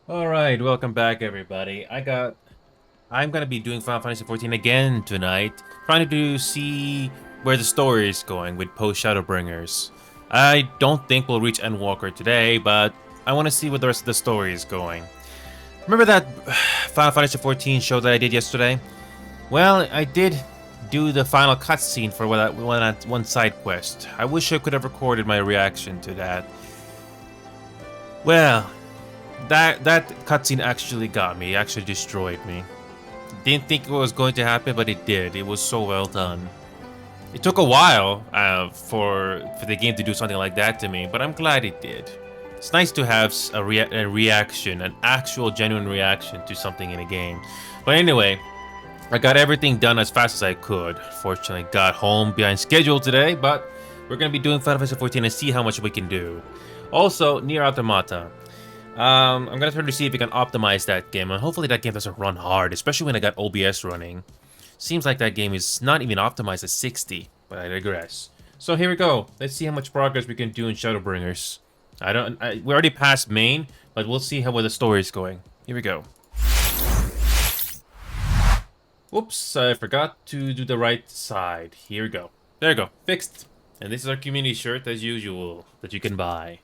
Alright, welcome back everybody. I'm gonna be doing Final Fantasy XIV again tonight, trying to see where the story is going with Post-Shadowbringers. I don't think we'll reach Endwalker today, but I want to see where the rest of the story is going. Remember that Final Fantasy XIV show that I did yesterday? Well, I did do the final cutscene for one side quest. I wish I could have recorded my reaction to that. Well, that cutscene actually got me. It actually destroyed me. Didn't think it was going to happen, but it did. It was so well done. It took a while for the game to do something like that to me, but I'm glad it did. It's nice to have a reaction, an actual genuine reaction to something in a game. But anyway, I got everything done as fast as I could. Fortunately, got home behind schedule today, but we're gonna be doing Final Fantasy XIV and see how much we can do. Also, Nier Automata. I'm gonna try to see if we can optimize that game, and hopefully that game doesn't run hard, especially when I got OBS running. Seems like that game is not even optimized at 60, but I digress. So here we go. Let's see how much progress we can do in Shadowbringers. We already passed main, but we'll see where the story is going. Here we go. Whoops, I forgot to do the right side. Here we go. There we go. Fixed. And this is our community shirt, as usual, that you can buy.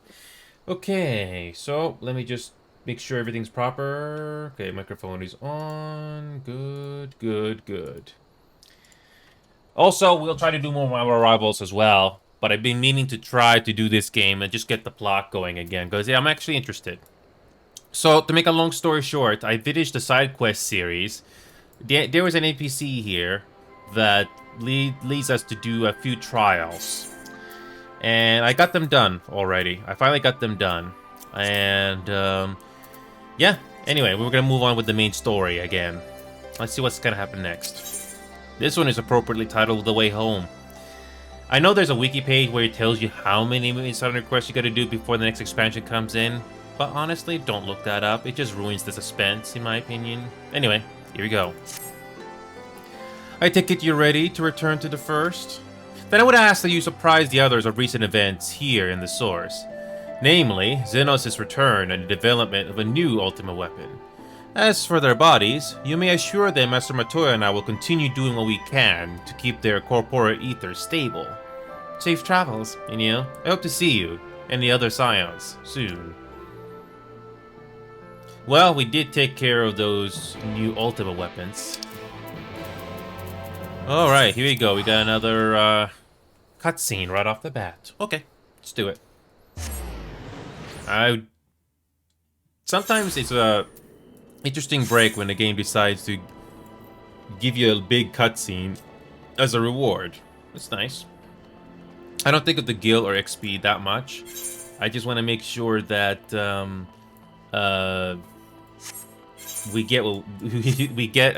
Okay, so let me just make sure everything's proper. Okay, microphone is on. Good, good, good. Also, we'll try to do more Marvel Rivals as well. But I've been meaning to try to do this game and just get the plot going again. Because, yeah, I'm actually interested. So, to make a long story short, I finished the side quest series. There was an NPC here that leads us to do a few trials. And I got them done already. I finally got them done. And, yeah. Anyway, we're gonna move on with the main story again. Let's see what's gonna happen next. This one is appropriately titled The Way Home. I know there's a wiki page where it tells you how many side quests you gotta do before the next expansion comes in. But honestly, don't look that up. It just ruins the suspense, in my opinion. Anyway, here we go. I take it you're ready to return to the first? Then I would ask that you surprise the others of recent events here in the source. Namely, Xenos' return and the development of a new Ultima weapon. As for their bodies, you may assure them Master Matoya and I will continue doing what we can to keep their corporeal ether stable. Safe travels, Inyo. I hope to see you, and the other Scions, soon. Well, we did take care of those new Ultima weapons. Alright, here we go. We got another, cutscene right off the bat. Okay, let's do it. Sometimes it's a interesting break when the game decides to give you a big cutscene as a reward. That's nice. I don't think of the guild or XP that much. I just want to make sure that we get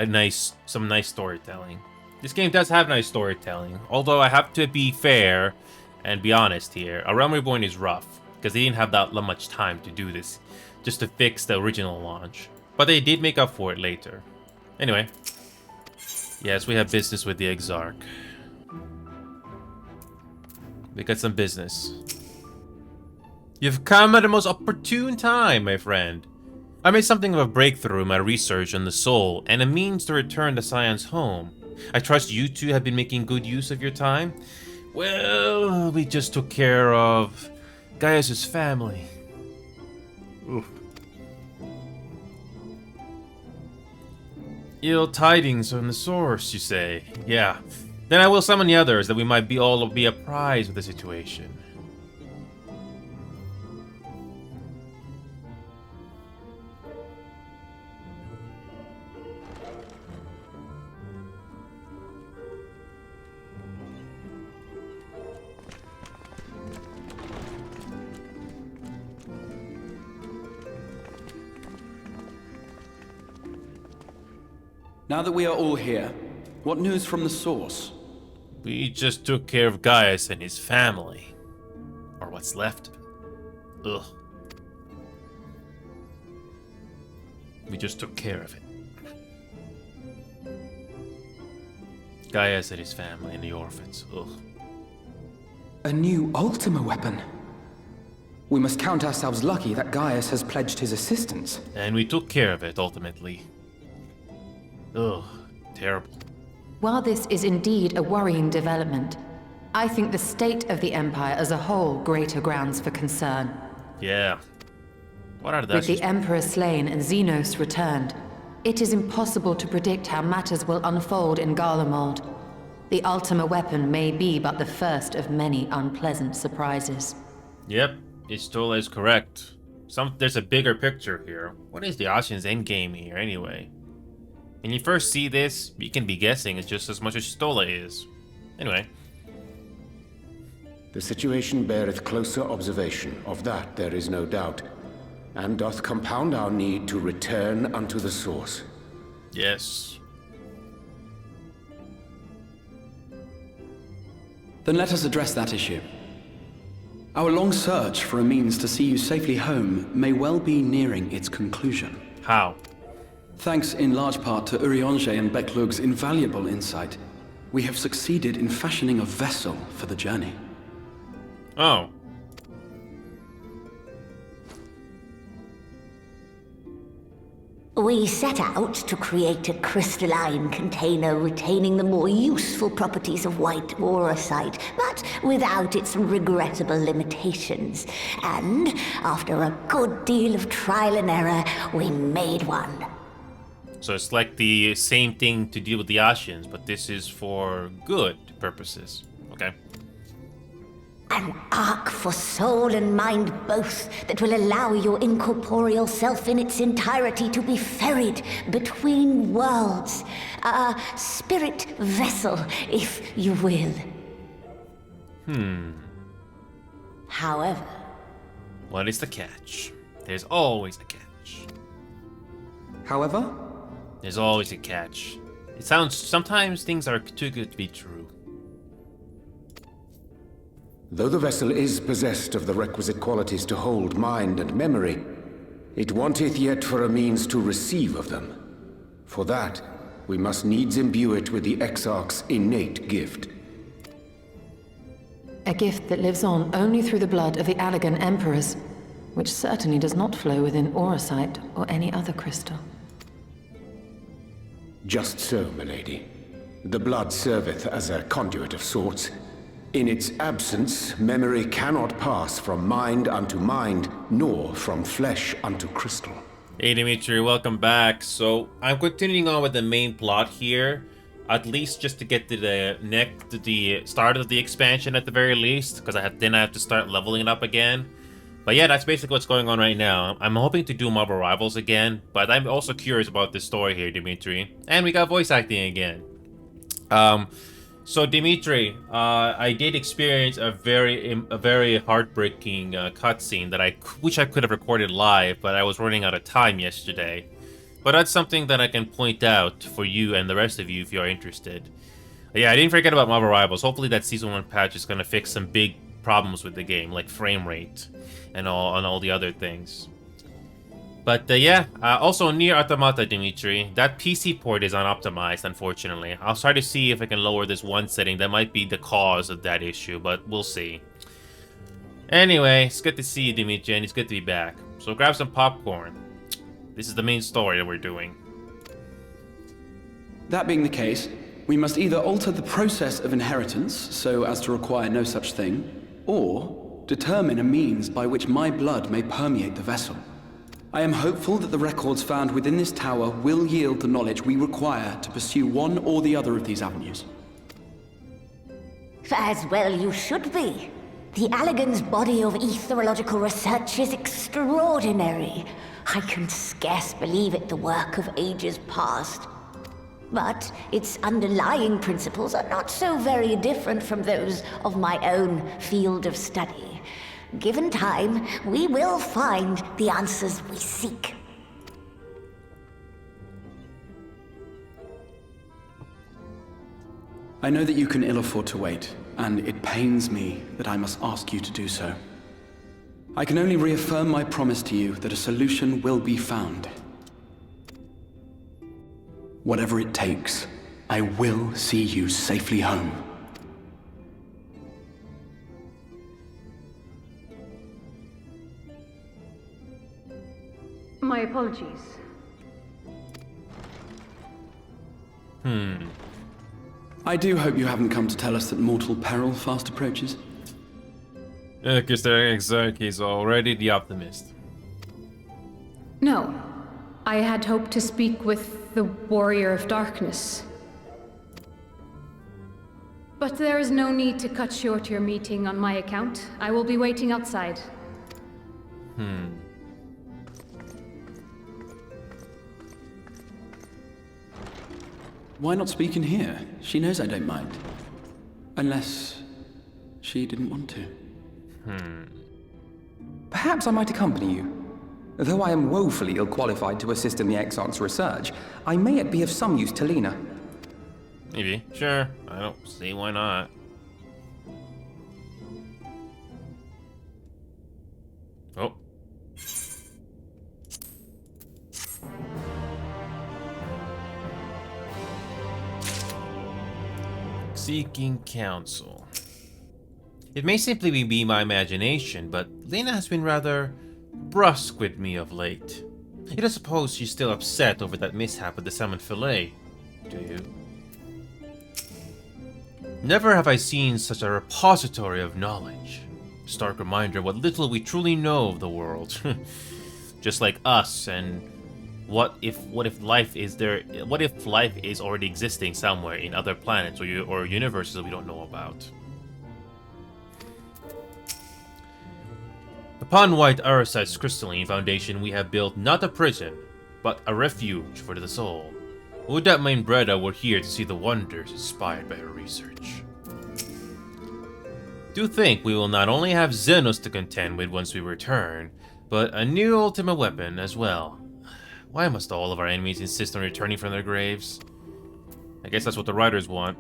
some nice storytelling. This game does have nice storytelling, although I have to be fair and be honest here. A Realm Reborn is rough, because they didn't have that much time to do this, just to fix the original launch. But they did make up for it later. Anyway, yes, we have business with the Exarch. We got some business. You've come at a most opportune time, my friend. I made something of a breakthrough in my research on the soul, and a means to return the Scions home. I trust you two have been making good use of your time? Well, we just took care of Gaius' family. Oof. Ill tidings from the source, you say? Yeah. Then I will summon the others that we might all be apprised of the situation. Now that we are all here, what news from the source? We just took care of Gaius and his family. Or what's left of it. Ugh. We just took care of it. Gaius and his family and the orphans. Ugh. A new Ultima weapon? We must count ourselves lucky that Gaius has pledged his assistance. And we took care of it, ultimately. Ugh, terrible. While this is indeed a worrying development, I think the state of the Empire as a whole greater grounds for concern. Yeah. What are With those? the Emperor slain and Xenos returned, it is impossible to predict how matters will unfold in Garlemald. The Ultima weapon may be but the first of many unpleasant surprises. Yep, Istola is correct. There's a bigger picture here. What is the Ashen's endgame here, anyway? When you first see this, you can be guessing it's just as much as Stola is. Anyway. The situation beareth closer observation, of that there is no doubt, and doth compound our need to return unto the source. Yes. Then let us address that issue. Our long search for a means to see you safely home may well be nearing its conclusion. How? Thanks in large part to Urianger and Beklug's invaluable insight, we have succeeded in fashioning a vessel for the journey. Oh. We set out to create a crystalline container retaining the more useful properties of white aurosite, but without its regrettable limitations. And, after a good deal of trial and error, we made one. So it's like the same thing to deal with the Ashens, but this is for good purposes. Okay. An ark for soul and mind both that will allow your incorporeal self in its entirety to be ferried between worlds. A spirit vessel, if you will. However... What is the catch? There's always a catch. However? There's always a catch. It sounds... Sometimes things are too good to be true. Though the vessel is possessed of the requisite qualities to hold mind and memory, it wanteth yet for a means to receive of them. For that, we must needs imbue it with the Exarch's innate gift. A gift that lives on only through the blood of the Allegan Emperors, which certainly does not flow within aurosite or any other crystal. Just so, milady. The blood serveth as a conduit of sorts. In its absence, memory cannot pass from mind unto mind, nor from flesh unto crystal. Hey Dimitri, welcome back. So I'm continuing on with the main plot here, at least just to get to the start of the expansion at the very least, because then I have to start leveling it up again. But yeah, that's basically what's going on right now. I'm hoping to do Marvel Rivals again, but I'm also curious about this story here, Dimitri. And we got voice acting again. So Dimitri, I did experience a very heartbreaking cutscene that I wish I could have recorded live, but I was running out of time yesterday. But that's something that I can point out for you and the rest of you if you're interested. Yeah, I didn't forget about Marvel Rivals. Hopefully that Season 1 patch is going to fix some big problems with the game, like frame rate and all the other things. But yeah, also Nier Automata, Dimitri, that PC port is unoptimized, unfortunately. I'll try to see if I can lower this one setting. That might be the cause of that issue, but we'll see. Anyway, it's good to see you, Dimitri, and it's good to be back. So grab some popcorn. This is the main story that we're doing. That being the case, we must either alter the process of inheritance so as to require no such thing, or determine a means by which my blood may permeate the vessel. I am hopeful that the records found within this tower will yield the knowledge we require to pursue one or the other of these avenues. As well you should be. The Allegan's body of etherological research is extraordinary. I can scarce believe it the work of ages past. But its underlying principles are not so very different from those of my own field of study. Given time, we will find the answers we seek. I know that you can ill afford to wait, and it pains me that I must ask you to do so. I can only reaffirm my promise to you that a solution will be found. Whatever it takes, I will see you safely home. apologies. I do hope you haven't come to tell us that mortal peril fast approaches. Because he's already the optimist. No. I had hoped to speak with the Warrior of Darkness. But there is no need to cut short your meeting on my account. I will be waiting outside. Why not speak in here? She knows I don't mind. Unless she didn't want to. Perhaps I might accompany you. Though I am woefully ill-qualified to assist in the Exarch's research, I may yet be of some use to Lena. Maybe. Sure. I don't see why not. Oh. Seeking counsel. It may simply be my imagination, but Lena has been rather brusque with me of late. You don't suppose she's still upset over that mishap with the salmon fillet, do you? Never have I seen such a repository of knowledge. Stark reminder what little we truly know of the world. Just like us, and what if life is already existing somewhere in other planets or universes that we don't know about? Upon White Arasite's crystalline foundation, we have built not a prison, but a refuge for the soul. Would that Main Breda were here to see the wonders inspired by her research. Do think we will not only have Xenos to contend with once we return, but a new ultimate weapon as well. Why must all of our enemies insist on returning from their graves? I guess that's what the writers want.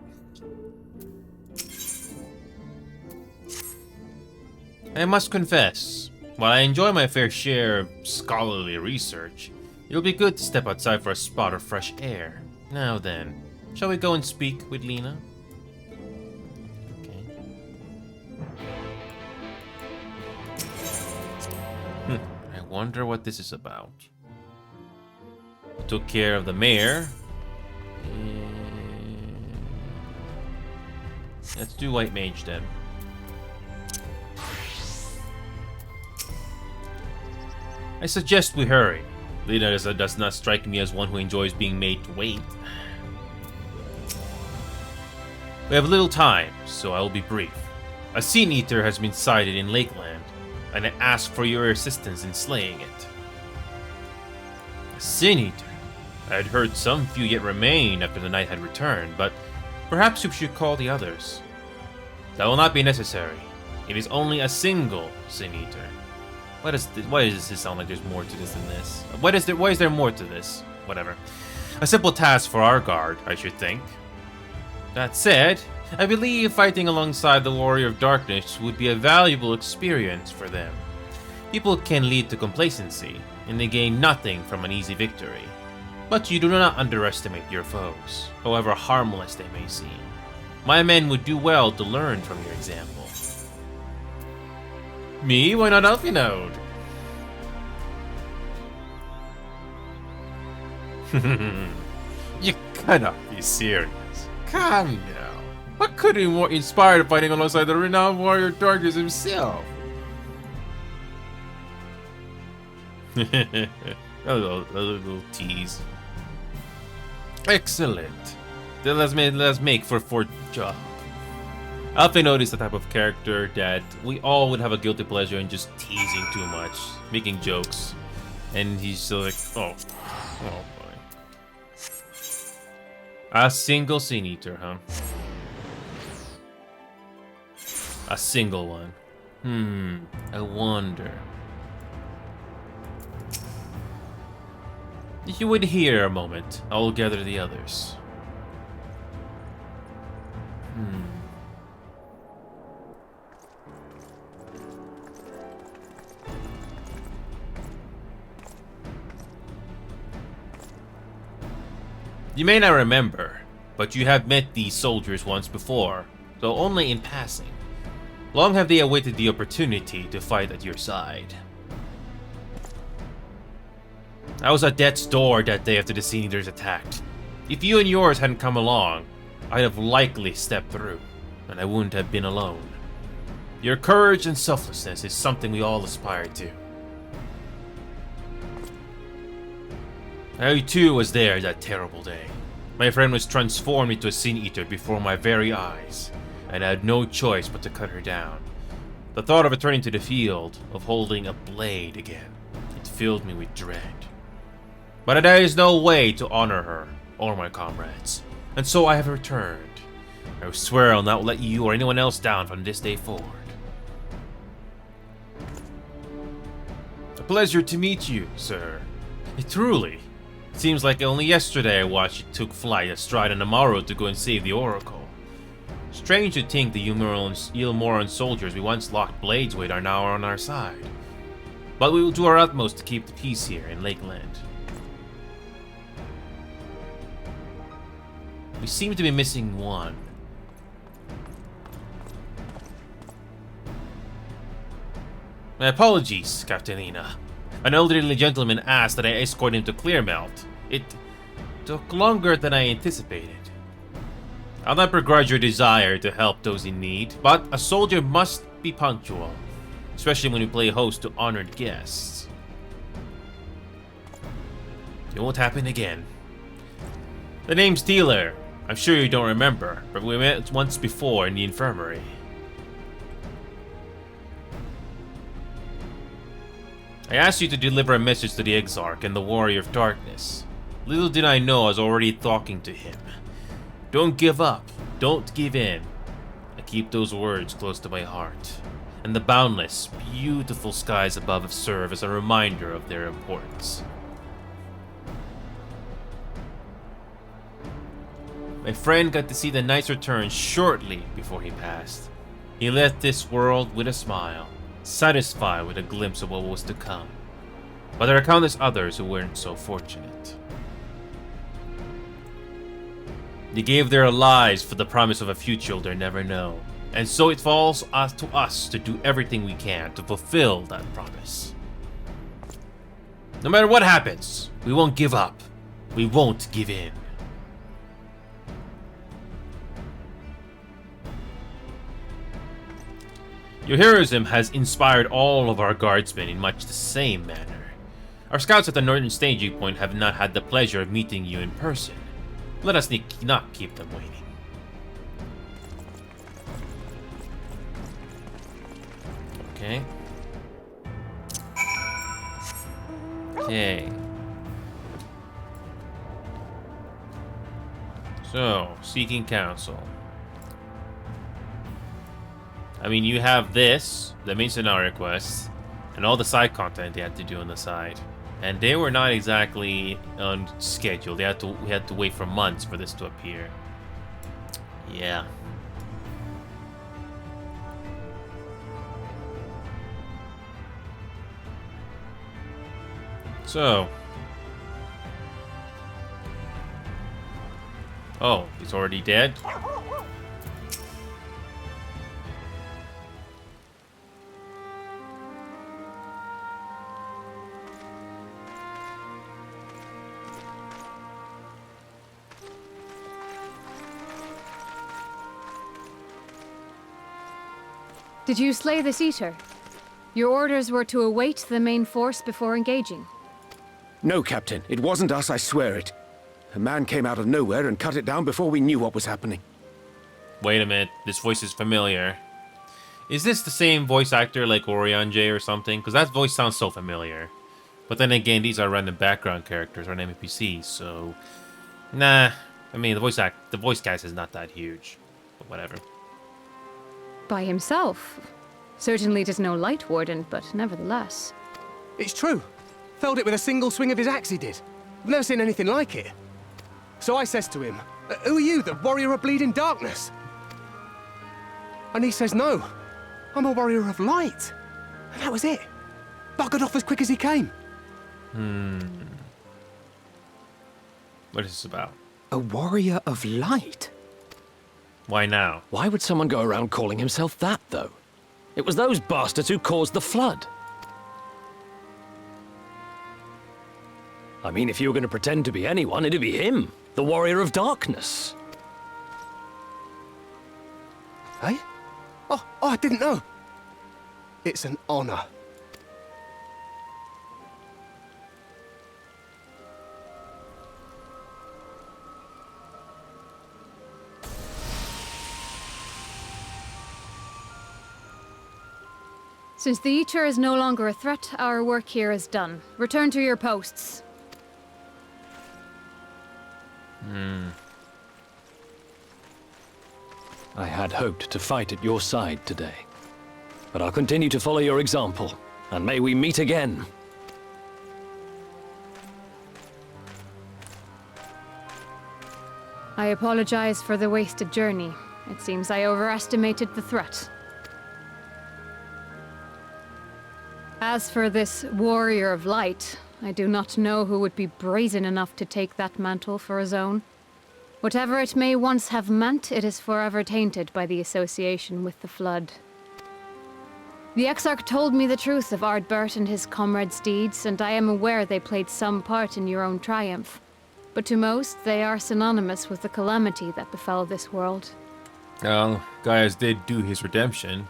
I must confess, while I enjoy my fair share of scholarly research, it'll be good to step outside for a spot of fresh air. Now then, shall we go and speak with Lena? Okay. I wonder what this is about. Took care of the mayor. Let's do White Mage then. I suggest we hurry. Lena does not strike me as one who enjoys being made to wait. We have little time, so I will be brief. A Sin Eater has been sighted in Lakeland, and I ask for your assistance in slaying it. A Sin Eater? I had heard some few yet remain after the night had returned, but perhaps you should call the others. That will not be necessary. It is only a single Sin Eater. Why does this sound like there's more to this than this? Why is there more to this? Whatever. A simple task for our guard, I should think. That said, I believe fighting alongside the Warrior of Darkness would be a valuable experience for them. People can lead to complacency, and they gain nothing from an easy victory. But you do not underestimate your foes, however harmless they may seem. My men would do well to learn from your example. Me? Why not Alphinode? You cannot be serious. Come now. What could be more inspired fighting alongside the renowned Warrior of Darkness himself? a little tease. Excellent. Then let's make for job. Alphinode is the type of character that we all would have a guilty pleasure in just teasing too much, making jokes, and he's still like, oh boy. A single Sin Eater, huh? A single one. I wonder. If you would hear a moment, I will gather the others. You may not remember, but you have met these soldiers once before, though only in passing. Long have they awaited the opportunity to fight at your side. I was at death's door that day after the Sea Eaters attacked. If you and yours hadn't come along, I'd have likely stepped through, and I wouldn't have been alone. Your courage and selflessness is something we all aspire to. I too was there that terrible day. My friend was transformed into a Sin Eater before my very eyes, and I had no choice but to cut her down. The thought of returning to the field, of holding a blade again, it filled me with dread. But there is no way to honor her, or my comrades, and so I have returned. I swear I'll not let you or anyone else down from this day forward. A pleasure to meet you, sir. Truly. It seems like only yesterday I watched you took flight astride an Amaro to go and save the Oracle. Strange to think the Ilmoran soldiers we once locked blades with are now on our side. But we will do our utmost to keep the peace here in Lakeland. We seem to be missing one. My apologies, Captainina. An elderly gentleman asked that I escort him to Clearmelt. It took longer than I anticipated. I'll not begrudge your desire to help those in need, but a soldier must be punctual, especially when you play host to honored guests. It won't happen again. The name's Teeler. I'm sure you don't remember, but we met once before in the infirmary. I asked you to deliver a message to the Exarch and the Warrior of Darkness. Little did I know I was already talking to him. Don't give up. Don't give in. I keep those words close to my heart, and the boundless, beautiful skies above serve as a reminder of their importance. My friend got to see the Knight's return shortly before he passed. He left this world with a smile, satisfied with a glimpse of what was to come. But there are countless others who weren't so fortunate. They gave their lives for the promise of a future they'll never know, and so it falls to us to do everything we can to fulfill that promise. No matter what happens, we won't give up. We won't give in. Your heroism has inspired all of our guardsmen in much the same manner. Our scouts at the northern staging point have not had the pleasure of meeting you in person. Let us not keep them waiting. Okay. Okay. So, seeking counsel. I mean, you have this, the main scenario quests, and all the side content they had to do on the side. And they were not exactly on schedule. We had to wait for months for this to appear. Yeah. So. Oh, he's already dead? Did you slay this eater? Your orders were to await the main force before engaging. No, Captain. It wasn't us, I swear it. A man came out of nowhere and cut it down before we knew what was happening. Wait a minute, this voice is familiar. Is this the same voice actor like Orion J or something? Because that voice sounds so familiar. But then again, these are random background characters or NPCs, so... Nah, I mean, the voice cast is not that huge. But whatever. By himself. Certainly it is no light warden, but nevertheless. It's true. Felled it with a single swing of his axe, he did. I've never seen anything like it. So I says to him, "Who are you, the warrior of bleeding darkness?" And he says, "No, I'm a warrior of light." And that was it. Buggered off as quick as he came. What is this about? A warrior of light? Why now? Why would someone go around calling himself that, though? It was those bastards who caused the flood. I mean, if you were going to pretend to be anyone, it'd be him, the Warrior of Darkness. Hey? Oh, I didn't know. It's an honor. Since the Eater is no longer a threat, our work here is done. Return to your posts. I had hoped to fight at your side today. But I'll continue to follow your example, and may we meet again. I apologize for the wasted journey. It seems I overestimated the threat. As for this Warrior of Light, I do not know who would be brazen enough to take that mantle for his own. Whatever it may once have meant, it is forever tainted by the association with the Flood. The Exarch told me the truth of Ardbert and his comrades' deeds, and I am aware they played some part in your own triumph. But to most, they are synonymous with the calamity that befell this world. Well, Gaius did do his redemption.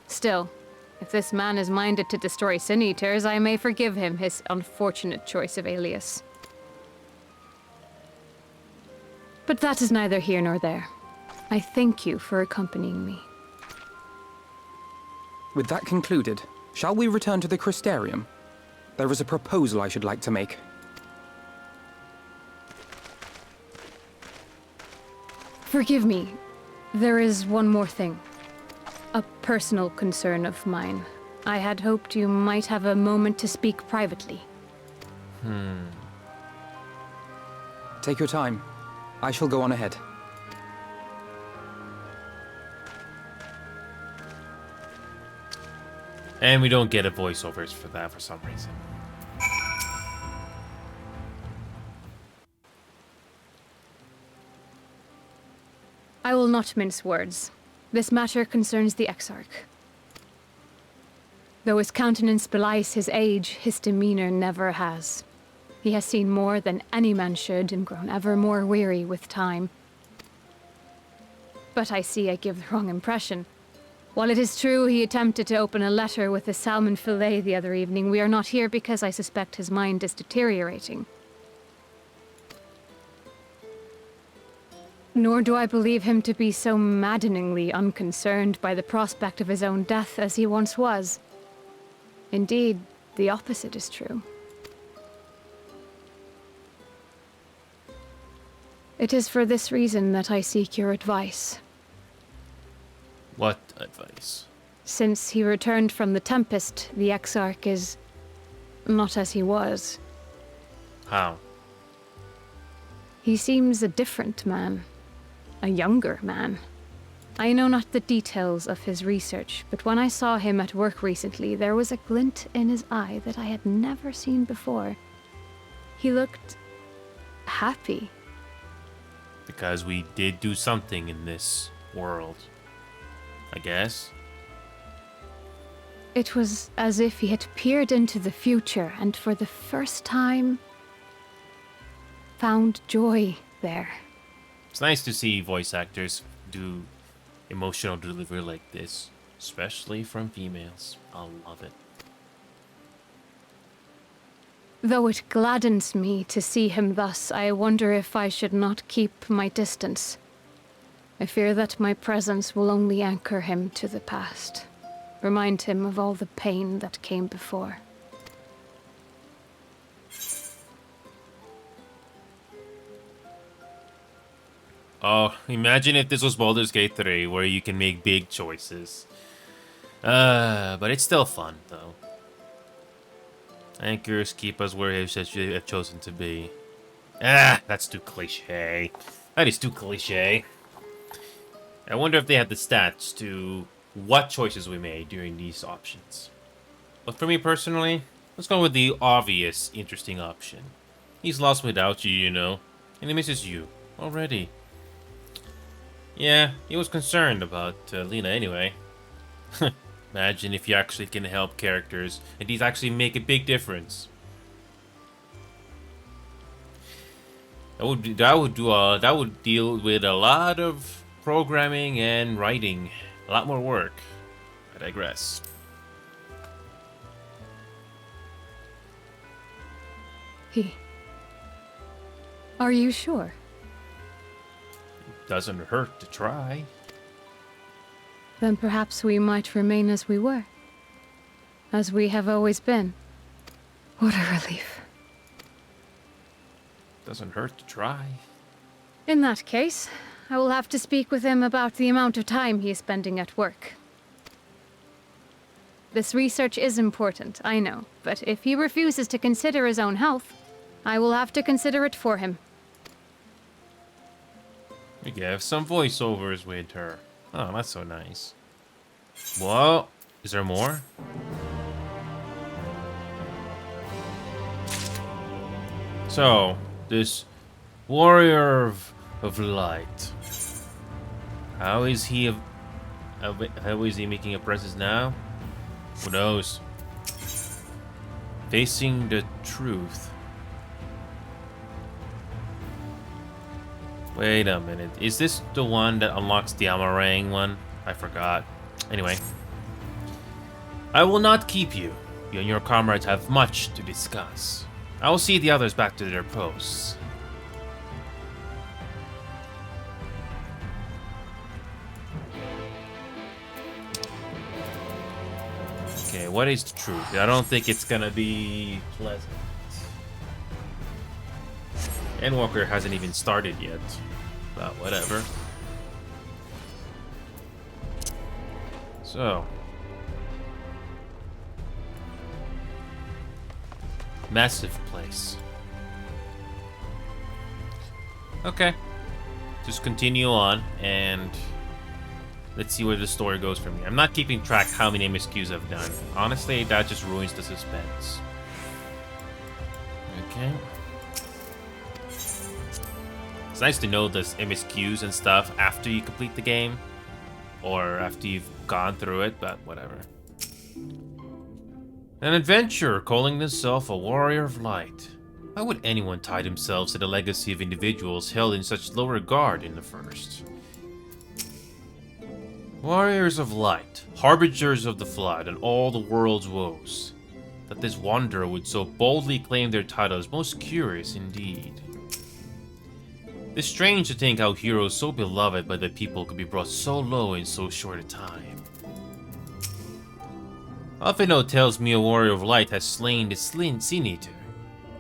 Still, if this man is minded to destroy Sin Eaters, I may forgive him his unfortunate choice of alias. But that is neither here nor there. I thank you for accompanying me. With that concluded, shall we return to the Crystarium? There is a proposal I should like to make. Forgive me. There is one more thing. A personal concern of mine. I had hoped you might have a moment to speak privately. Take your time. I shall go on ahead. And we don't get a voiceovers for that for some reason. I will not mince words. This matter concerns the Exarch. Though his countenance belies his age, his demeanor never has. He has seen more than any man should and grown ever more weary with time. But I see I give the wrong impression. While it is true he attempted to open a letter with a salmon fillet the other evening, we are not here because I suspect his mind is deteriorating. Nor do I believe him to be so maddeningly unconcerned by the prospect of his own death as he once was. Indeed, the opposite is true. It is for this reason that I seek your advice. What advice? Since he returned from the Tempest, the Exarch is not as he was. How? He seems a different man. A younger man. I know not the details of his research, but when I saw him at work recently, there was a glint in his eye that I had never seen before. He looked happy. Because we did do something in this world, I guess. It was as if he had peered into the future and for the first time found joy there. It's nice to see voice actors do emotional delivery like this, especially from females. I love it. Though it gladdens me to see him thus, I wonder if I should not keep my distance. I fear that my presence will only anchor him to the past, remind him of all the pain that came before. Oh, imagine if this was Baldur's Gate 3, where you can make big choices. But it's still fun, though. Anchors keep us where they have chosen to be. Ah, that's too cliche. That is too cliche. I wonder if they have the stats to what choices we made during these options. But for me personally, let's go with the obvious, interesting option. He's lost without you, you know, and he misses you already. Yeah, he was concerned about Lena anyway. Imagine if you actually can help characters and these actually make a big difference. That would deal with a lot of programming and writing, a lot more work. I digress. Are you sure? Doesn't hurt to try. Then perhaps we might remain as we were. As we have always been. What a relief. Doesn't hurt to try. In that case, I will have to speak with him about the amount of time he is spending at work. This research is important, I know, but if he refuses to consider his own health, I will have to consider it for him. We have some voiceovers with her. Oh, that's so nice. Well, is there more? So, this warrior of light. How is he making a presence now? Who knows? Facing the truth. Wait a minute. Is this the one that unlocks the Amarang one? I forgot. Anyway. I will not keep you. You and your comrades have much to discuss. I will see the others back to their posts. Okay, what is the truth? I don't think it's gonna be pleasant. Endwalker hasn't even started yet. But whatever. So. Massive place. Okay. Just continue on and let's see where the story goes from here. I'm not keeping track how many MSQs I've done. Honestly, that just ruins the suspense. Okay. It's nice to know there's MSQs and stuff after you complete the game. Or after you've gone through it, but whatever. An adventurer calling himself a warrior of light. Why would anyone tie themselves to the legacy of individuals held in such low regard in the first? Warriors of light, harbingers of the flood and all the world's woes. That this wanderer would so boldly claim their title is most curious indeed. It's strange to think how heroes so beloved by the people could be brought so low in so short a time. Alphino tells me a warrior of light has slain the Sin Eater.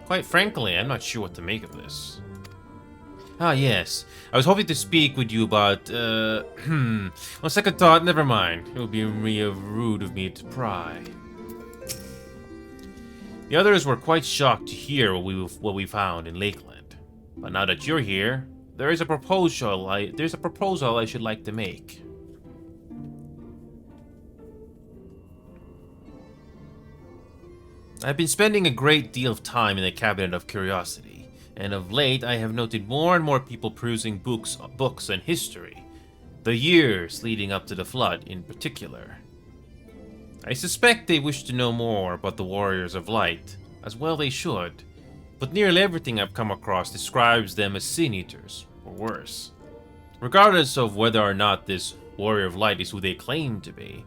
Quite frankly, I'm not sure what to make of this. Ah yes, I was hoping to speak with you about, on second thought, never mind. It would be rude of me to pry. The others were quite shocked to hear what we found in Lakeland. But now that you're here, there's a proposal I should like to make. I've been spending a great deal of time in the Cabinet of Curiosity, and of late I have noted more and more people perusing books and history, the years leading up to the flood in particular. I suspect they wish to know more about the Warriors of Light, as well they should, but nearly everything I've come across describes them as Sin Eaters, or worse. Regardless of whether or not this Warrior of Light is who they claim to be,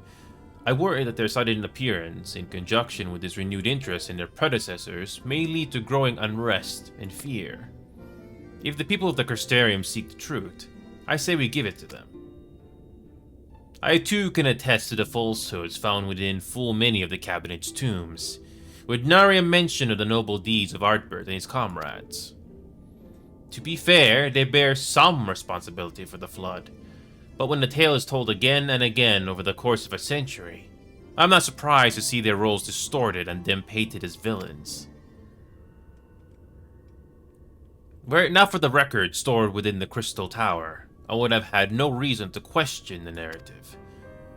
I worry that their sudden appearance, in conjunction with this renewed interest in their predecessors, may lead to growing unrest and fear. If the people of the Crystarium seek the truth, I say we give it to them. I too can attest to the falsehoods found within full many of the Cabinet's tombs, with nary a mention of the noble deeds of Artbert and his comrades. To be fair, they bear some responsibility for the flood, but when the tale is told again and again over the course of a century, I'm not surprised to see their roles distorted and them painted as villains. Were it not for the record stored within the Crystal Tower, I would have had no reason to question the narrative.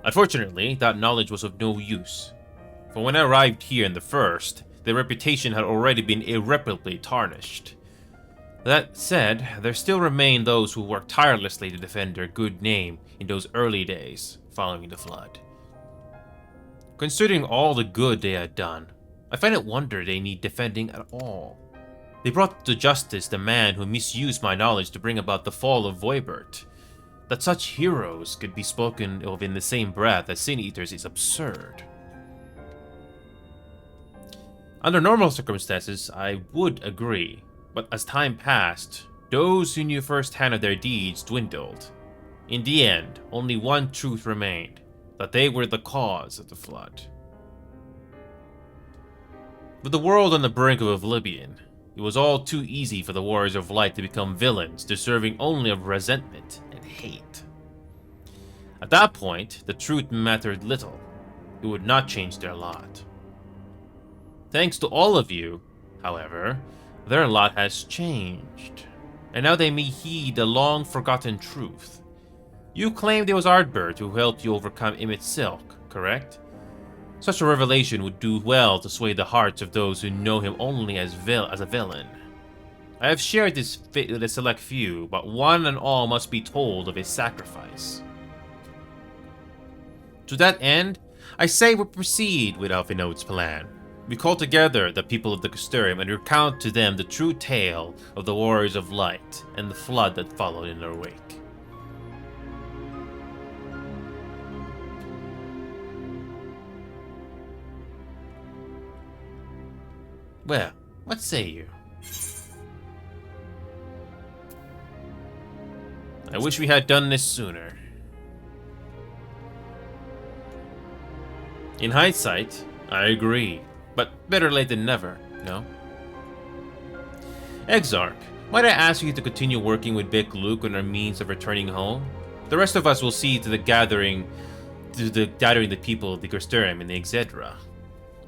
Unfortunately, that knowledge was of no use, for when I arrived here in the first, their reputation had already been irreparably tarnished. That said, there still remain those who worked tirelessly to defend their good name in those early days following the flood. Considering all the good they had done, I find it wonder they need defending at all. They brought to justice the man who misused my knowledge to bring about the fall of Voibert. That such heroes could be spoken of in the same breath as Sin Eaters is absurd. Under normal circumstances, I would agree, but as time passed, those who knew firsthand of their deeds dwindled. In the end, only one truth remained, that they were the cause of the flood. With the world on the brink of oblivion, it was all too easy for the Warriors of Light to become villains, deserving only of resentment and hate. At that point, the truth mattered little. It would not change their lot. Thanks to all of you, however, their lot has changed, and now they may heed the long-forgotten truth. You claimed it was Ardbert who helped you overcome Emmett Silk, correct? Such a revelation would do well to sway the hearts of those who know him only as a villain. I have shared this fate with a select few, but one and all must be told of his sacrifice. To that end, I say we proceed with Alphinaud's plan. We call together the people of the Custurium and recount to them the true tale of the Warriors of Light and the flood that followed in their wake. Well, what say you? I wish we had done this sooner. In hindsight, I agree, but better late than never, no? Exarch, might I ask you to continue working with Big Luke on our means of returning home? The rest of us will see to the gathering the people of the Custurium and the Exedra.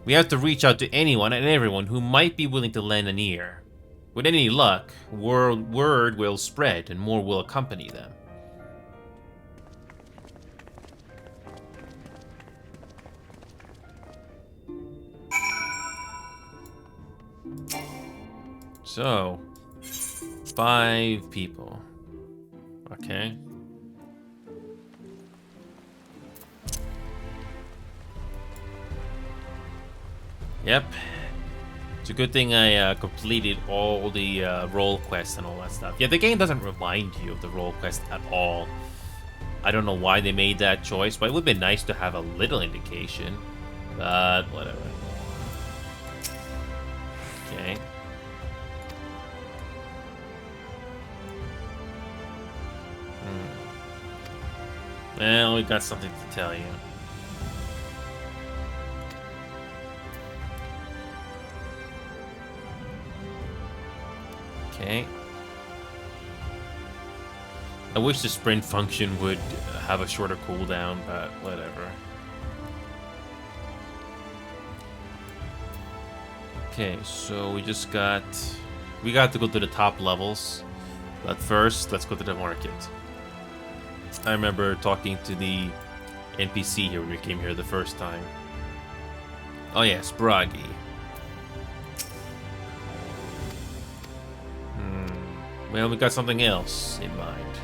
We have to reach out to anyone and everyone who might be willing to lend an ear. With any luck, word will spread and more will accompany them. So, 5 people. Okay. Yep. It's a good thing I completed all the role quests and all that stuff. Yeah, the game doesn't remind you of the role quest at all. I don't know why they made that choice, but it would be nice to have a little indication. But whatever. Okay. Well, we got something to tell you. Okay. I wish the sprint function would have a shorter cooldown, but whatever. Okay, so we got to go to the top levels. But first, let's go to the market. I remember talking to the NPC here when we came here the first time. Oh yes, Bragi. Well, we got something else in mind.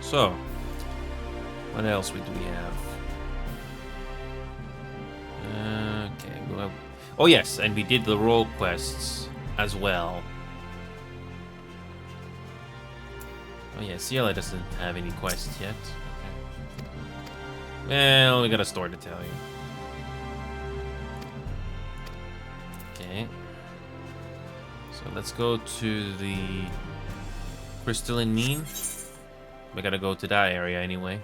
So, what else do we have? Okay, well, oh yes, and we did the role quests as well. Oh yeah, Ciela doesn't have any quests yet. Okay. Well, we got a story to tell you. Okay. So let's go to the Crystalline Mean. We gotta go to that area anyway.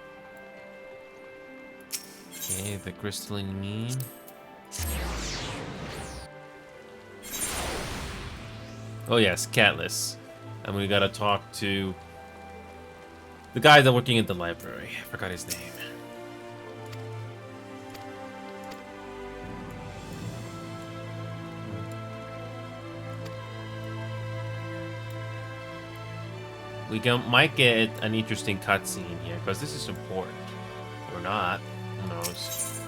Okay, the Crystalline Mean. Oh yes, Catless. And we gotta talk to the guy that's working at the library. I forgot his name. We might get an interesting cutscene here, because this is important. Or not. Who knows?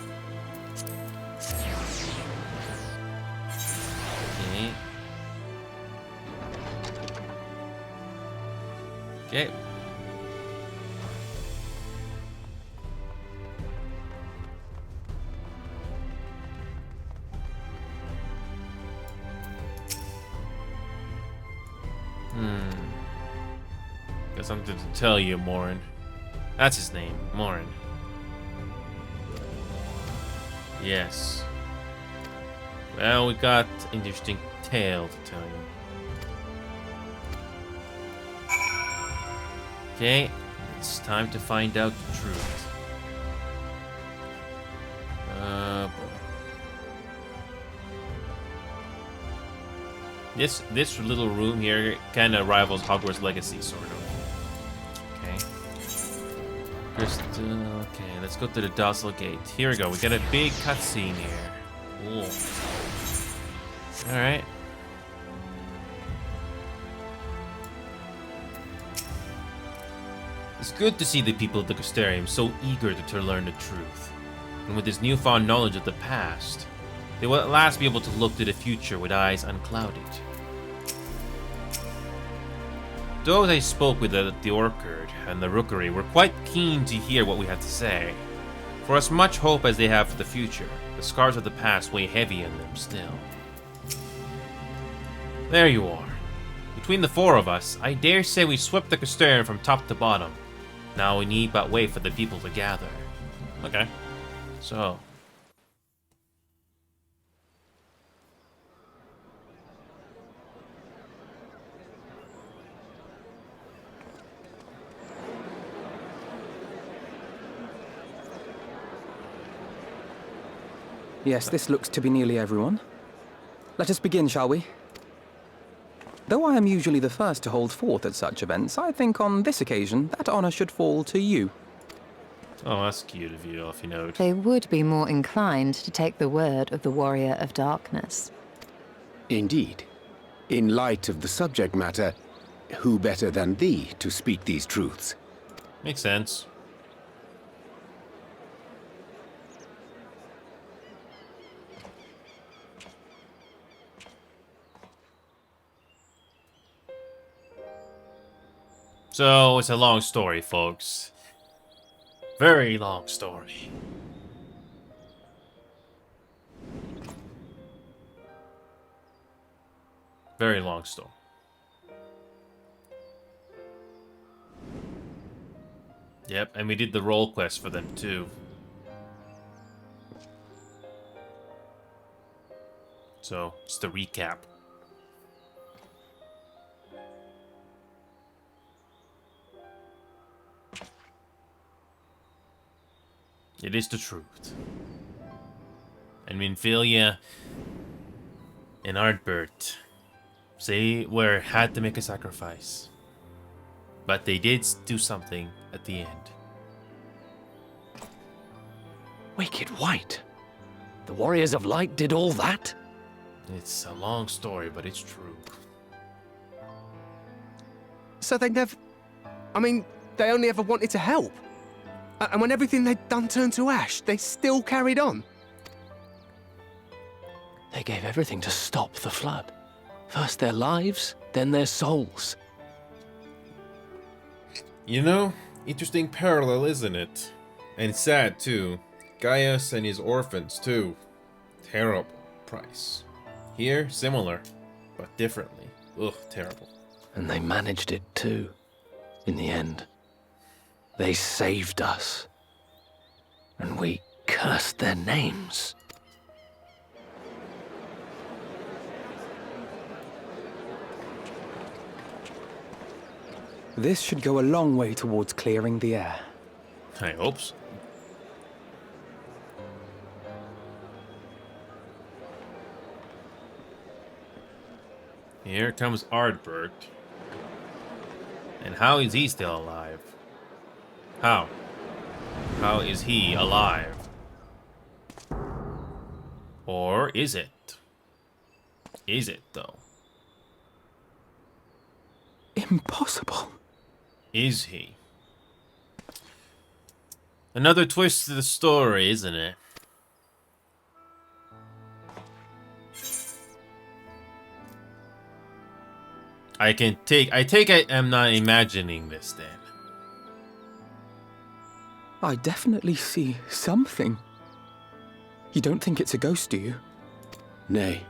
Okay. Okay. Got something to tell you, Morin. That's his name, Morin. Yes. Well, we got interesting tale to tell you. Okay, it's time to find out the truth. This little room here kind of rivals Hogwarts Legacy, sort of. Okay. Okay, let's go to the Docile Gate. Here we go. We got a big cutscene here. Cool. All right. It's good to see the people of the Custarium so eager to learn the truth. And with this newfound knowledge of the past, they will at last be able to look to the future with eyes unclouded. Those I spoke with at the Orchard and the Rookery were quite keen to hear what we had to say. For as much hope as they have for the future, the scars of the past weigh heavy on them still. There you are. Between the four of us, I dare say we swept the Custarium from top to bottom. Now we need but wait for the people to gather. Okay. So. Yes, this looks to be nearly everyone. Let us begin, shall we? Though I am usually the first to hold forth at such events, I think on this occasion that honor should fall to you. Oh, that's cute of you, if you know. They would be more inclined to take the word of the Warrior of Darkness. Indeed. In light of the subject matter, who better than thee to speak these truths? Makes sense. So, it's a long story, folks. Very long story. Very long story. Yep, and we did the role quest for them too. So, just a recap. It is the truth. And Minfilia and Ardbert, they had to make a sacrifice. But they did do something at the end. Wicked White? The Warriors of Light did all that? It's a long story, but it's true. So they never... I mean, they only ever wanted to help. And when everything they'd done turned to ash, they still carried on. They gave everything to stop the flood. First their lives, then their souls. You know, interesting parallel, isn't it? And sad, too. Gaius and his orphans, too. Terrible price. Here, similar, but differently. Ugh, terrible. And they managed it, too. In the end. They saved us. And we cursed their names. This should go a long way towards clearing the air. I hope so. Here comes Ardbert. And how is he still alive? How? How is he alive? Or is it? Is it, though? Impossible. Is he? Another twist to the story, isn't it? I take it I'm not imagining this then. I definitely see something. You don't think it's a ghost, do you? Nay,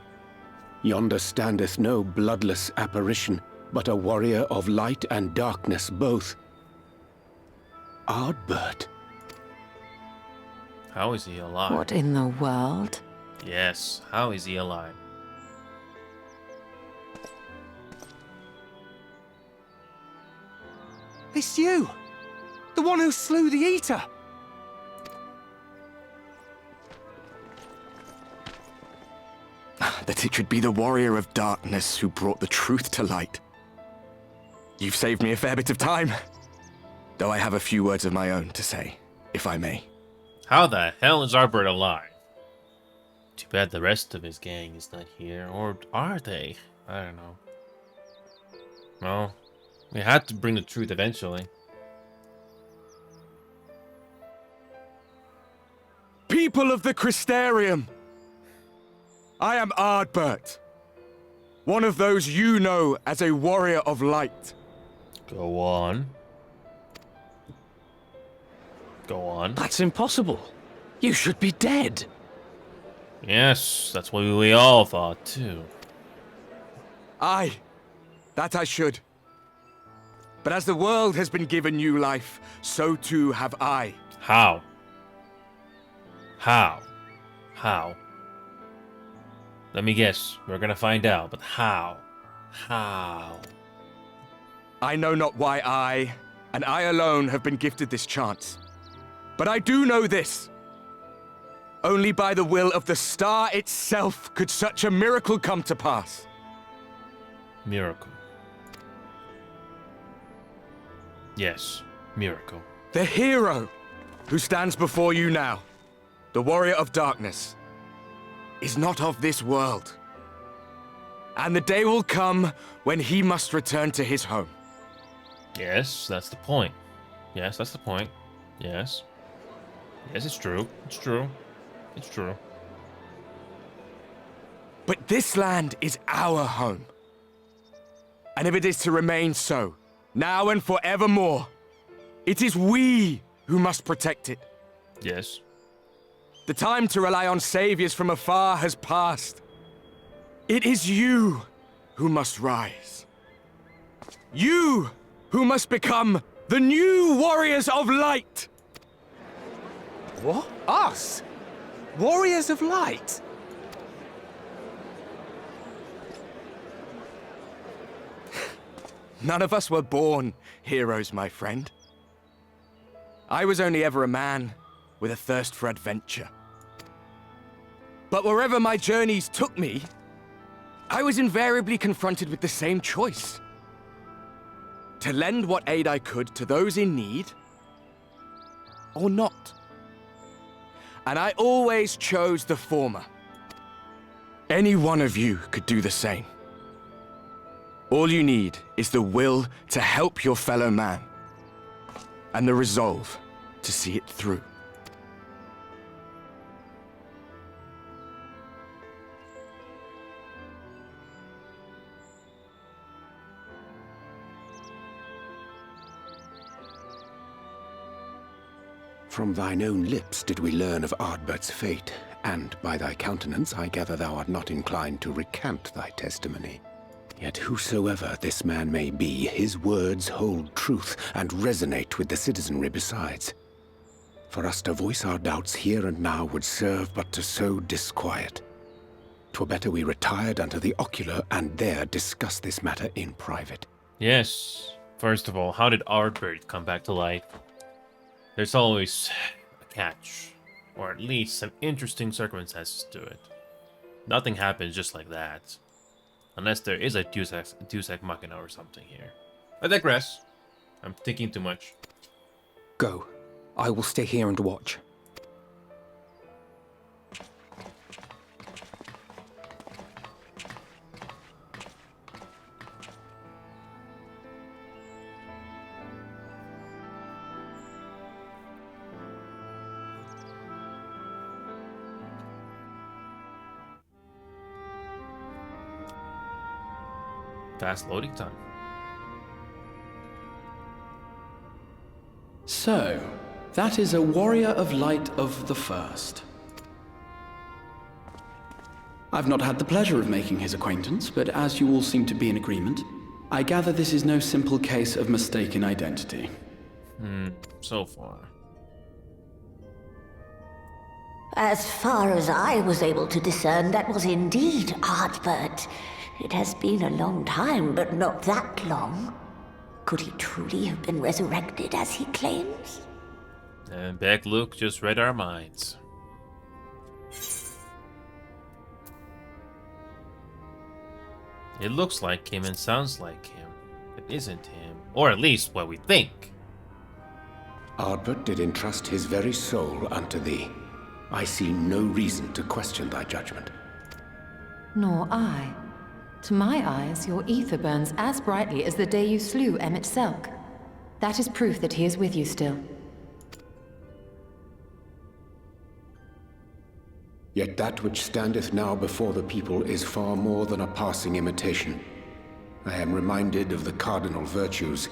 yonder standeth no bloodless apparition, but a warrior of light and darkness both. Ardbert. How is he alive? What in the world? Yes, how is he alive? It's you! The one who slew the Eater! That it should be the warrior of darkness who brought the truth to light. You've saved me a fair bit of time. Though I have a few words of my own to say, if I may. How the hell is Ardbert alive? Too bad the rest of his gang is not here. Or are they? I don't know. Well, we had to bring the truth eventually. People of the Crystarium! I am Ardbert. One of those you know as a warrior of light. Go on. Go on. That's impossible. You should be dead. Yes, that's what we all thought too. Aye, that I should. But as the world has been given new life, so too have I. How? How? How? Let me guess. We're gonna find out, but how? How? I know not why I, and I alone, have been gifted this chance. But I do know this. Only by the will of the star itself could such a miracle come to pass. Miracle. Yes, miracle. The hero who stands before you now, the warrior of darkness, is not of this world. And the day will come when he must return to his home. Yes, that's the point. Yes, that's the point. Yes. Yes, it's true. It's true. It's true. But this land is our home. And if it is to remain so, now and forevermore, it is we who must protect it. Yes. The time to rely on saviors from afar has passed. It is you who must rise. You who must become the new warriors of light. What? Us? Warriors of Light? None of us were born heroes, my friend. I was only ever a man with a thirst for adventure. But wherever my journeys took me, I was invariably confronted with the same choice. To lend what aid I could to those in need, or not. And I always chose the former. Any one of you could do the same. All you need is the will to help your fellow man, and the resolve to see it through. From thine own lips did we learn of Ardbert's fate, and by thy countenance I gather thou art not inclined to recant thy testimony. Yet whosoever this man may be, his words hold truth and resonate with the citizenry besides. For us to voice our doubts here and now would serve but to sow disquiet. 'Twere better we retired unto the ocular and there discuss this matter in private. Yes. First of all, how did Ardbert come back to life? There's always a catch, or at least some interesting circumstances to it. Nothing happens just like that. Unless there is a Deus Ex Machina or something here. I digress. I'm thinking too much. Go. I will stay here and watch. Fast loading time. So, that is a warrior of light of the first. I've not had the pleasure of making his acquaintance, but as you all seem to be in agreement, I gather this is no simple case of mistaken identity. So far. As far as I was able to discern, that was indeed Ardbert. It has been a long time, but not that long. Could he truly have been resurrected as he claims? And Beck Luke just read our minds. It looks like him and sounds like him. It isn't him. Or at least what we think. Ardbert did entrust his very soul unto thee. I see no reason to question thy judgment. Nor I. To my eyes, your ether burns as brightly as the day you slew Emmett Selk. That is proof that he is with you still. Yet that which standeth now before the people is far more than a passing imitation. I am reminded of the cardinal virtues,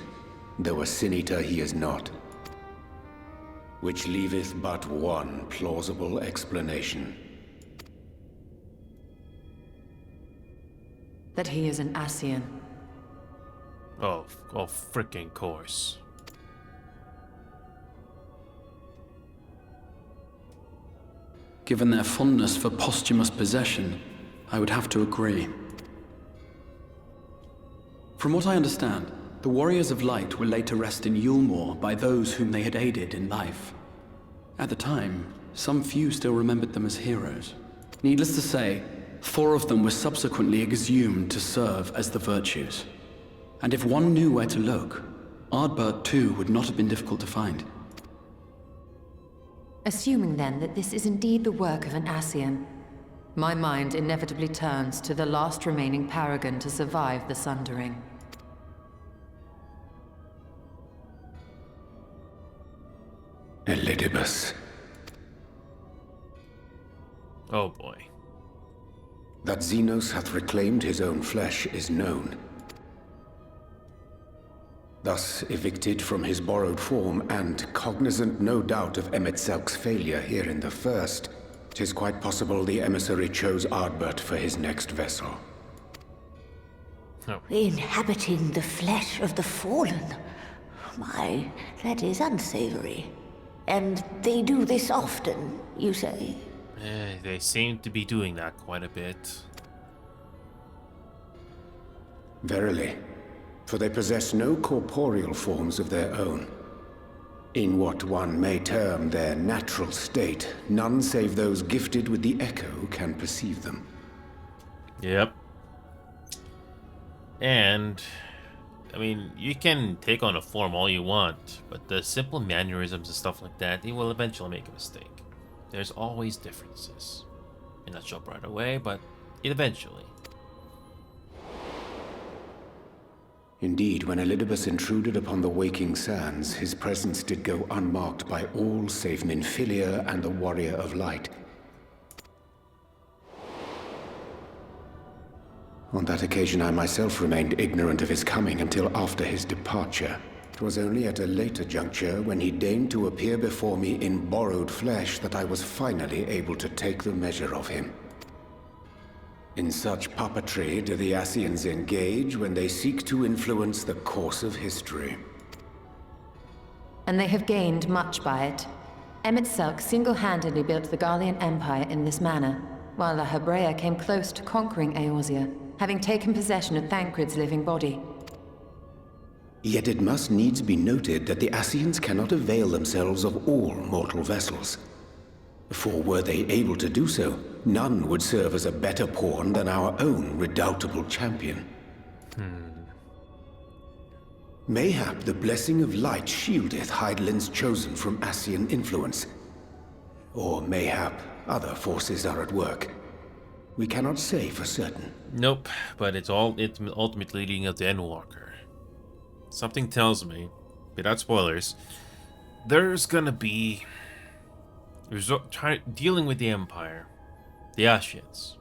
though a sin-eater he is not. Which leaveth but one plausible explanation. That he is an Ascian. Oh freaking course. Given their fondness for posthumous possession, I would have to agree. From what I understand, the Warriors of Light were laid to rest in Yulmore by those whom they had aided in life. At the time, some few still remembered them as heroes. Needless to say, 4 of them were subsequently exhumed to serve as the virtues. And if one knew where to look, Ardbert too would not have been difficult to find. Assuming then that this is indeed the work of an Ascian, my mind inevitably turns to the last remaining paragon to survive the Sundering. Elidibus. Oh boy. That Xenos hath reclaimed his own flesh is known. Thus evicted from his borrowed form, and cognizant no doubt of Emmett Selk's failure here in the first, 'tis quite possible the emissary chose Ardbert for his next vessel. Oh. Inhabiting the flesh of the fallen. My, that is unsavory. And they do this often, you say? They seem to be doing that quite a bit. Verily, for they possess no corporeal forms of their own. In what one may term their natural state, none save those gifted with the echo can perceive them. Yep. And, I mean, you can take on a form all you want, but the simple mannerisms and stuff like that, you will eventually make a mistake. There's always differences. May not show up right away, but eventually. Indeed, when Elidibus intruded upon the waking sands, his presence did go unmarked by all save Minfilia and the Warrior of Light. On that occasion, I myself remained ignorant of his coming until after his departure. It was only at a later juncture, when he deigned to appear before me in borrowed flesh, that I was finally able to take the measure of him. In such puppetry do the Ascians engage when they seek to influence the course of history. And they have gained much by it. Emmett Selk single-handedly built the Garlean Empire in this manner, while La Hebrea came close to conquering Eorzea, having taken possession of Thancred's living body. Yet it must needs be noted that the Ascians cannot avail themselves of all mortal vessels. For were they able to do so, none would serve as a better pawn than our own redoubtable champion. Mayhap the blessing of light shieldeth Hydaelyn's chosen from Ascian influence. Or mayhap other forces are at work. We cannot say for certain. Nope, but it's ultimately leading up to Endwalker. Something tells me, without spoilers, there's gonna be dealing with the Empire, the Ascians,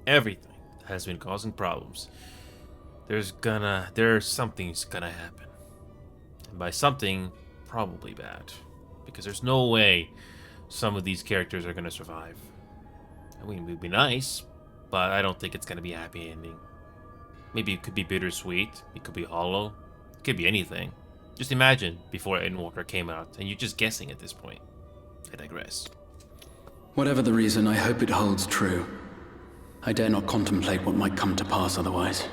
everything that has been causing problems. Something's gonna happen. And by something, probably bad. Because there's no way some of these characters are gonna survive. I mean, it would be nice, but I don't think it's gonna be a happy ending. Maybe it could be bittersweet. It could be hollow. It could be anything. Just imagine before Endwalker came out, and you're just guessing at this point. I digress. Whatever the reason, I hope it holds true. I dare not contemplate what might come to pass otherwise.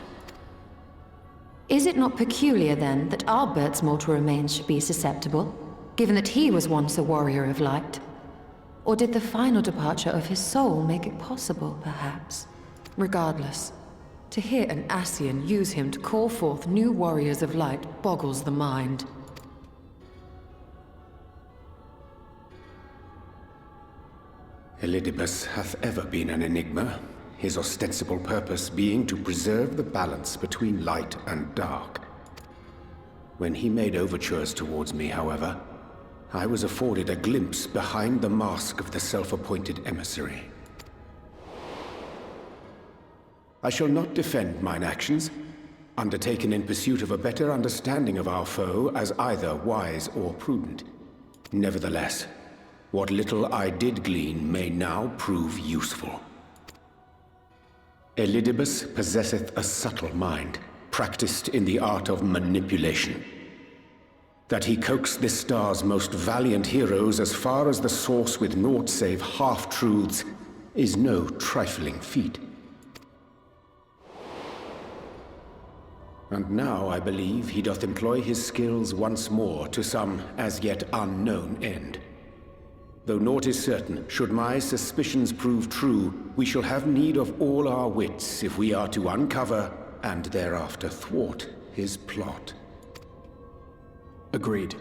Is it not peculiar, then, that Ardbert's mortal remains should be susceptible, given that he was once a warrior of light? Or did the final departure of his soul make it possible, perhaps? Regardless, to hear an Ascian use him to call forth new warriors of light boggles the mind. Elidibus hath ever been an enigma, his ostensible purpose being to preserve the balance between light and dark. When he made overtures towards me, however, I was afforded a glimpse behind the mask of the self-appointed emissary. I shall not defend mine actions, undertaken in pursuit of a better understanding of our foe as either wise or prudent. Nevertheless, what little I did glean may now prove useful. Elidibus possesseth a subtle mind, practiced in the art of manipulation. That he coaxed this star's most valiant heroes as far as the source with naught save half-truths is no trifling feat. And now I believe he doth employ his skills once more to some as yet unknown end. Though naught is certain, should my suspicions prove true, we shall have need of all our wits if we are to uncover and thereafter thwart his plot. Agreed.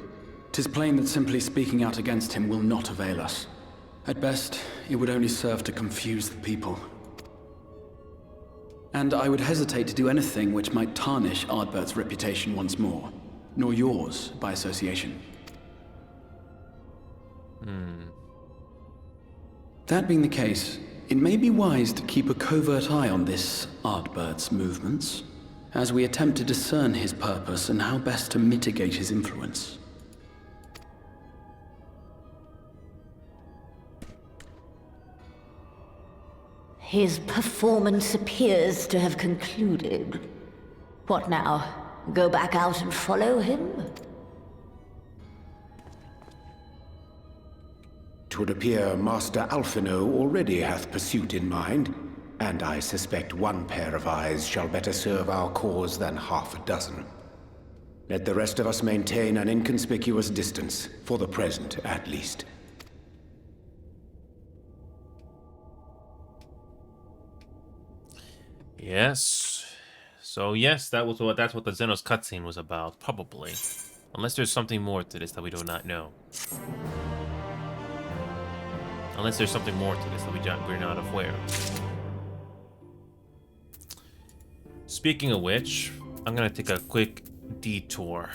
'Tis plain that simply speaking out against him will not avail us. At best, it would only serve to confuse the people. And I would hesitate to do anything which might tarnish Ardbert's reputation once more, nor yours by association. That being the case, it may be wise to keep a covert eye on this Ardbert's movements, as we attempt to discern his purpose and how best to mitigate his influence. His performance appears to have concluded. What now? Go back out and follow him? 'Twould appear Master Alphino already hath pursuit in mind, and I suspect one pair of eyes shall better serve our cause than half a dozen. Let the rest of us maintain an inconspicuous distance, for the present at least. Yes. So yes, that's what the Xenos cutscene was about, probably. Unless there's something more to this that we do not know. Unless there's something more to this that we're not aware of. Speaking of which, I'm gonna take a quick detour.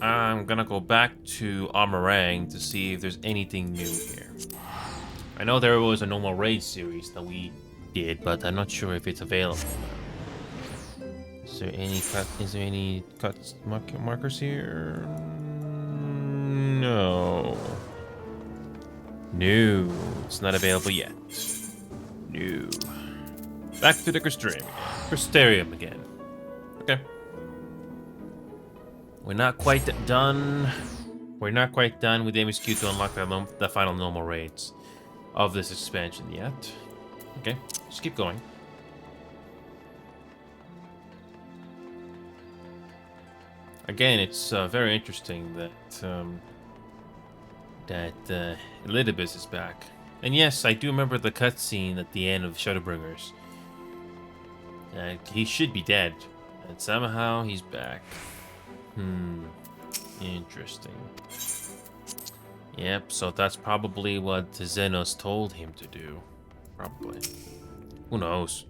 I'm gonna go back to Armorang to see if there's anything new here. I know there was a normal raid series that we did, but I'm not sure if it's available now. Is there any markers here? No. No, it's not available yet. No. Back to the Crystarium again. Okay. We're not quite done. We're not quite done with the MSQ to unlock the final normal raids of this expansion yet. Okay, just keep going. Again, it's very interesting that Elidibus is back. And yes, I do remember the cutscene at the end of Shadowbringers. He should be dead, and somehow he's back. Interesting. Yep, so that's probably what Xenos told him to do. Probably. Who knows?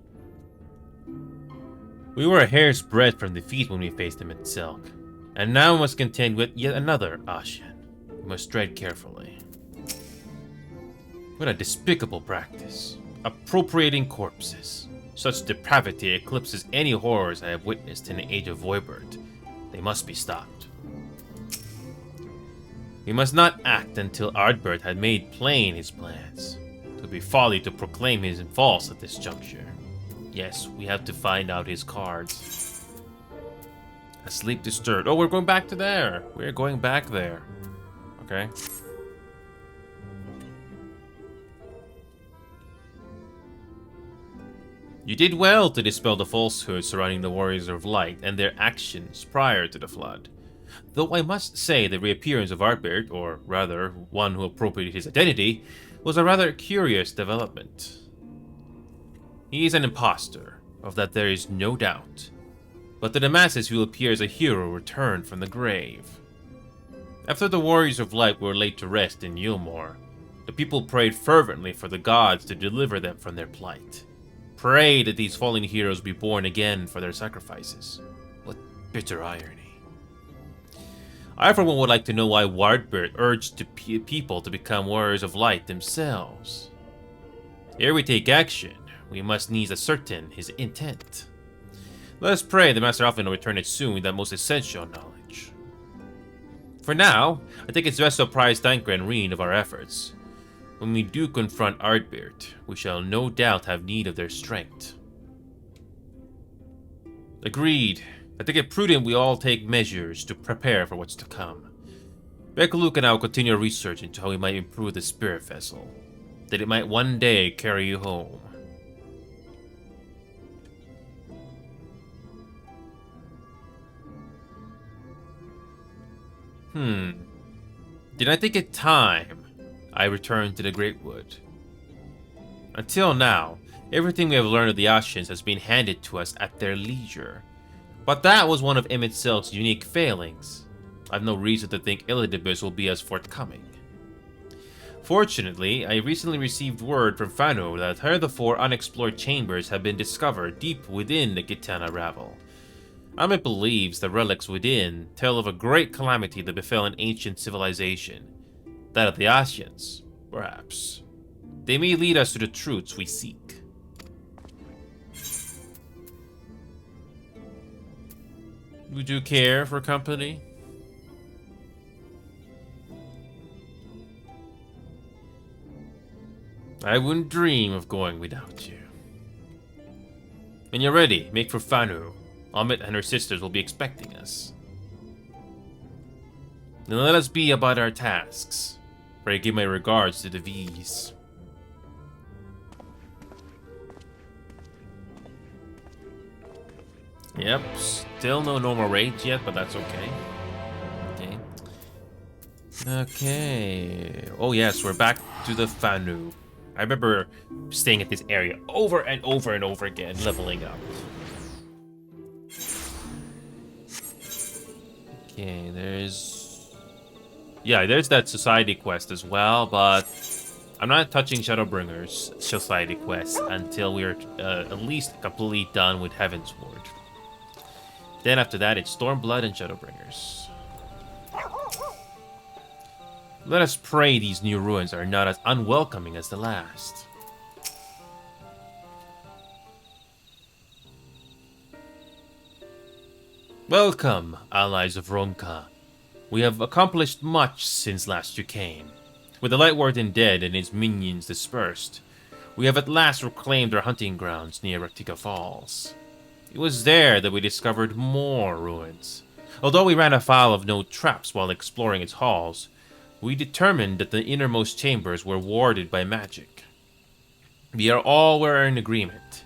We were a hair's breadth from defeat when we faced him at Selk, and now we must contend with yet another Ascian. We must tread carefully. What a despicable practice. Appropriating corpses. Such depravity eclipses any horrors I have witnessed in the age of Voibert. They must be stopped. We must not act until Ardbert had made plain his plans. It would be folly to proclaim him false at this juncture. Yes, we have to find out his cards. Sleep disturbed. Oh, we're going back to there. We're going back there. Okay. You did well to dispel the falsehood surrounding the Warriors of Light and their actions prior to the Flood. Though I must say the reappearance of Artbeard, or rather, one who appropriated his identity, was a rather curious development. He is an impostor, of that there is no doubt. But to the masses he will appear as a hero returned from the grave. After the Warriors of Light were laid to rest in Yulmore, the people prayed fervently for the gods to deliver them from their plight. Pray that these fallen heroes be born again for their sacrifices. What bitter irony. I for one would like to know why Wardbert urged people to become Warriors of Light themselves. Ere we take action, we must needs ascertain his intent. Let us pray the Master Alpha will return it soon with that most essential knowledge. For now, I think it's best to apprise Thancred and Reen of our efforts. When we do confront Ardbeard, we shall no doubt have need of their strength. Agreed. I think it prudent we all take measures to prepare for what's to come. Bekaluk and I will continue research into how we might improve the spirit vessel, that it might one day carry you home. Did I think it time I returned to the Great Wood? Until now, everything we have learned of the Ashians has been handed to us at their leisure. But that was one of Emmett Selk's unique failings. I've no reason to think Illidibus will be as forthcoming. Fortunately, I recently received word from Fano that heretofore unexplored chambers have been discovered deep within the Gitana Ravel. Amit believes the relics within tell of a great calamity that befell an ancient civilization. That of the Ashians, perhaps. They may lead us to the truths we seek. Would you care for company? I wouldn't dream of going without you. When you're ready, make for Fanu. Amit and her sisters will be expecting us. Then let us be about our tasks. Pray give my regards to the V's. Yep, still no normal rage yet, but that's okay. Okay. Oh yes, we're back to the Fanu. I remember staying at this area over and over and over again, leveling up. Okay, there's that society quest as well, but I'm not touching Shadowbringers society quest until we're at least completely done with Heavensward. Then after that, it's Stormblood and Shadowbringers. Let us pray these new ruins are not as unwelcoming as the last. Welcome, allies of Ronka. We have accomplished much since last you came. With the Light Warden dead and his minions dispersed, we have at last reclaimed our hunting grounds near Raktika Falls. It was there that we discovered more ruins. Although we ran afoul of no traps while exploring its halls, we determined that the innermost chambers were warded by magic. We were in agreement.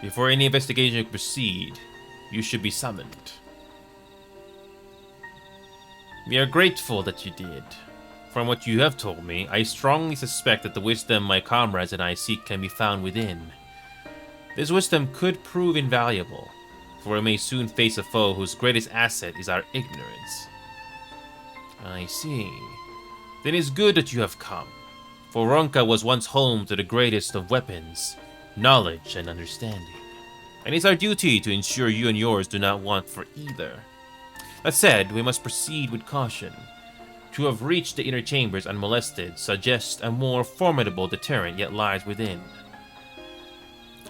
Before any investigation could proceed, you should be summoned. We are grateful that you did. From what you have told me, I strongly suspect that the wisdom my comrades and I seek can be found within. This wisdom could prove invaluable, for we may soon face a foe whose greatest asset is our ignorance. I see. Then it is good that you have come, for Ronka was once home to the greatest of weapons, knowledge and understanding. And it's our duty to ensure you and yours do not want for either. That said, we must proceed with caution. To have reached the inner chambers unmolested suggests a more formidable deterrent yet lies within.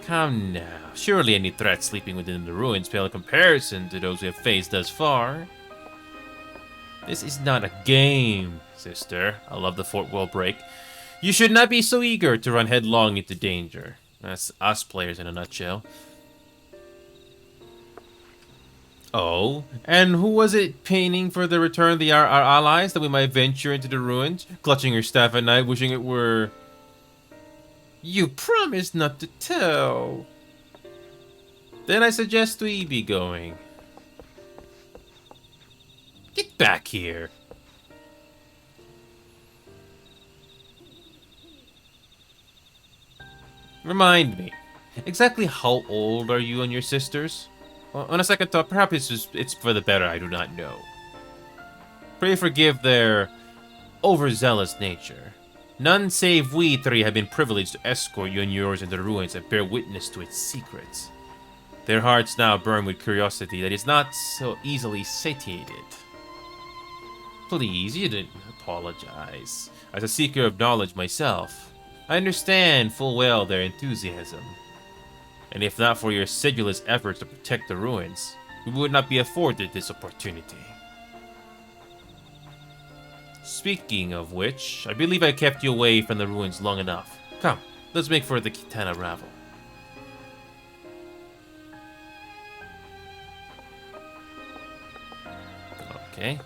Come now, surely any threat sleeping within the ruins pale in comparison to those we have faced thus far. This is not a game, sister. I love the fourth wall break. You should not be so eager to run headlong into danger. That's us players in a nutshell. Oh, and who was it painting for the return of our allies that we might venture into the ruins, clutching her staff at night, wishing it were... You promised not to tell. Then I suggest we be going. Get back here. Remind me, exactly how old are you and your sisters? Well, on a second thought, perhaps it's for the better, I do not know. Pray forgive their overzealous nature. None save we three have been privileged to escort you and yours into the ruins and bear witness to its secrets. Their hearts now burn with curiosity that is not so easily satiated. Please, you didn't apologize. As a seeker of knowledge myself, I understand full well their enthusiasm. And if not for your sedulous efforts to protect the ruins, we would not be afforded this opportunity. Speaking of which, I believe I kept you away from the ruins long enough. Come, let's make for the Kitana Ravel. Okay.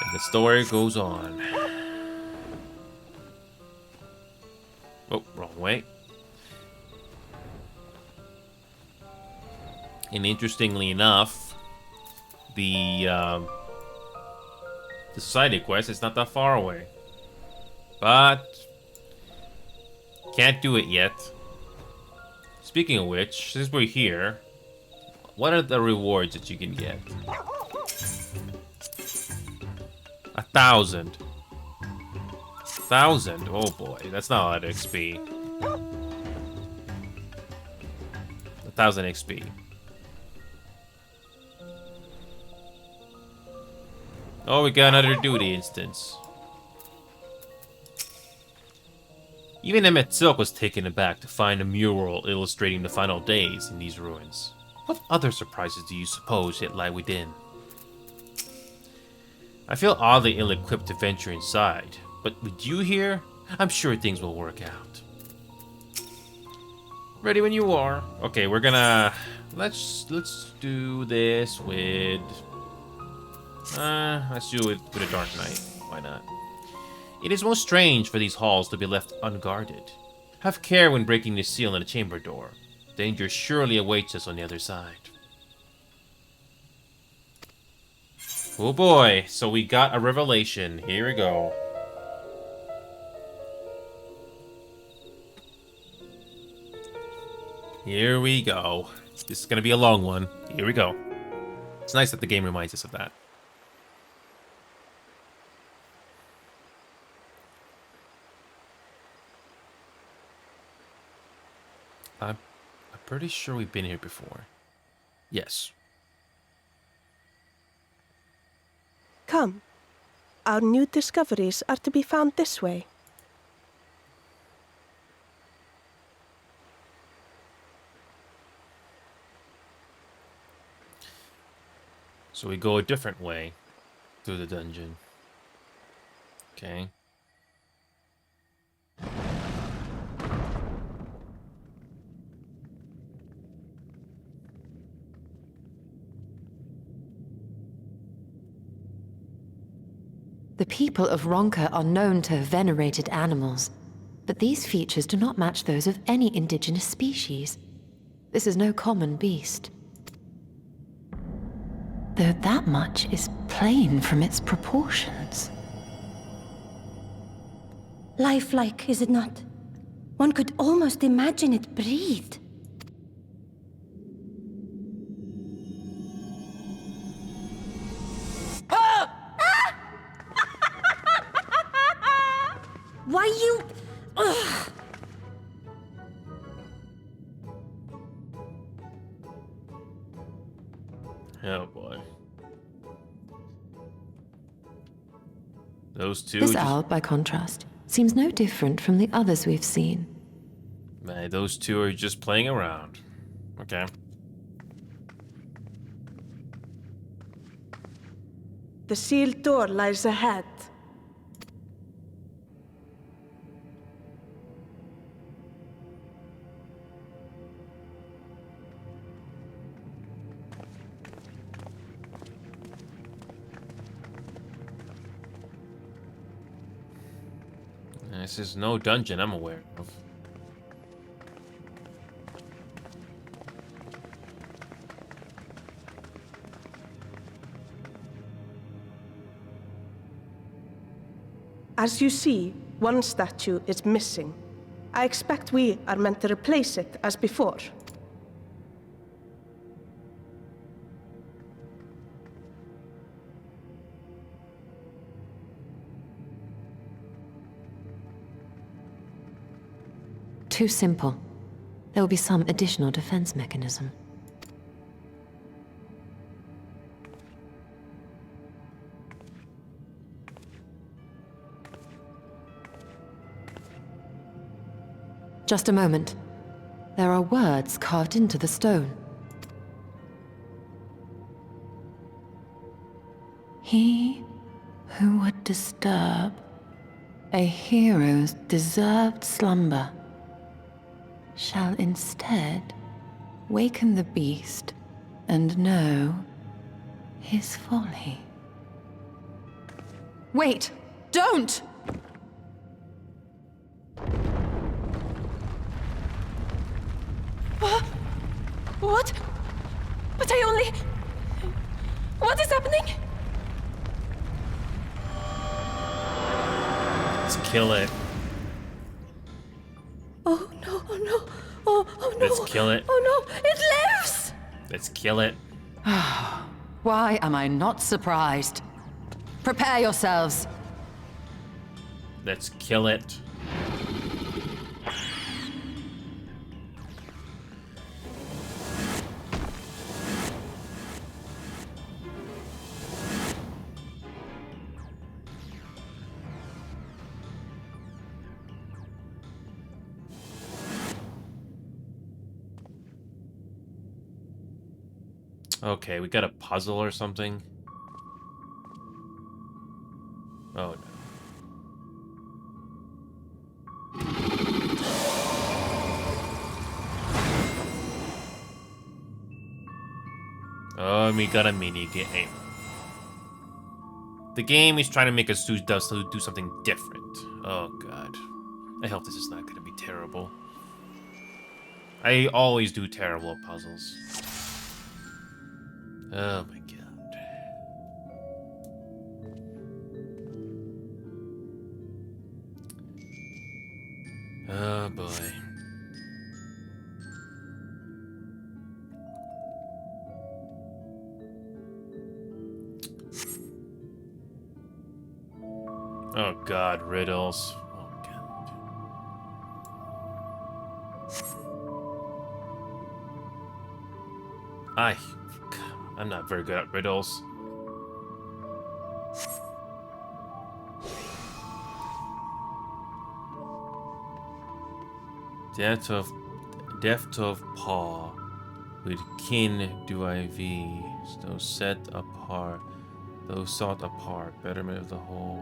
And the story goes on. Oh, wrong way. And interestingly enough, the society quest is not that far away. But can't do it yet. Speaking of which, since we're here, what are the rewards that you can get? 1,000. 1,000? Oh boy, that's not a lot of XP. 1,000 XP. Oh, we got another duty instance. Even Emmett Silk was taken aback to find a mural illustrating the final days in these ruins. What other surprises do you suppose yet lie within? I feel oddly ill-equipped to venture inside, but with you here, I'm sure things will work out. Ready when you are. Okay, we're gonna... Let's do this with... let's do it with a Dark Knight. Why not? It is most strange for these halls to be left unguarded. Have care when breaking the seal in the chamber door. Danger surely awaits us on the other side. Oh boy, so we got a revelation. Here we go. Here we go. This is gonna be a long one. Here we go. It's nice that the game reminds us of that. I'm pretty sure we've been here before. Yes. Come. Our new discoveries are to be found this way. So we go a different way through the dungeon. Okay. The people of Ronka are known to have venerated animals, but these features do not match those of any indigenous species. This is no common beast. Though that much is plain from its proportions. Lifelike, is it not? One could almost imagine it breathed. Why you... Ugh. Oh boy. Those two... This owl, by contrast, seems no different from the others we've seen. Man, those two are just playing around. Okay. The sealed door lies ahead. This is no dungeon I'm aware of. As you see, one statue is missing. I expect we are meant to replace it as before. Too simple. There will be some additional defense mechanism. Just a moment. There are words carved into the stone. He who would disturb a hero's deserved slumber shall instead waken the beast and know his folly. Wait! Don't! What? But I only... What is happening? Let's kill it. Oh no, oh no, oh no. Let's kill it. Oh no, it lives! Let's kill it. Why am I not surprised? Prepare yourselves. Let's kill it. Okay, we got a puzzle or something. Oh no. Oh, we got a mini game. The game is trying to make us do something different. Oh god. I hope this is not going to be terrible. I always do terrible at puzzles. Oh my god. Oh boy. Oh god, riddles. Oh god. I'm not very good at riddles. Deft of paw, with kin do I vie, though set apart, though sought apart, betterment of the whole,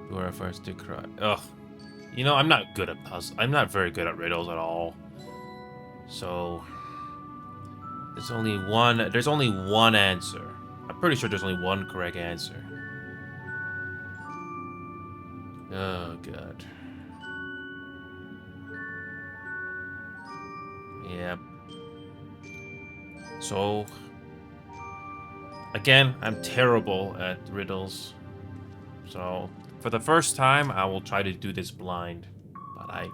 do our first to cry. Ugh. You know, I'm not good at puzzles. I'm not very good at riddles at all. So there's only one answer. I'm pretty sure there's only one correct answer. Oh god. Yep. So again, I'm terrible at riddles. So for the first time, I will try to do this blind. But I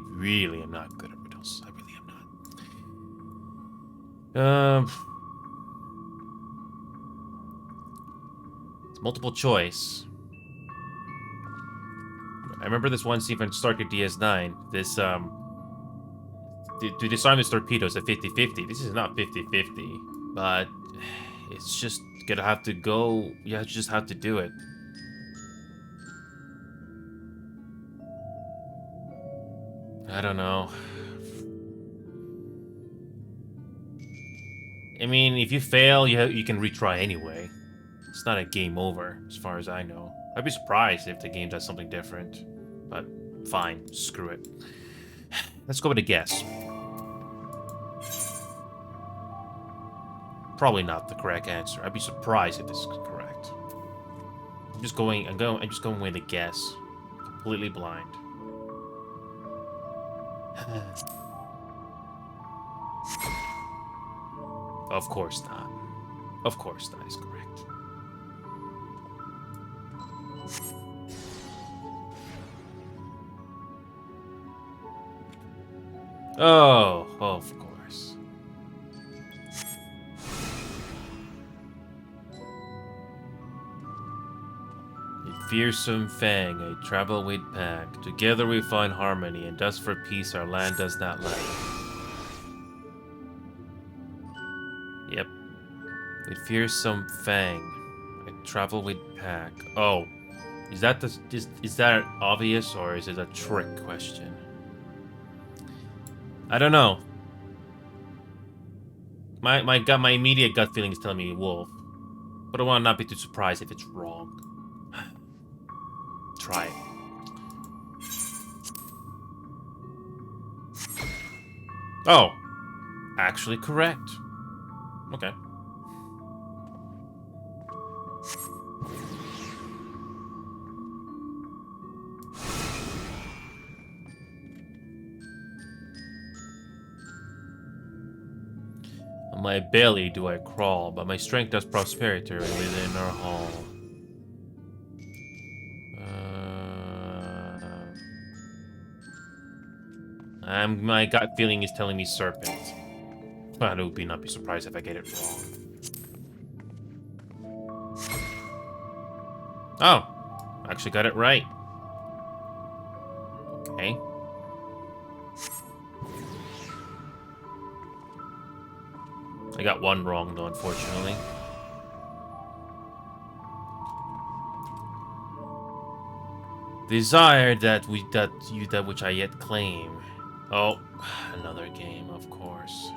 really am not good at riddles. I really am not. It's multiple choice. I remember this one scene from Star Trek DS9. This, to disarm this torpedo is a 50-50. This is not 50-50, but it's just gonna have to go. You just have to do it. I don't know. I mean, if you fail, you can retry anyway. It's not a game over, as far as I know. I'd be surprised if the game does something different. But fine, screw it. Let's go with a guess. Probably not the correct answer. I'd be surprised if this is correct. I'm just going with a guess. completely blind. Of course not. Of course that is correct. Oh, of course. A fearsome fang, a travel with pack. Together we find harmony, and thus for peace our land does not lack. Yep. With fearsome fang, I travel with pack. Oh, is that is that obvious or is it a trick question? I don't know. My immediate gut feeling is telling me wolf, but I want to not be too surprised if it's wrong. Try it. Oh, actually correct. Okay. On my belly do I crawl, but my strength does prosperity within our hall. My gut feeling is telling me serpent. But I would not be surprised if I get it wrong. Oh, I actually got it right. Okay. I got one wrong though, unfortunately. Desire that which I yet claim. Oh, another game, of course.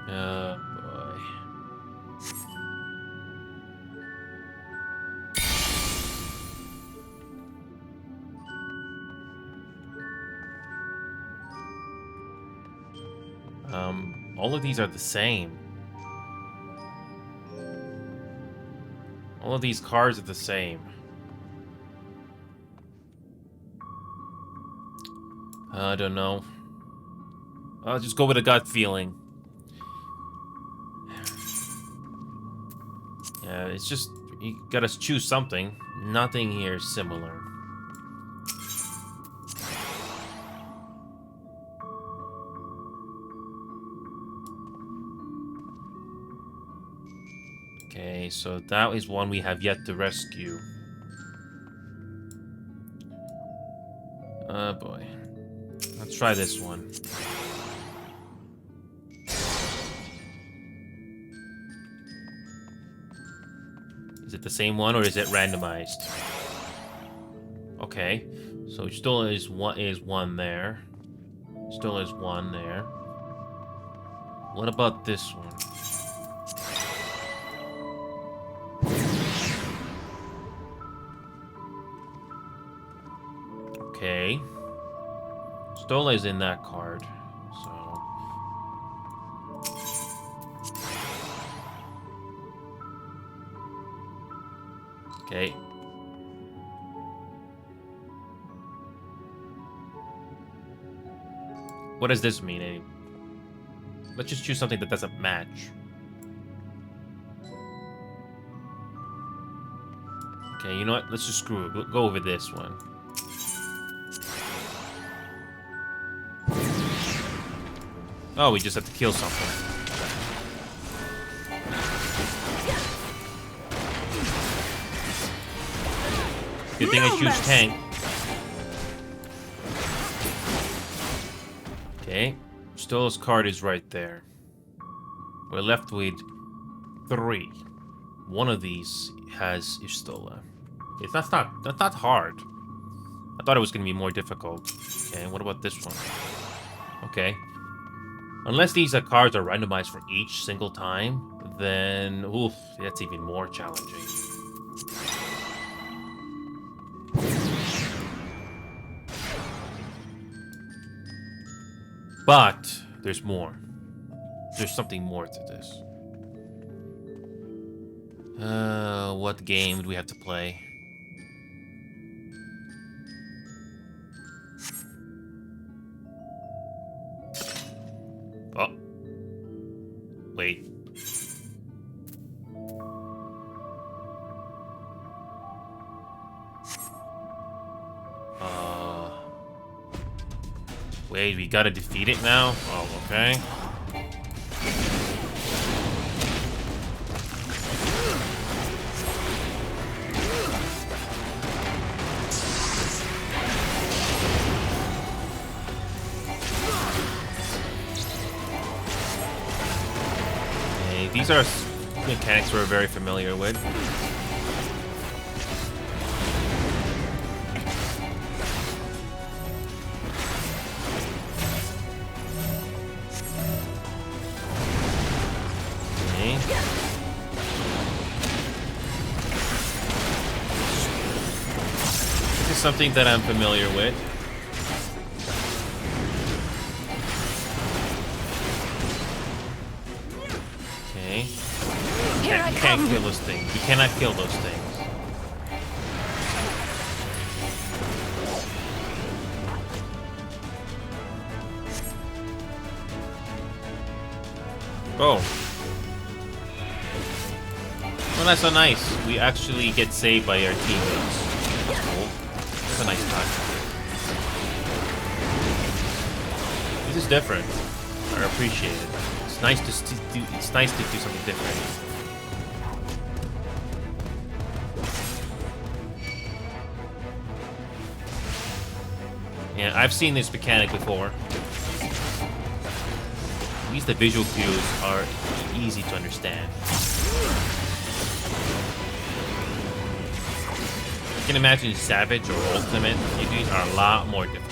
Oh boy. All of these are the same. All of these cards are the same. I don't know. I'll just go with a gut feeling. Yeah, it's just, you gotta choose something. Nothing here is similar. Okay, so that is one we have yet to rescue. Oh boy. Let's try this one. Is it the same one or is it randomized? Okay, so still is one there. Still is one there. What about this one? Okay. Stola is in that card, so... Okay. What does this mean? Let's just choose something that doesn't match. Okay, you know what? Let's just screw it. We'll go over this one. Oh, we just have to kill something. Good thing I choose tank. Okay, Stola's card is right there. We're left with 3. One of these has Istola. That's not hard. I thought it was gonna be more difficult. Okay, what about this one? Okay. Unless these cards are randomized for each single time, then oof, that's even more challenging. But there's more. There's something more to this. What game do we have to play? Oh. Wait. Wait, we gotta defeat it now? Oh, okay. Okay, these are mechanics we're very familiar with. Something that I'm familiar with. Okay. You can't kill those things. You cannot kill those things. Oh. Well, that's so nice. We actually get saved by our teammates. That's cool. That's a nice touch. This is different. I appreciate it. It's nice to do. It's nice to do something different. Yeah, I've seen this mechanic before. At least the visual cues are easy to understand. You can imagine Savage or Ultimate, these are a lot more difficult.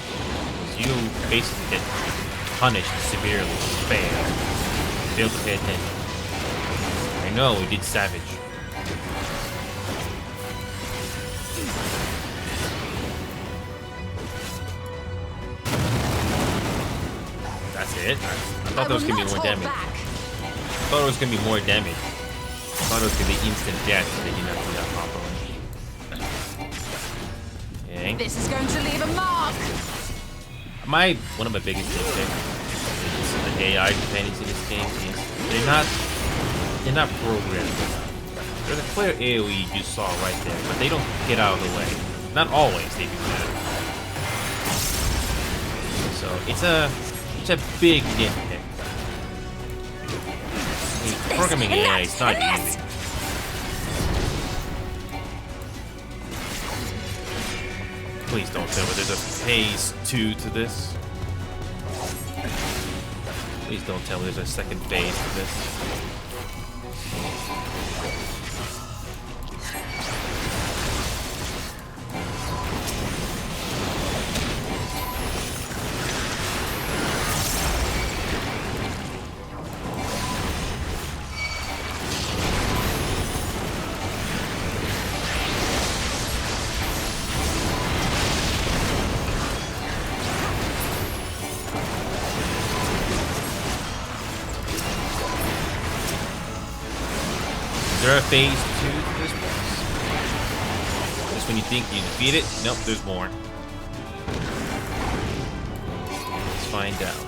You basically get punished severely, fail to pay attention. I know we did Savage. That's it? I thought there was gonna be more damage. I thought it was gonna be more damage. I thought it was gonna be instant death if they didn't have to do that properly. This is going to leave a mark. One of my biggest mistakes is the AI companions in this game is they're not programmed enough. There's a clear AoE you saw right there, but they don't get out of the way. Not always they do that. So it's a big nitpick. I mean, programming AI is not easy. Please don't tell me there's a phase 2 to this. Please don't tell me there's a second phase to this. Is there a phase 2 to this boss? Just when you think you defeat it? Nope, there's more. Let's find out.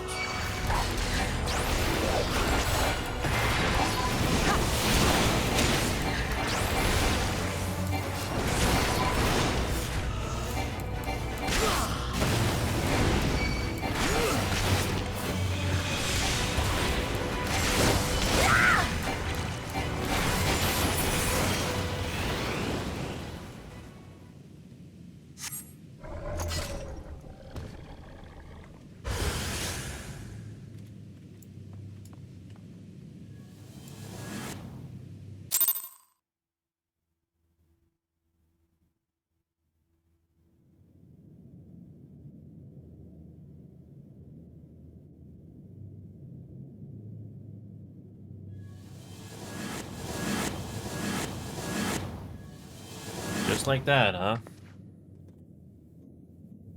Just like that, huh?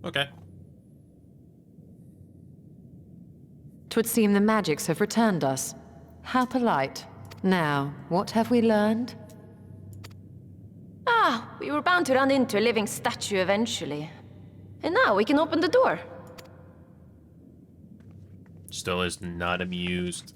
Okay. 'Twould seem the magics have returned us. How polite. Now, what have we learned? Ah, we were bound to run into a living statue eventually. And now we can open the door. Still is not amused.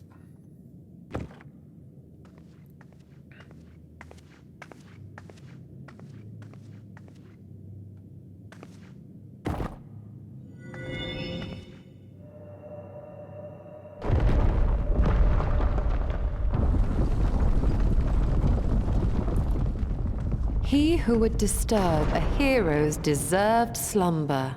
He who would disturb a hero's deserved slumber.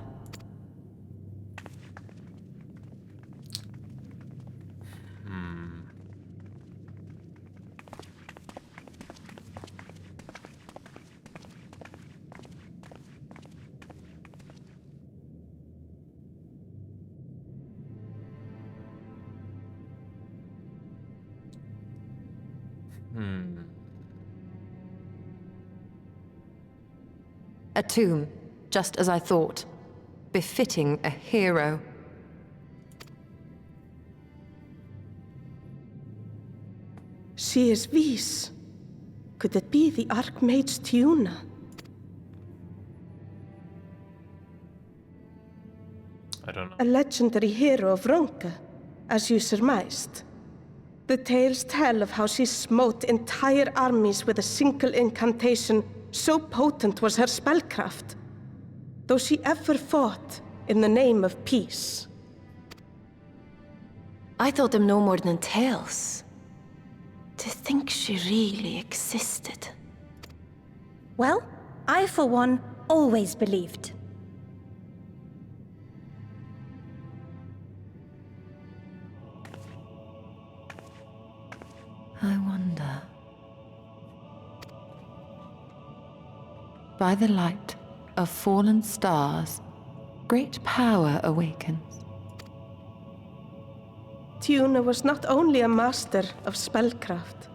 A tomb, just as I thought. Befitting a hero. She is Vis. Could it be the Archmage Tiuna? I don't know. A legendary hero of Ronka, as you surmised. The tales tell of how she smote entire armies with a single incantation, so potent was her spellcraft. Though she ever fought in the name of peace. I thought them no more than tales. To think she really existed. Well, I for one always believed. I wonder. By the light of fallen stars, great power awakens. Tiuna was not only a master of spellcraft.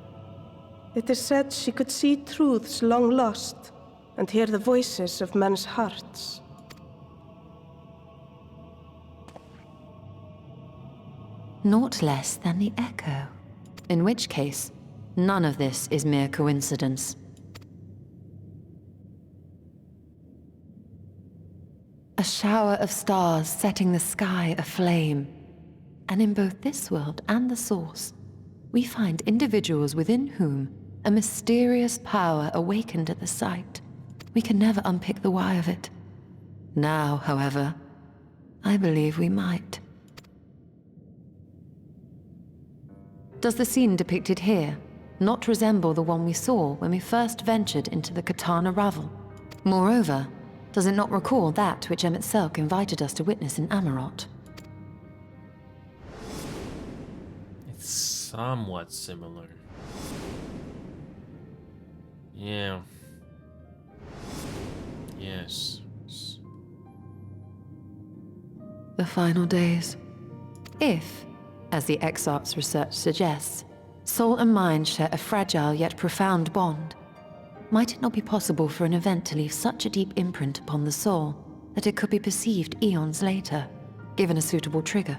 It is said she could see truths long lost and hear the voices of men's hearts. Naught less than the echo. In which case, none of this is mere coincidence. A shower of stars setting the sky aflame. And in both this world and the Source, we find individuals within whom a mysterious power awakened at the sight. We can never unpick the why of it. Now, however, I believe we might. Does the scene depicted here not resemble the one we saw when we first ventured into the Katana Ravel? Moreover, does it not recall that which Emmett Selk invited us to witness in Amarot? It's somewhat similar. Yeah. Yes. The final days. If, as the Exarch's research suggests, soul and mind share a fragile yet profound bond, might it not be possible for an event to leave such a deep imprint upon the soul that it could be perceived eons later, given a suitable trigger?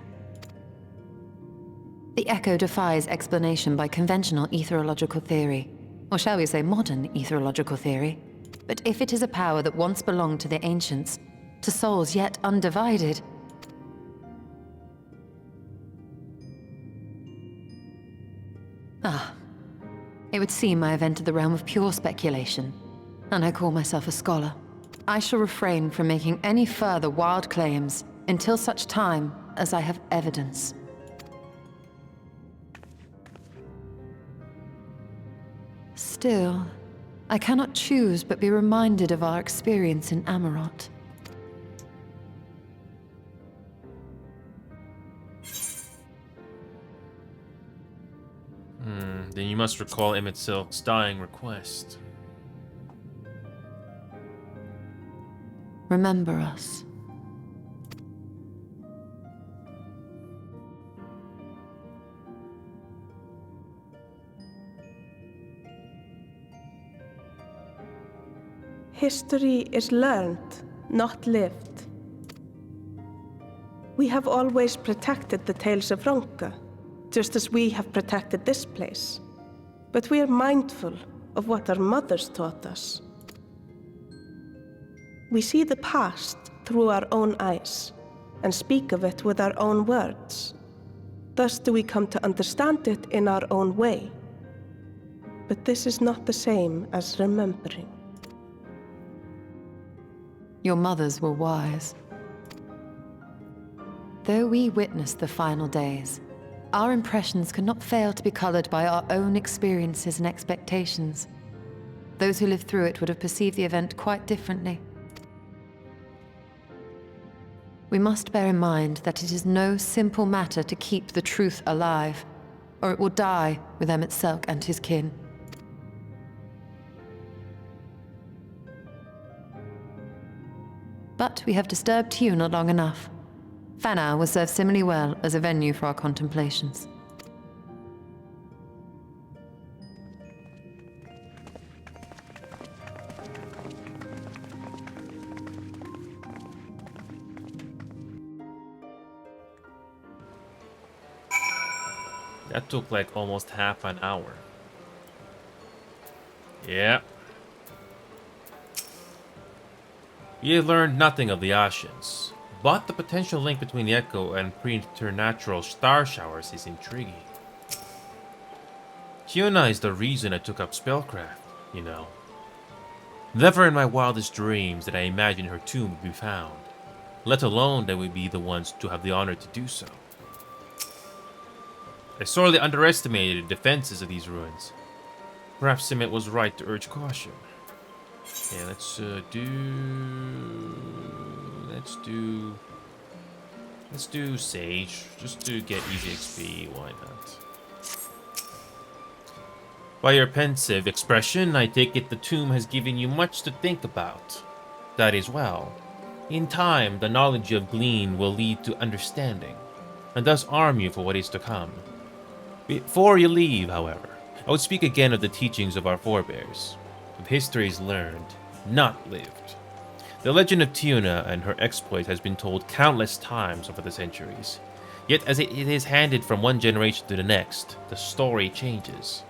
The echo defies explanation by conventional etherological theory, or shall we say modern etherological theory. But if it is a power that once belonged to the ancients, to souls yet undivided, it would seem I have entered the realm of pure speculation, and I call myself a scholar. I shall refrain from making any further wild claims until such time as I have evidence. Still, I cannot choose but be reminded of our experience in Amarot. Then you must recall Emmett Silk's dying request. Remember us. History is learned, not lived. We have always protected the Tales of Ronka, just as we have protected this place. But we are mindful of what our mothers taught us. We see the past through our own eyes, and speak of it with our own words. Thus do we come to understand it in our own way. But this is not the same as remembering. Your mothers were wise. Though we witnessed the final days, our impressions could not fail to be colored by our own experiences and expectations. Those who lived through it would have perceived the event quite differently. We must bear in mind that it is no simple matter to keep the truth alive, or it will die with Emmett Selk and his kin. But we have disturbed Tuna long enough. Fanau will serve similarly well as a venue for our contemplations. That took like almost half an hour. Yeah. We have learned nothing of the Ashians, but the potential link between the Echo and preternatural star showers is intriguing. Tuna is the reason I took up spellcraft, you know. Never in my wildest dreams did I imagine her tomb would be found, let alone that we'd be the ones to have the honor to do so. I sorely underestimated the defenses of these ruins. Perhaps Simmet was right to urge caution. Yeah, let's do Sage, just to get easy XP, why not? By your pensive expression, I take it the tomb has given you much to think about. That is well. In time, the knowledge you have gleaned will lead to understanding, and thus arm you for what is to come. Before you leave, however, I would speak again of the teachings of our forebears, of histories learned, not lived. The legend of Tuna and her exploit has been told countless times over the centuries, yet as it is handed from one generation to the next, the story changes.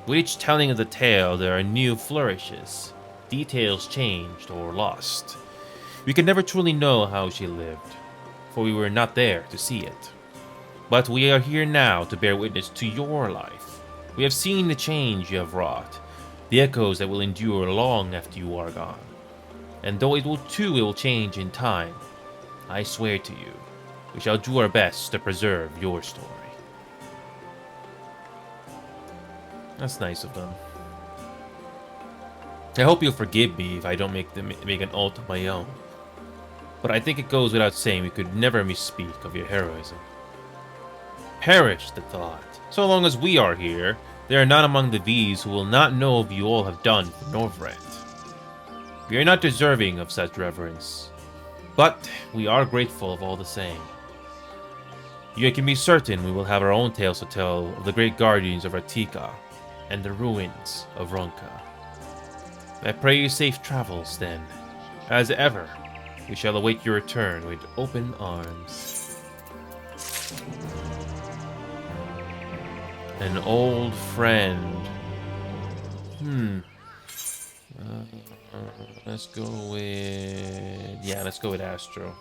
With each telling of the tale, there are new flourishes, details changed or lost. We can never truly know how she lived, for we were not there to see it. But we are here now to bear witness to your life. We have seen the change you have wrought, the echoes that will endure long after you are gone. And though it will change in time, I swear to you, we shall do our best to preserve your story. That's nice of them. I hope you'll forgive me if I don't make an ult of my own. But I think it goes without saying we could never misspeak of your heroism. Perish the thought. So long as we are here, there are none among the V's who will not know of you all have done for Norvrent. We are not deserving of such reverence, but we are grateful of all the same. You can be certain we will have our own tales to tell of the great guardians of Ratika and the ruins of Ronka. I pray you safe travels then. As ever, we shall await your return with open arms. An old friend. Let's go with... Yeah, let's go with Astro.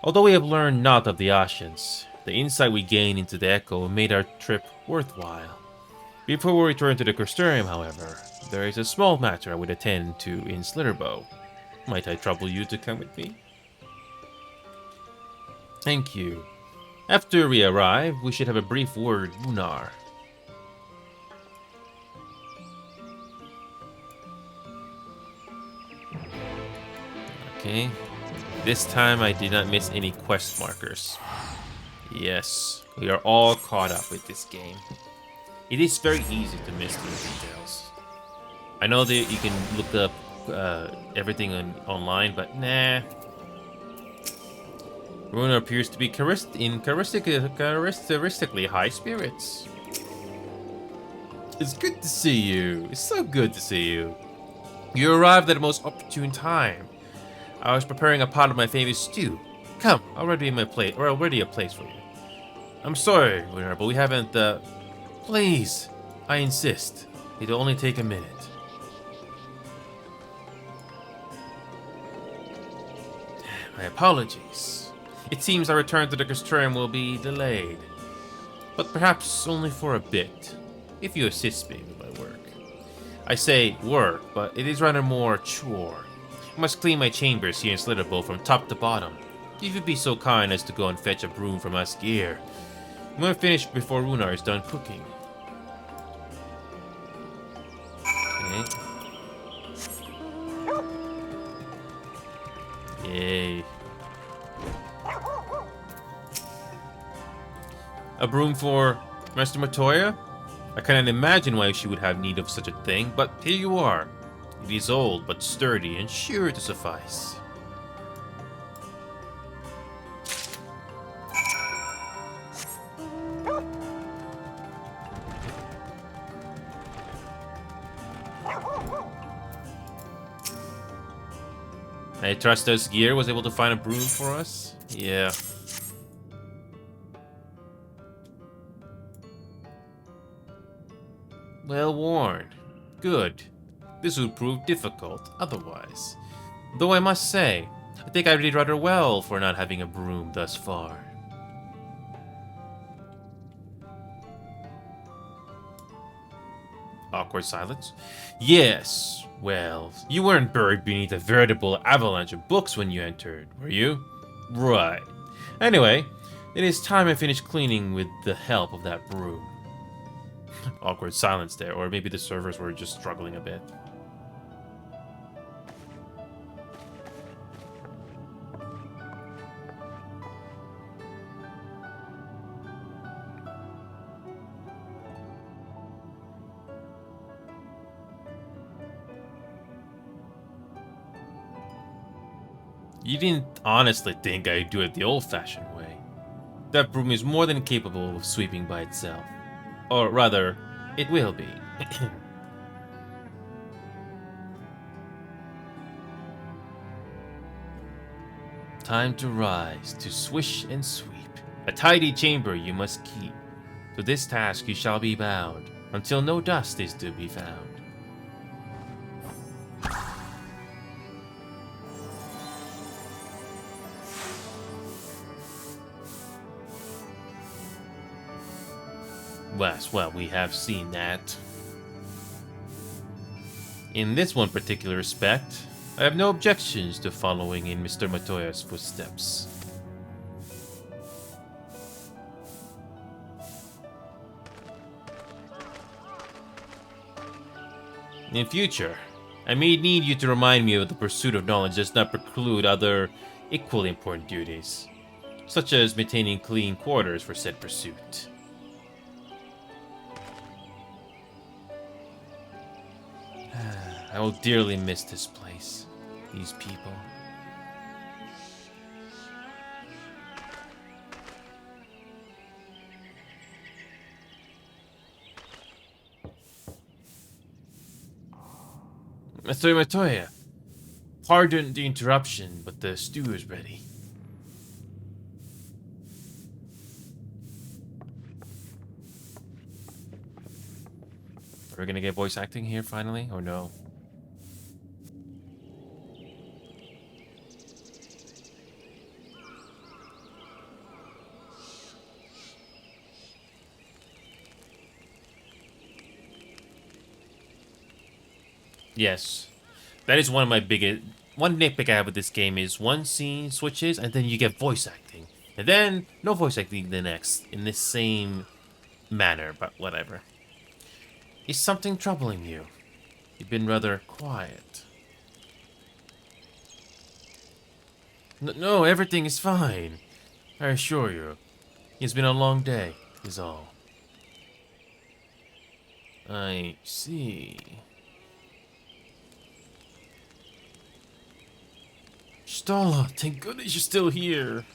Although we have learned naught of the Ashians, the insight we gained into the Echo made our trip worthwhile. Before we return to the Crystarium, however, there is a small matter I would attend to in Slitterbow. Might I trouble you to come with me? Thank you. After we arrive, we should have a brief word with Lunar. Okay. This time I did not miss any quest markers. Yes, we are all caught up with this game. It is very easy to miss these details. I know that you can look up everything online, but nah. Runa appears to be characteristically high spirits. It's good to see you. It's so good to see you. You arrived at a most opportune time. I was preparing a pot of my favorite stew. Come, I'll ready my plate, or I'll ready a place for you. I'm sorry, Winner, but we haven't, Please, I insist. It'll only take a minute. My apologies. It seems our return to the Castrium will be delayed. But perhaps only for a bit, if you assist me with my work. I say work, but it is rather more chore. I must clean my chambers here in Slitherbow from top to bottom. If you'd be so kind as to go and fetch a broom from us here. I'm gonna finish before Runar is done cooking. Okay. Yay. A broom for Master Matoya? I cannot imagine why she would have need of such a thing, but here you are. It is old, but sturdy and sure to suffice. I trust us Gear was able to find a broom for us? Yeah. Well worn. Good. This would prove difficult otherwise. Though I must say, I think I did rather well for not having a broom thus far. Awkward silence. Yes, well, you weren't buried beneath a veritable avalanche of books when you entered, were you? Right. Anyway, it is time I finished cleaning with the help of that broom. Awkward silence there, or maybe the servers were just struggling a bit. You didn't honestly think I'd do it the old-fashioned way. That broom is more than capable of sweeping by itself. Or rather, it will be. Time to rise, to swish and sweep. A tidy chamber you must keep. To this task you shall be bound, until no dust is to be found. Well, we have seen that. In this one particular respect, I have no objections to following in Mr. Matoya's footsteps. In future, I may need you to remind me of the pursuit of knowledge does not preclude other equally important duties, such as maintaining clean quarters for said pursuit. I will dearly miss this place, these people. Mr. Matoya, pardon the interruption, but the stew is ready. Are we gonna get voice acting here finally, or no? Yes, that is one of my one nitpick I have with this game is one scene switches and then you get voice acting. And then no voice acting the next in this same manner, but whatever. Is something troubling you? You've been rather quiet. No, everything is fine. I assure you. It's been a long day, is all. I see. Stala, thank goodness you're still here.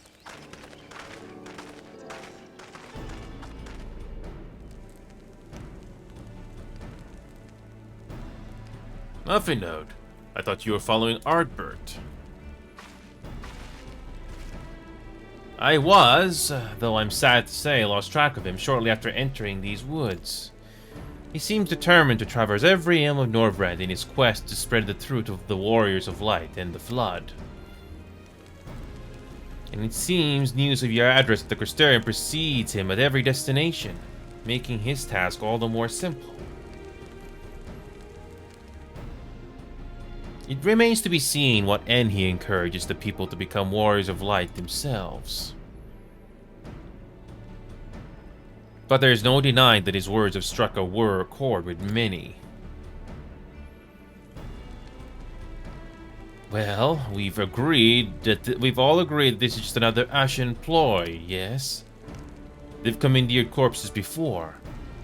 Nothing, Node. I thought you were following Ardbert. I was, though I'm sad to say, lost track of him shortly after entering these woods. He seems determined to traverse every elm of Norvrend in his quest to spread the truth of the Warriors of Light and the Flood. And it seems news of your address at the Crystarium precedes him at every destination, making his task all the more simple. It remains to be seen what end he encourages the people to become Warriors of Light themselves. But there is no denying that his words have struck a chord with many. Well, we've all agreed this is just another Ashen ploy, yes? They've commandeered corpses before,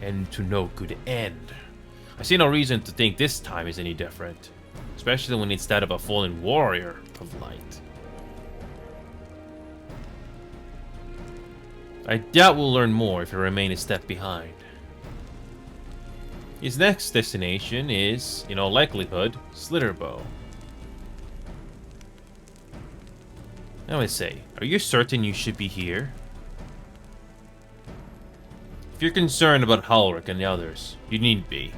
and to no good end. I see no reason to think this time is any different, especially when it's that of a fallen warrior of light. I doubt we'll learn more if we remain a step behind. His next destination is, in all likelihood, Slitterbow. Now I say, are you certain you should be here? If you're concerned about Halric and the others, you needn't be.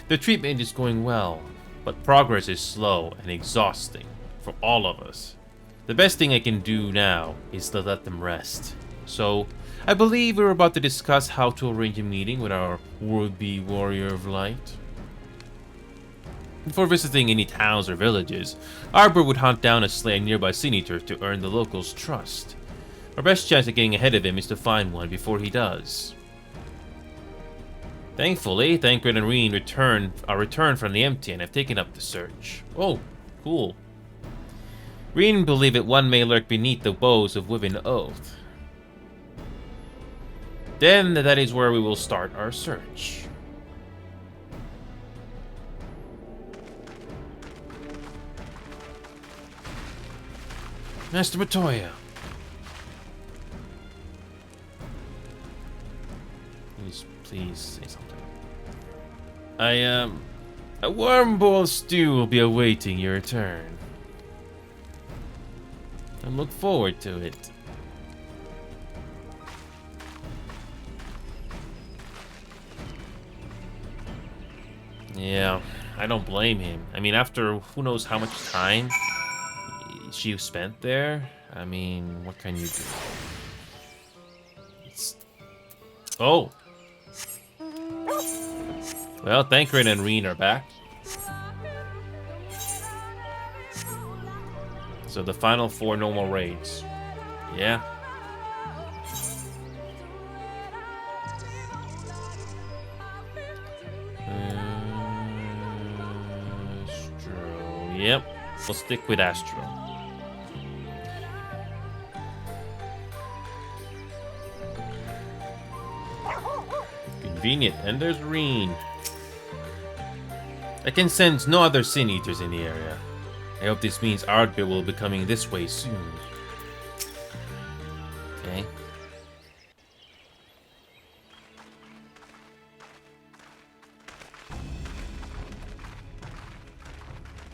The treatment is going well, but progress is slow and exhausting for all of us. The best thing I can do now is to let them rest. So, I believe we're about to discuss how to arrange a meeting with our would-be Warrior of Light. Before visiting any towns or villages, Arbor would hunt down and slay a nearby Sin-Eater to earn the locals' trust. Our best chance of getting ahead of him is to find one before he does. Thankfully, Thancred and Reen are returned from the Empty and have taken up the search. Oh, cool. Reen believe that one may lurk beneath the boughs of Wyvern Oath. Then that is where we will start our search. Master Matoya. Please say something. A warm bowl of stew will be awaiting your return. I look forward to it. Yeah, I don't blame him. I mean, after who knows how much time she spent there, I mean, what can you do? Oh! Well, Thancred and Reen are back. So the final 4 normal raids. Yeah. Astro. Yep. We'll stick with Astro. Convenient. And there's Reen. I can sense no other Sin-Eaters in the area. I hope this means Ardbir will be coming this way soon. Okay.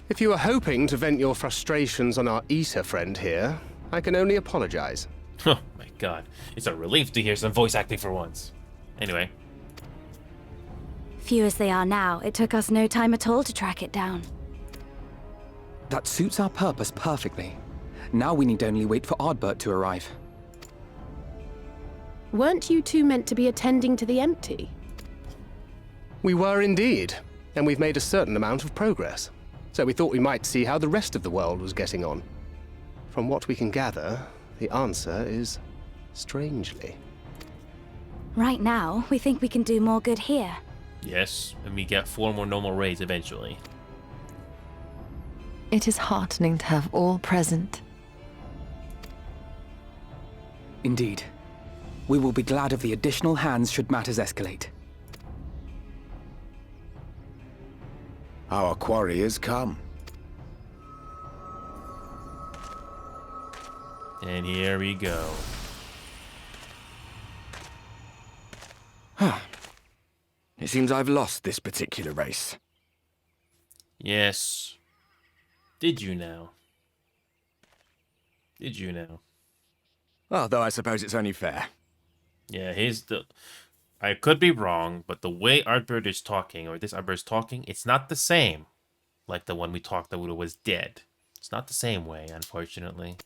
If you were hoping to vent your frustrations on our Eater friend here, I can only apologize. Oh my god. It's a relief to hear some voice acting for once. Anyway. Few as they are now, it took us no time at all to track it down. That suits our purpose perfectly. Now we need only wait for Ardbert to arrive. Weren't you two meant to be attending to the Empty? We were indeed, and we've made a certain amount of progress. So we thought we might see how the rest of the world was getting on. From what we can gather, the answer is strangely. Right now, we think we can do more good here. Yes, and we get 4 more normal raids eventually. It is heartening to have all present. Indeed. We will be glad of the additional hands should matters escalate. Our quarry has come. And here we go. It seems I've lost this particular race. Yes. Did you now? Did you now? Although I suppose it's only fair. Yeah, I could be wrong, but the way Artbird is talking, or this Artbird is talking, it's not the same like the one we talked that was dead. It's not the same way, unfortunately.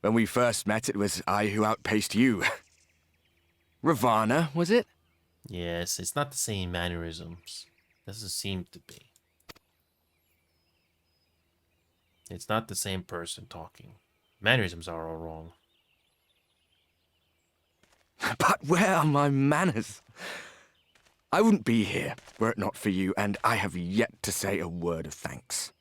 When we first met, it was I who outpaced you. Ravana, was it? Yes, it's not the same mannerisms. Doesn't seem to be. It's not the same person talking. Mannerisms are all wrong. But where are my manners? I wouldn't be here were it not for you, and I have yet to say a word of thanks.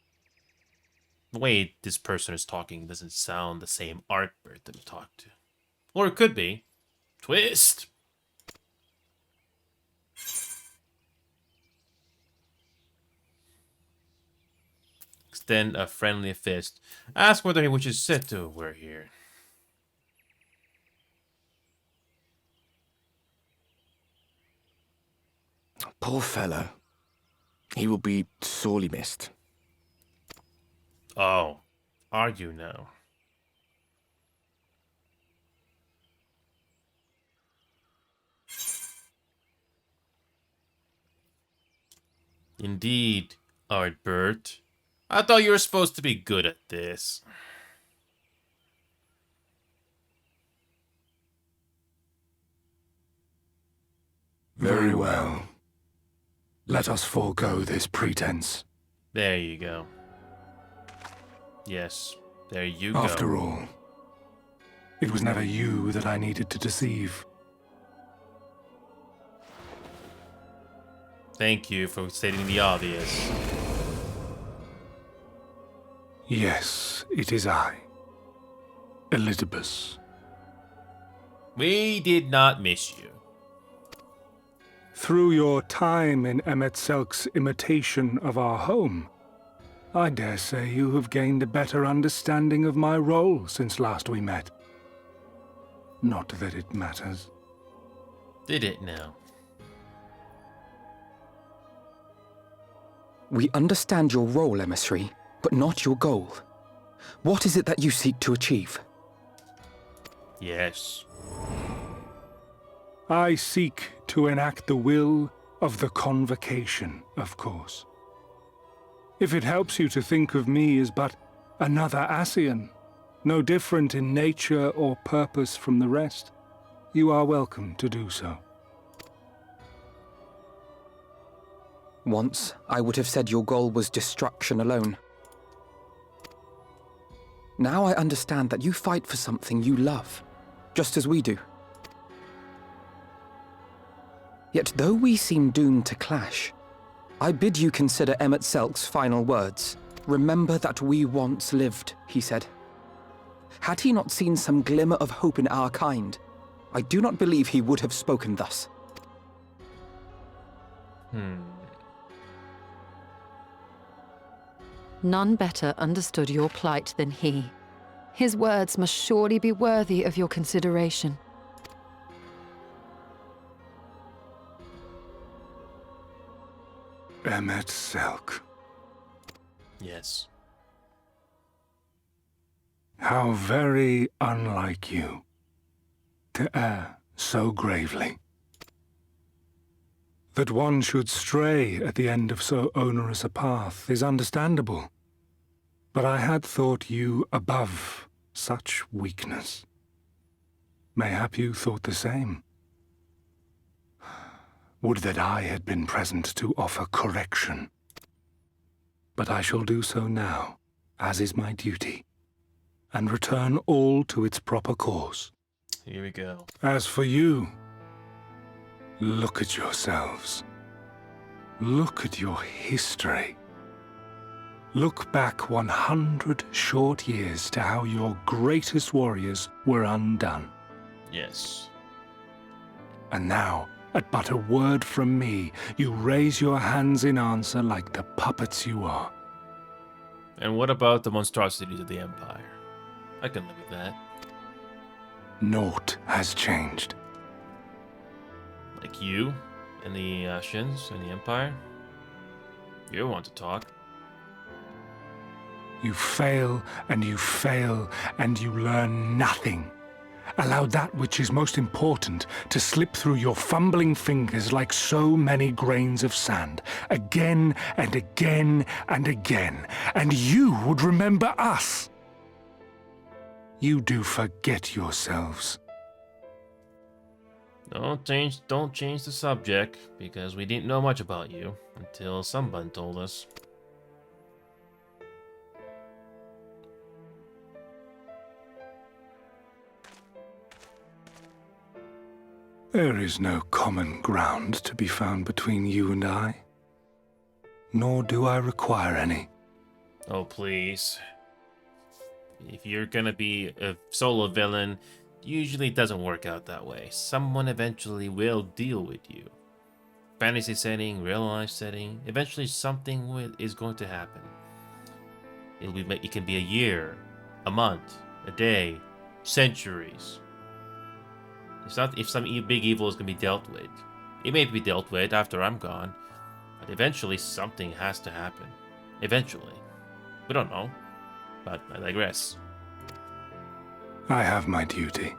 The way this person is talking doesn't sound the same Artbird that we talked to. Or it could be. Twist! Extend a friendly fist. Ask whether he wishes Seto were here. Poor fellow. He will be sorely missed. Oh, are you now? Indeed, Artbird. I thought you were supposed to be good at this. Very well. Let us forego this pretense. There you go. Yes, there you go. After all, it was never you that I needed to deceive. Thank you for stating the obvious. Yes, it is I. Elizabeth. We did not miss you. Through your time in Emet-Selk's imitation of our home, I dare say you have gained a better understanding of my role since last we met. Not that it matters. Did it now? We understand your role, emissary, but not your goal. What is it that you seek to achieve? Yes. I seek to enact the will of the Convocation, of course. If it helps you to think of me as but another Ascian, no different in nature or purpose from the rest, you are welcome to do so. Once, I would have said your goal was destruction alone. Now I understand that you fight for something you love, just as we do. Yet though we seem doomed to clash, I bid you consider Emet-Selk's final words. Remember that we once lived, he said. Had he not seen some glimmer of hope in our kind, I do not believe he would have spoken thus. None better understood your plight than he. His words must surely be worthy of your consideration. Emet-Selk. Yes. How very unlike you to err so gravely. That one should stray at the end of so onerous a path is understandable. But I had thought you above such weakness. Mayhap you thought the same. Would that I had been present to offer correction. But I shall do so now, as is my duty, and return all to its proper course. Here we go. As for you, look at yourselves. Look at your history. Look back 100 short years to how your greatest warriors were undone. Yes. And now, at but a word from me, you raise your hands in answer like the puppets you are. And what about the monstrosities of the Empire? I can live with that. Naught has changed. Like you, and the Shins, and the Empire? You want to talk. You fail, and you fail, and you learn nothing. allowed that which is most important to slip through your fumbling fingers like so many grains of sand, again and again and again, and you would remember us. You do forget yourselves. Don't change the subject, because we didn't know much about you until someone told us. There is no common ground to be found between you and I. Nor do I require any. Oh, please. If you're gonna be a solo villain, usually it doesn't work out that way. Someone eventually will deal with you. Fantasy setting, real life setting, eventually something is going to happen. It can be a year, a month, a day, centuries. If some big evil is going to be dealt with. It may be dealt with after I'm gone, but eventually something has to happen. Eventually. We don't know, but I digress. I have my duty.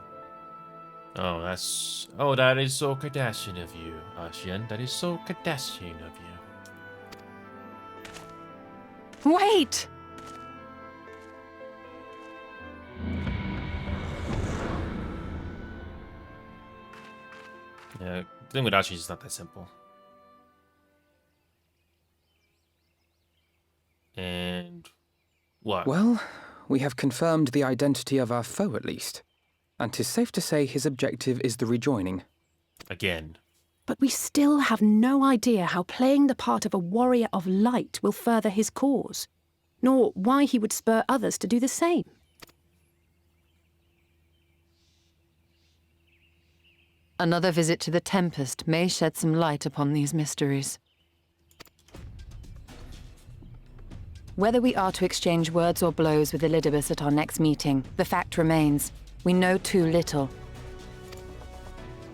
Oh, that is so Kardashian of you, Ashian. That is so Kardashian of you. Wait! Yeah, the thing with Ashi is not that simple. And what? Well, we have confirmed the identity of our foe at least. And 'tis safe to say his objective is the rejoining. Again. But we still have no idea how playing the part of a warrior of light will further his cause, nor why he would spur others to do the same. Another visit to the Tempest may shed some light upon these mysteries. Whether we are to exchange words or blows with Elidibus at our next meeting, the fact remains, we know too little.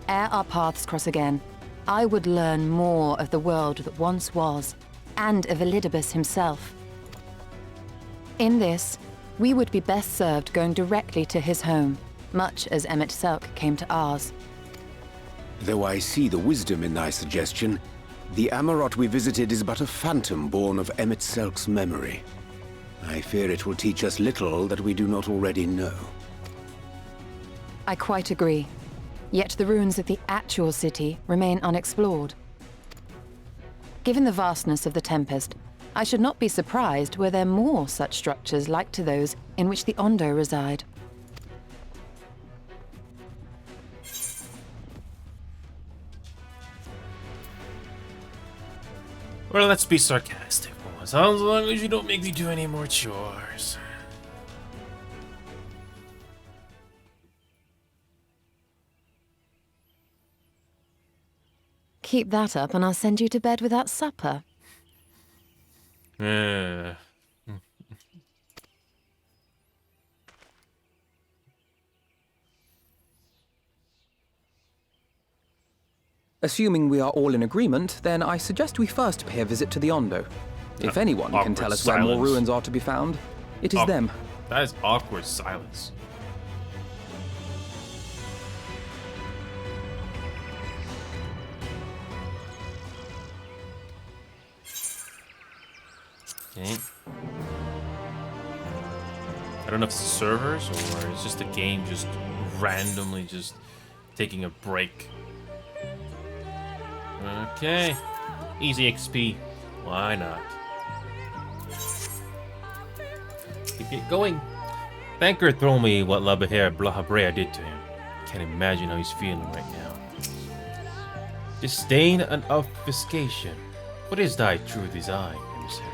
Ere our paths cross again, I would learn more of the world that once was, and of Elidibus himself. In this, we would be best served going directly to his home, much as Emmett Selk came to ours. Though I see the wisdom in thy suggestion, the Amarot we visited is but a phantom born of Emmett Selk's memory. I fear it will teach us little that we do not already know. I quite agree. Yet the ruins of the actual city remain unexplored. Given the vastness of the Tempest, I should not be surprised were there more such structures like to those in which the Ondo reside. Well, let's be sarcastic, boys. As long as you don't make me do any more chores. Keep that up and I'll send you to bed without supper. Assuming we are all in agreement, then I suggest we first pay a visit to the Ondo. If anyone can tell us where more ruins are to be found, it is them. That is awkward silence. Okay. I don't know if it's the servers or it's just the game just randomly just taking a break. Okay. Easy XP. Why not? Keep it going. Banker told me what Blahabrea did to him. Can't imagine how he's feeling right now. Disdain and obfuscation. What is thy true design, emissary?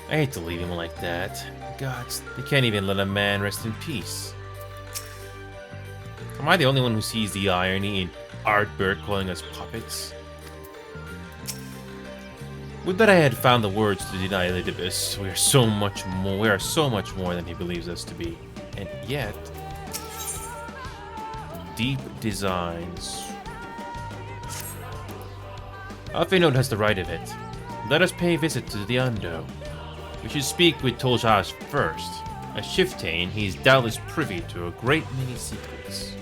I hate to leave him like that. Gods, they can't even let a man rest in peace. Am I the only one who sees the irony in Ardbert calling us puppets? Would that I had found the words to deny Elidibus. We are so much more than he believes us to be. And yet, deep designs. Alfenode has the right of it. Let us pay a visit to the Undo. We should speak with Toljas first. A Chieftain, he is doubtless privy to a great many secrets.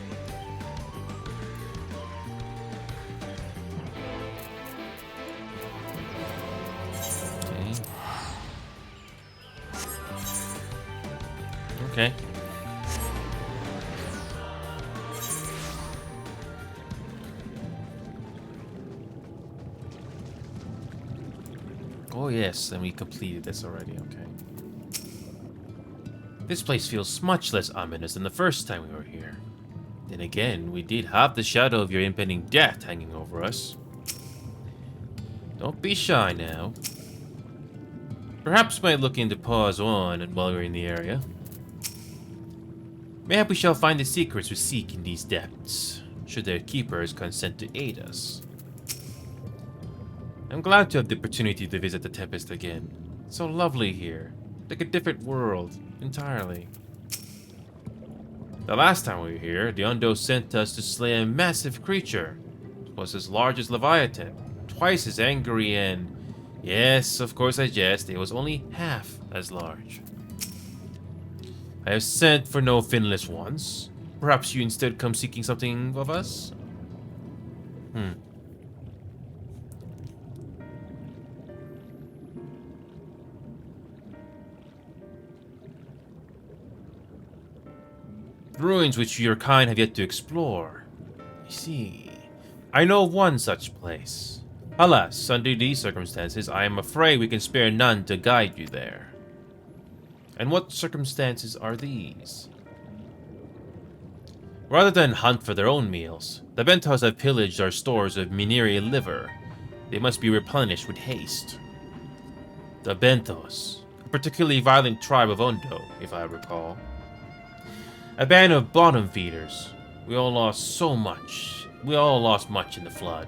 Okay. Oh yes, and we completed this already, okay. This place feels much less ominous than the first time we were here. Then again, we did have the shadow of your impending death hanging over us. Don't be shy now. Perhaps we might look into pause on while we're in the area. Mayhap we shall find the secrets we seek in these depths, should their keepers consent to aid us. I'm glad to have the opportunity to visit the Tempest again. It's so lovely here, like a different world, entirely. The last time we were here, the Undo sent us to slay a massive creature. It was as large as Leviathan, twice as angry and... Yes, of course I jest, it was only half as large. I have sent for no finless ones. Perhaps you instead come seeking something of us? Ruins which your kind have yet to explore. I see. I know of one such place. Alas, under these circumstances, I am afraid we can spare none to guide you there. And what circumstances are these? Rather than hunt for their own meals, the Bentos have pillaged our stores of Miniri liver. They must be replenished with haste. The Bentos, a particularly violent tribe of Undo, if I recall. A band of bottom feeders. We all lost much in the flood.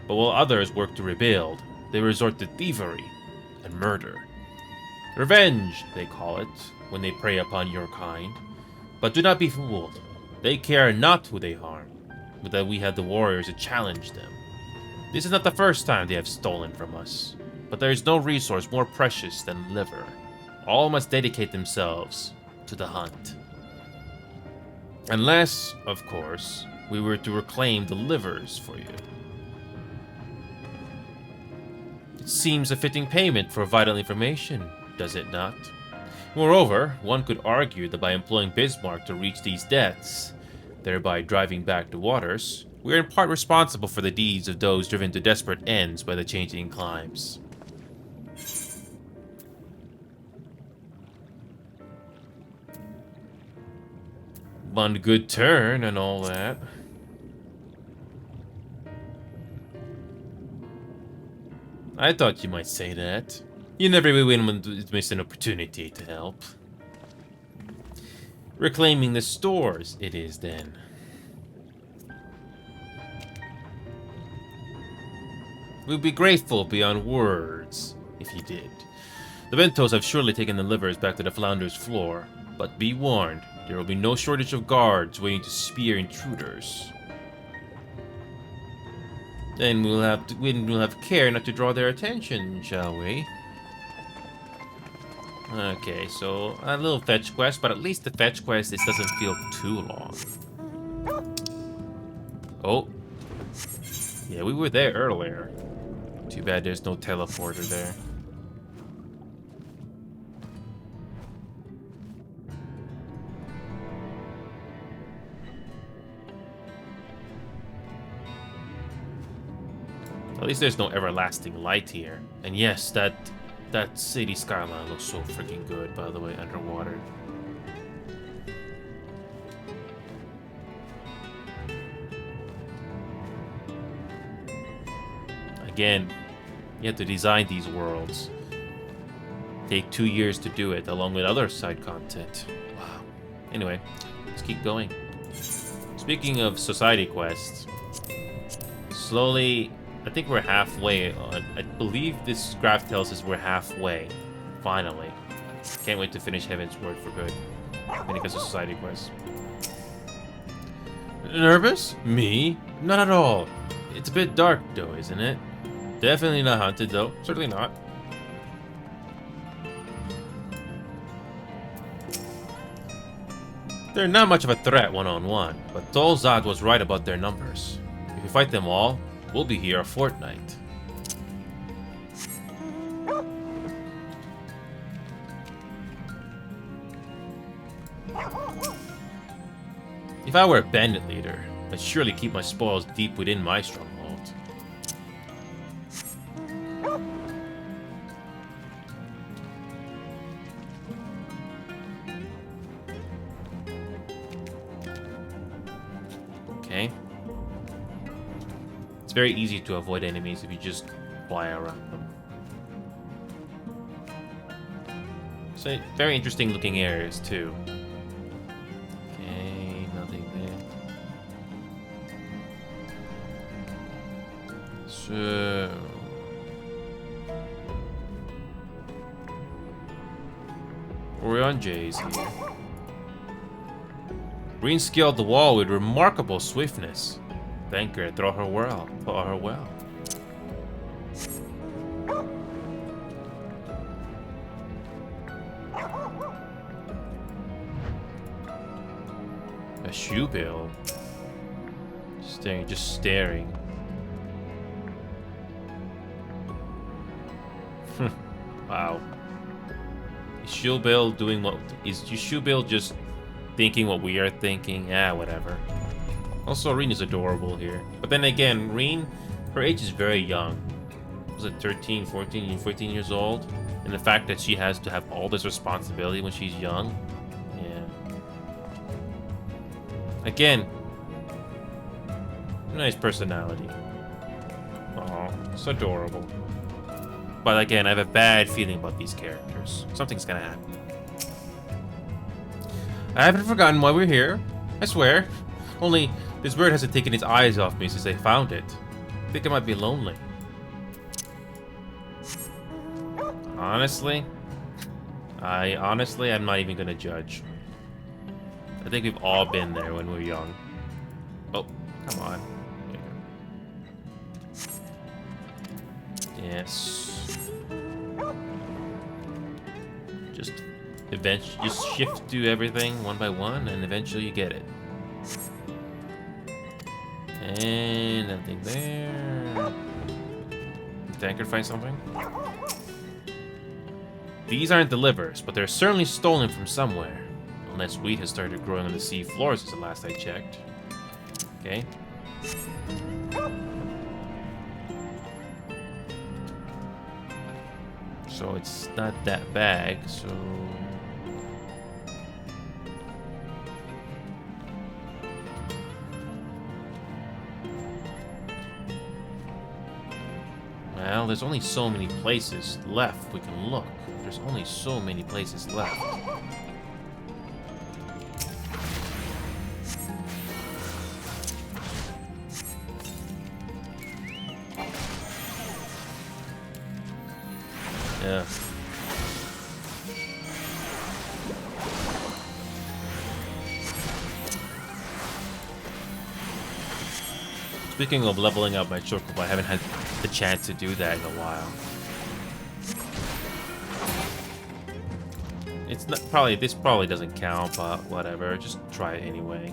But while others work to rebuild, they resort to thievery and murder. Revenge, they call it, when they prey upon your kind. But do not be fooled. They care not who they harm, but that we have the warriors to challenge them. This is not the first time they have stolen from us, but there is no resource more precious than liver. All must dedicate themselves to the hunt. Unless, of course, we were to reclaim the livers for you. It seems a fitting payment for vital information, does it not? Moreover, one could argue that by employing Bismarck to reach these depths, thereby driving back the waters, we are in part responsible for the deeds of those driven to desperate ends by the changing climes. One good turn and all that. I thought you might say that. You never win when you miss an opportunity to help. Reclaiming the stores, it is then. We'd be grateful beyond words if you did. The Bentos have surely taken the livers back to the Flounder's floor, but be warned, there will be no shortage of guards waiting to spear intruders. Then we'll have care not to draw their attention, shall we? Okay, so a little fetch quest, but at least the fetch quest this doesn't feel too long. Oh. Yeah, we were there earlier. Too bad there's no teleporter there. At least there's no everlasting light here. And yes, that city skyline looks so freaking good, by the way, underwater. Again, you have to design these worlds. Take 2 years to do it, along with other side content. Wow. Anyway, let's keep going. Speaking of society quests, slowly, I think we're halfway on. I believe this graph tells us we're halfway. Finally. Can't wait to finish Heaven's Word for good. When it comes to society quests. Nervous? Me? Not at all. It's a bit dark though, isn't it? Definitely not haunted though. Certainly not. They're not much of a threat one-on-one, but Tolzad was right about their numbers. If we fight them all, we'll be here a fortnight. If I were a bandit leader, I'd surely keep my spoils deep within my stronghold. Okay. It's very easy to avoid enemies if you just fly around them. So, very interesting looking areas too. Okay, nothing there. So... Orion J's here. Green scaled the wall with remarkable swiftness. Thank her, throw her well. A shoe bill. Just staring. Wow. Is Shoe Bill doing what? Is Shoe Bill just thinking what we are thinking? Yeah, whatever. Also, Reen is adorable here. But then again, Reen, her age is very young. Was it 13, 14, 15 years old? And the fact that she has to have all this responsibility when she's young. Yeah. Again, nice personality. Oh, it's adorable. But again, I have a bad feeling about these characters. Something's gonna happen. I haven't forgotten why we're here. I swear. Only, this bird hasn't taken its eyes off me since I found it. I think I might be lonely. Honestly, I'm not even gonna judge. I think we've all been there when we were young. Oh, come on. Yes. Just shift to everything one by one, and eventually you get it. And nothing there. Did Tankard find something? These aren't the livers, but they're certainly stolen from somewhere. Unless wheat has started growing on the sea floor since the last I checked. Okay. So it's not that bag, so... Well, there's only so many places left we can look. There's only so many places left. Yeah. Speaking of leveling up my chocobo, I haven't had the chance to do that in a while. It's not probably this probably doesn't count, but whatever. Just try it anyway.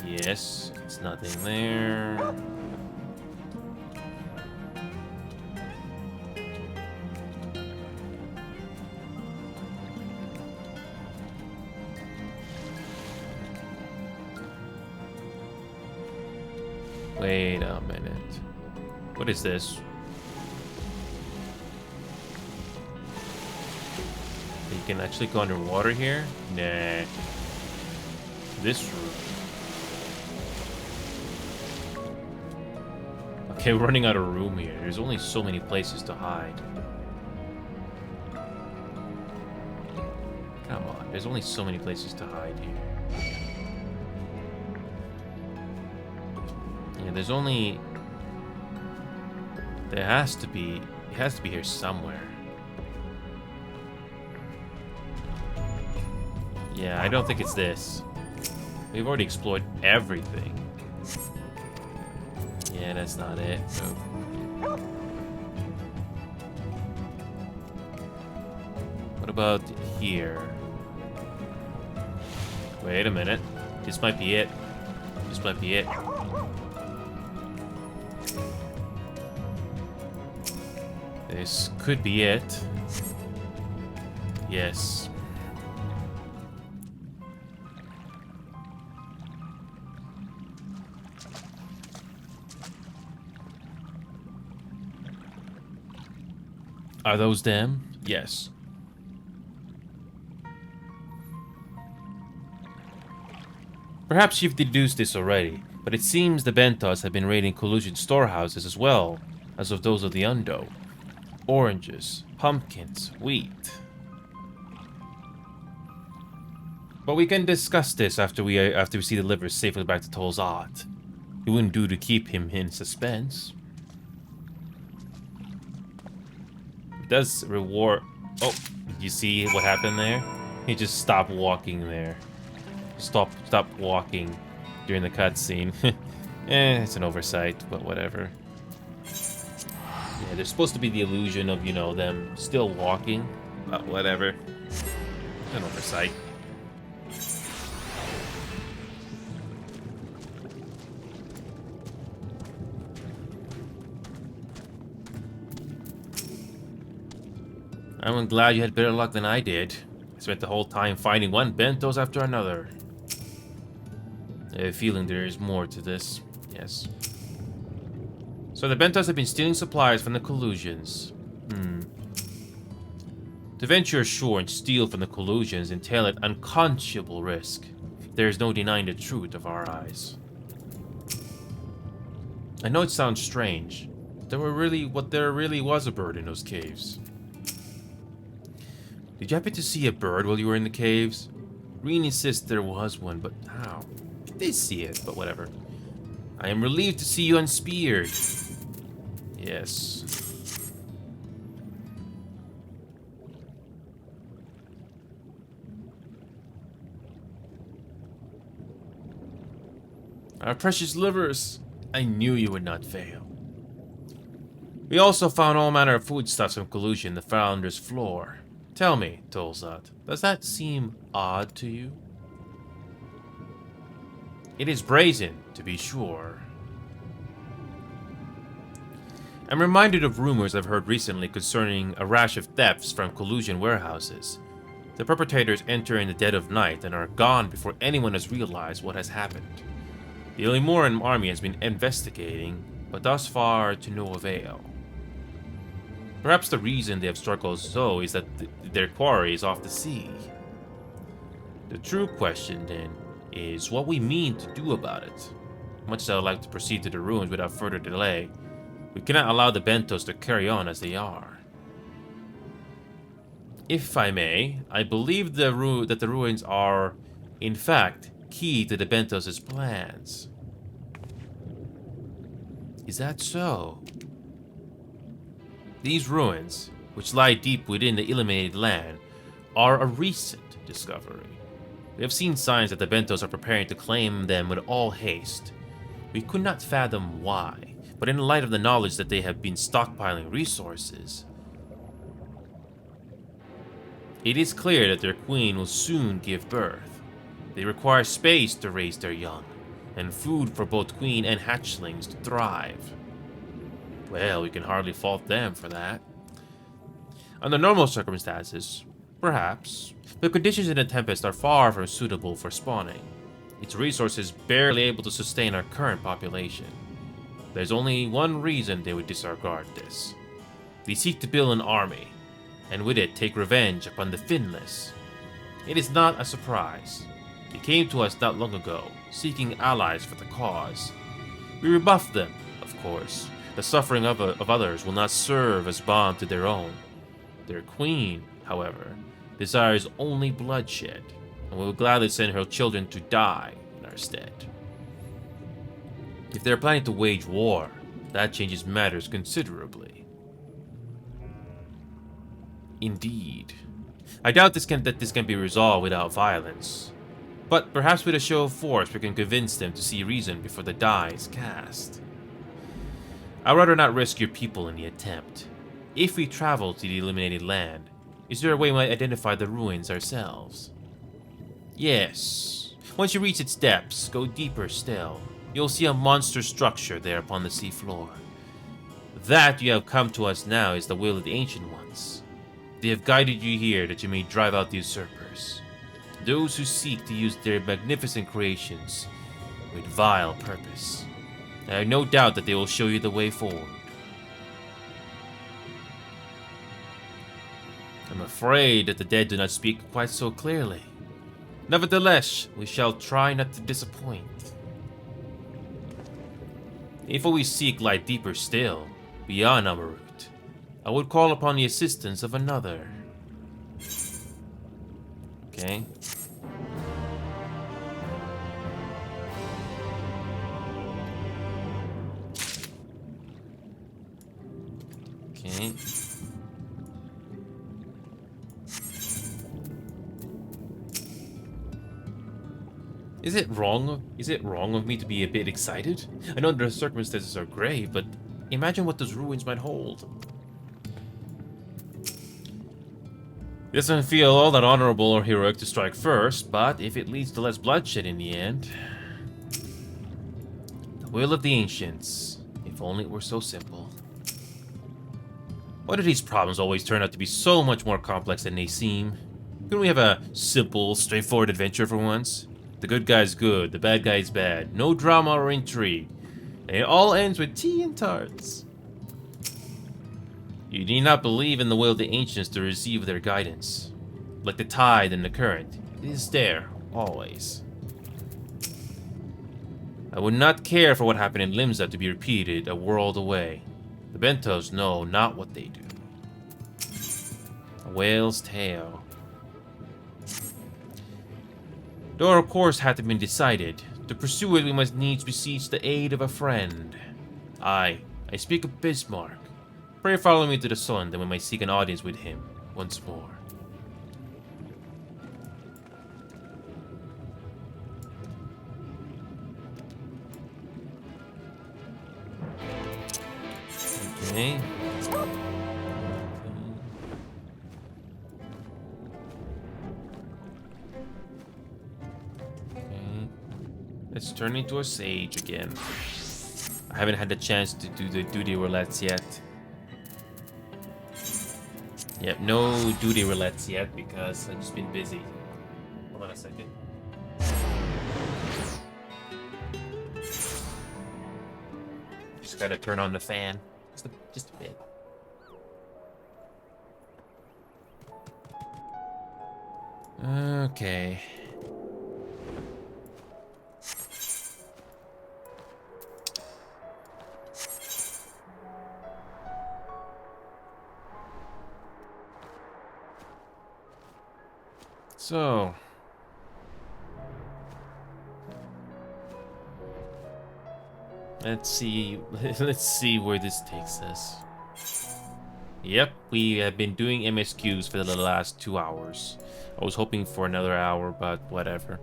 Yes, it's nothing there. Wait a minute. What is this? You can actually go underwater here? Nah. This room. Okay, we're running out of room here. There's only so many places to hide. Come on, there's only so many places to hide here. Yeah, there's only... There has to be... It has to be here somewhere. Yeah, I don't think it's this. We've already explored everything. Yeah, that's not it. Nope. What about here? Wait a minute. This might be it. This might be it. This could be it. Yes. Are those them? Yes. Perhaps you've deduced this already, but it seems the Bentos have been raiding Collusion storehouses as well as of those of the Undo. Oranges, pumpkins, wheat. But we can discuss this after we see the liver safely back to Tolzat. It wouldn't do to keep him in suspense. It does reward... Oh, did you see what happened there? He just stopped walking there. Stop walking during the cutscene. It's an oversight, but whatever. Yeah, there's supposed to be the illusion of, you know, them still walking, but whatever. An oversight. I'm glad you had better luck than I did. I spent the whole time finding one bentos after another. I have a feeling there is more to this. Yes. So the bentos have been stealing supplies from the collusions. To venture ashore and steal from the collusions entail an unconscionable risk. There is no denying the truth of our eyes. I know it sounds strange, but there really was a bird in those caves. Did you happen to see a bird while you were in the caves? Reen insists there was one, but how? I did see it, but whatever. I am relieved to see you unspeared. Yes. Our precious livers. I knew you would not fail. We also found all manner of foodstuffs from Collusion, the Founder's floor. Tell me, Tolzat, does that seem odd to you? It is brazen, to be sure. I'm reminded of rumors I've heard recently concerning a rash of thefts from Collusion warehouses. The perpetrators enter in the dead of night and are gone before anyone has realized what has happened. The Illymoran army has been investigating, but thus far to no avail. Perhaps the reason they have struggled so is that their quarry is off the sea. The true question, then, is what we mean to do about it. Much as I would like to proceed to the ruins without further delay, we cannot allow the bentos to carry on as they are. If I may, I believe that the ruins are, in fact, key to the bentos' plans. Is that so? These ruins, which lie deep within the illuminated land, are a recent discovery. We have seen signs that the bentos are preparing to claim them with all haste. We could not fathom why, but in light of the knowledge that they have been stockpiling resources, it is clear that their queen will soon give birth. They require space to raise their young, and food for both queen and hatchlings to thrive. Well, we can hardly fault them for that. Under normal circumstances, perhaps, the conditions in the Tempest are far from suitable for spawning. Its resources barely able to sustain our current population. There's only one reason they would disregard this. They seek to build an army, and with it take revenge upon the Finless. It is not a surprise. They came to us not long ago, seeking allies for the cause. We rebuffed them, of course. The suffering of others will not serve as bond to their own. Their queen, however, desires only bloodshed, and will gladly send her children to die in our stead. If they are planning to wage war, that changes matters considerably. Indeed. I doubt that this can be resolved without violence. But perhaps with a show of force we can convince them to see reason before the die is cast. I'd rather not risk your people in the attempt. If we travel to the illuminated land, is there a way we might identify the ruins ourselves? Yes. Once you reach its depths, go deeper still. You'll see a monster structure there upon the seafloor. That you have come to us now is the will of the Ancient Ones. They have guided you here that you may drive out the usurpers, those who seek to use their magnificent creations with vile purpose. I have no doubt that they will show you the way forward. I'm afraid that the dead do not speak quite so clearly. Nevertheless, we shall try not to disappoint. If we seek light deeper still, beyond Amarut, I would call upon the assistance of another. Okay. Okay. Is it wrong? Is it wrong of me to be a bit excited? I know the circumstances are grave, but imagine what those ruins might hold. It doesn't feel all that honorable or heroic to strike first, but if it leads to less bloodshed in the end... The will of the ancients. If only it were so simple. Why do these problems always turn out to be so much more complex than they seem? Couldn't we have a simple, straightforward adventure for once? The good guy's good, the bad guy's bad. No drama or intrigue. And it all ends with tea and tarts. You need not believe in the will of the ancients to receive their guidance. Like the tide and the current, it is there, always. I would not care for what happened in Limsa to be repeated a world away. The Bentos know not what they do. A whale's tale. Though our course hath been decided, to pursue it we must needs beseech the aid of a friend. I speak of Bismarck. Pray follow me to the sun, that we may seek an audience with him once more. Okay. Let's turn into a sage again. I haven't had the chance to do the duty roulettes yet. Yep, no duty roulettes yet because I've just been busy. Hold on a second. Just gotta turn on the fan. Just a bit. Okay. So, let's see where this takes us. Yep, we have been doing MSQs for the last 2 hours. I was hoping for another hour, but whatever.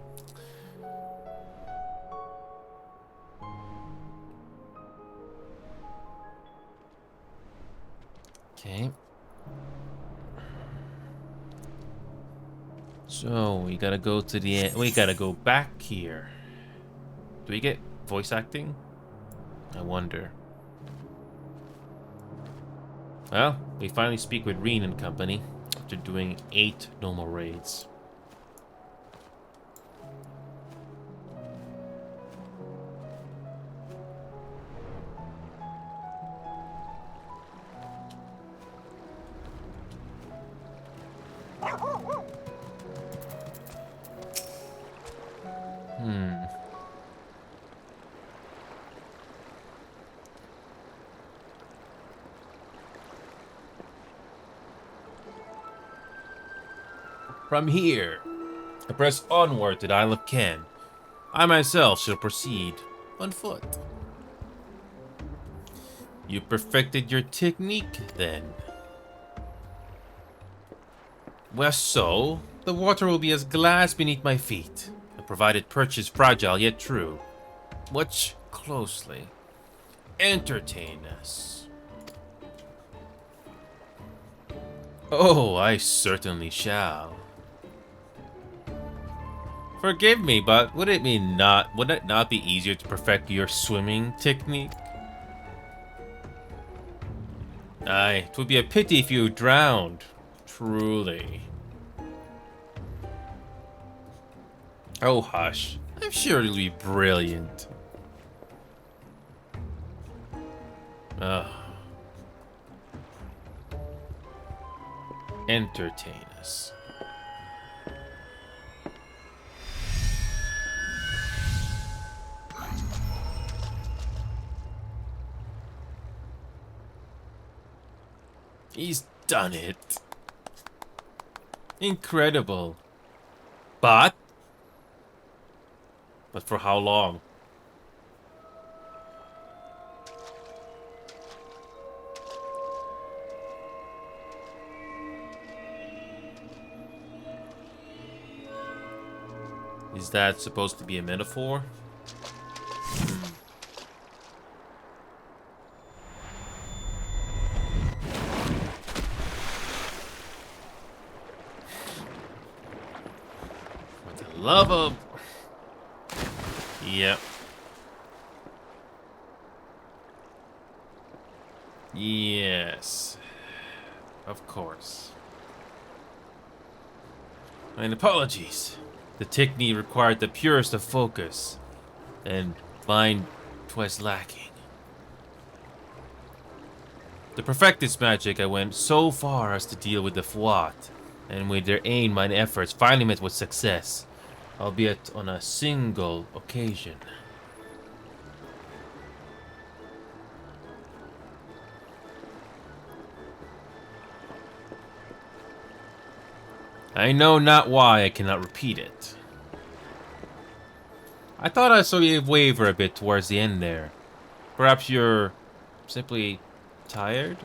Okay. So, we gotta go to the end. We gotta go back here. Do we get voice acting? I wonder. Well, we finally speak with Reen and company after doing 8 normal raids. From here, I press onward to the Isle of Ken. I myself shall proceed on foot. You perfected your technique, then. Well, so, the water will be as glass beneath my feet, and provided perch is fragile yet true. Watch closely. Entertain us. Oh, I certainly shall. Forgive me, but would it not be easier to perfect your swimming technique? Aye, it would be a pity if you drowned. Truly. Oh, hush. I'm sure it'll be brilliant. Ugh. Entertain us. He's done it. Incredible. But for how long? Is that supposed to be a metaphor? For the love of... Yep. Yes. Of course. And apologies. The technique required the purest of focus, and mine twas lacking. To perfect this magic, I went so far as to deal with the Fuat, and with their aid, mine efforts finally met with success, albeit on a single occasion. I know not why I cannot repeat it. I thought I saw you waver a bit towards the end there. Perhaps you're simply tired?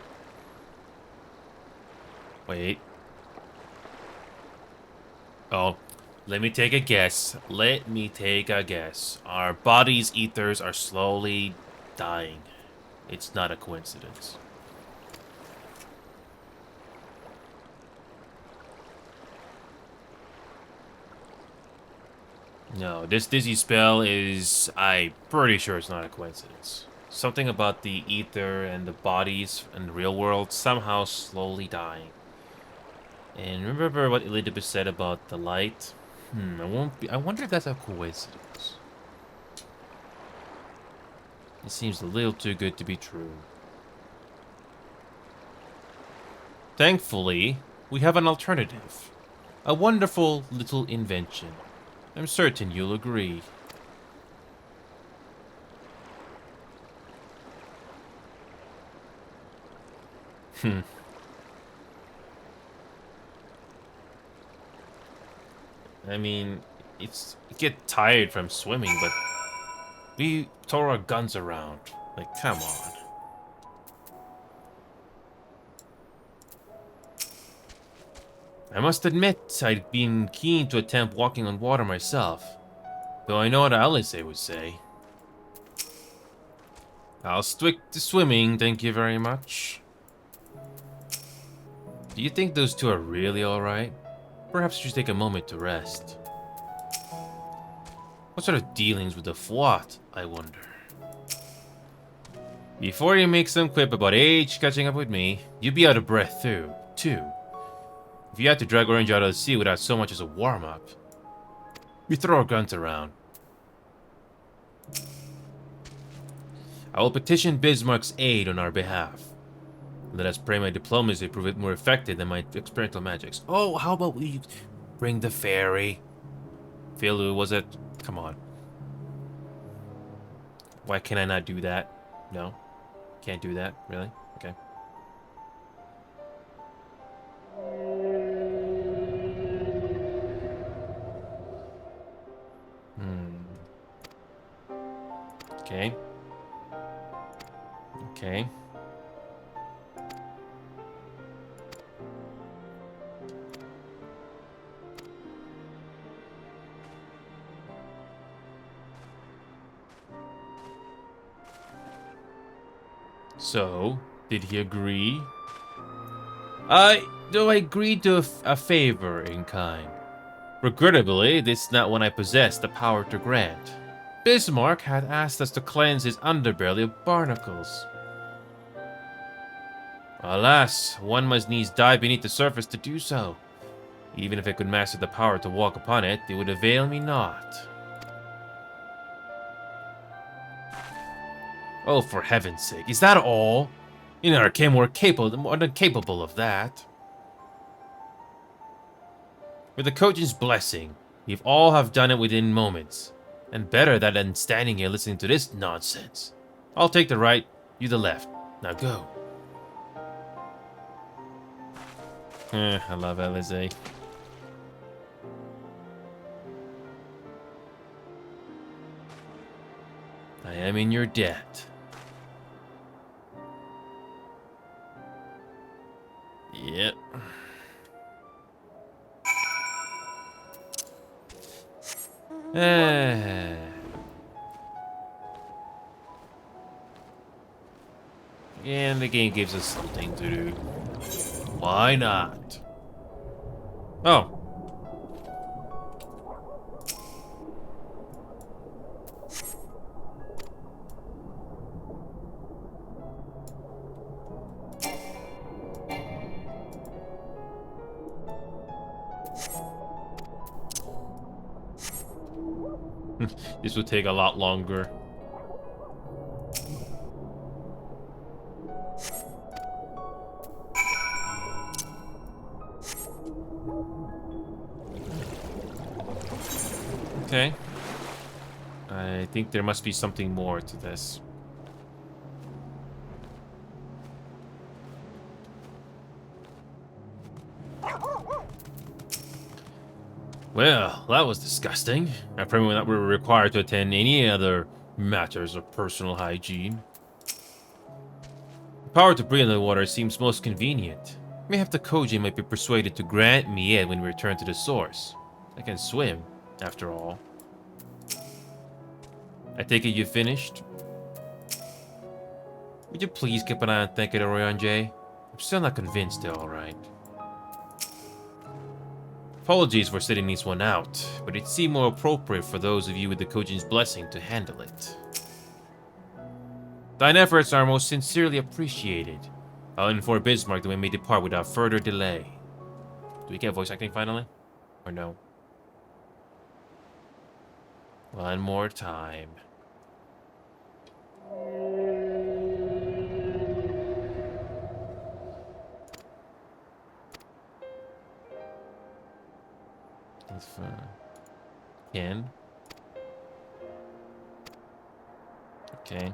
Wait. Oh, let me take a guess. Our body's ethers are slowly dying. It's not a coincidence. No, this dizzy spell is... I'm pretty sure it's not a coincidence. Something about the ether and the bodies in the real world somehow slowly dying. And remember what Elizabeth said about the light? I wonder if that's a coincidence. It seems a little too good to be true. Thankfully, we have an alternative. A wonderful little invention. I'm certain you'll agree. I mean, you get tired from swimming, but we throw our guns around. Like, come on. I must admit, I'd been keen to attempt walking on water myself, though I know what Alice would say. I'll stick to swimming, thank you very much. Do you think those two are really alright? Perhaps you should take a moment to rest. What sort of dealings with the Fuat, I wonder? Before you make some quip about age catching up with me, you'd be out of breath too. If you had to drag Orange out of the sea without so much as a warm-up, we throw our guns around. I will petition Bismarck's aid on our behalf. Let us pray my diplomacy prove it more effective than my experimental magics. Oh, how about we bring the fairy? Phil, who was it? Come on. Why can I not do that? No? Can't do that? Really? Okay. Okay. Okay. So, did he agree? Do I agree to a favor in kind? Regrettably, this is not one I possess the power to grant. Bismarck had asked us to cleanse his underbelly of barnacles. Alas, one must needs dive beneath the surface to do so. Even if I could master the power to walk upon it, it would avail me not. Oh, for heaven's sake, is that all? You never came more than capable of that. With the Kojin's blessing, we all have done it within moments. And better that than standing here listening to this nonsense. I'll take the right, you the left. Now go. I love Elise. I am in your debt. Yep. And the game gives us something to do. Why not? Oh. This will take a lot longer. Okay. I think there must be something more to this. Well, that was disgusting. Apparently that we were required to attend any other matters of personal hygiene. The power to breathe in the water seems most convenient. Mayhap the Koji might be persuaded to grant me it when we return to the source. I can swim, after all. I take it you finished? Would you please keep an eye on Thank It Orionjay? I'm still not convinced they're alright. Apologies for sitting this one out, but it seemed more appropriate for those of you with the Kojin's blessing to handle it. Thine efforts are most sincerely appreciated. I'll inform Bismarck that we may depart without further delay. Do we get voice acting finally? Or no? One more time. That's fine. Can. Okay.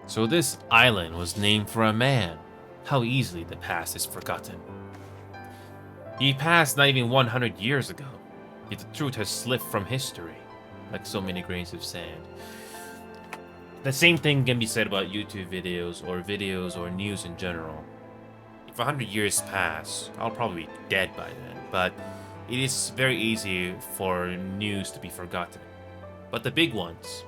So this island was named for a man. How easily the past is forgotten. He passed not even 100 years ago, yet the truth has slipped from history, like so many grains of sand. The same thing can be said about YouTube videos or news in general. If 100 years pass, I'll probably be dead by then, but it is very easy for news to be forgotten. But the big ones,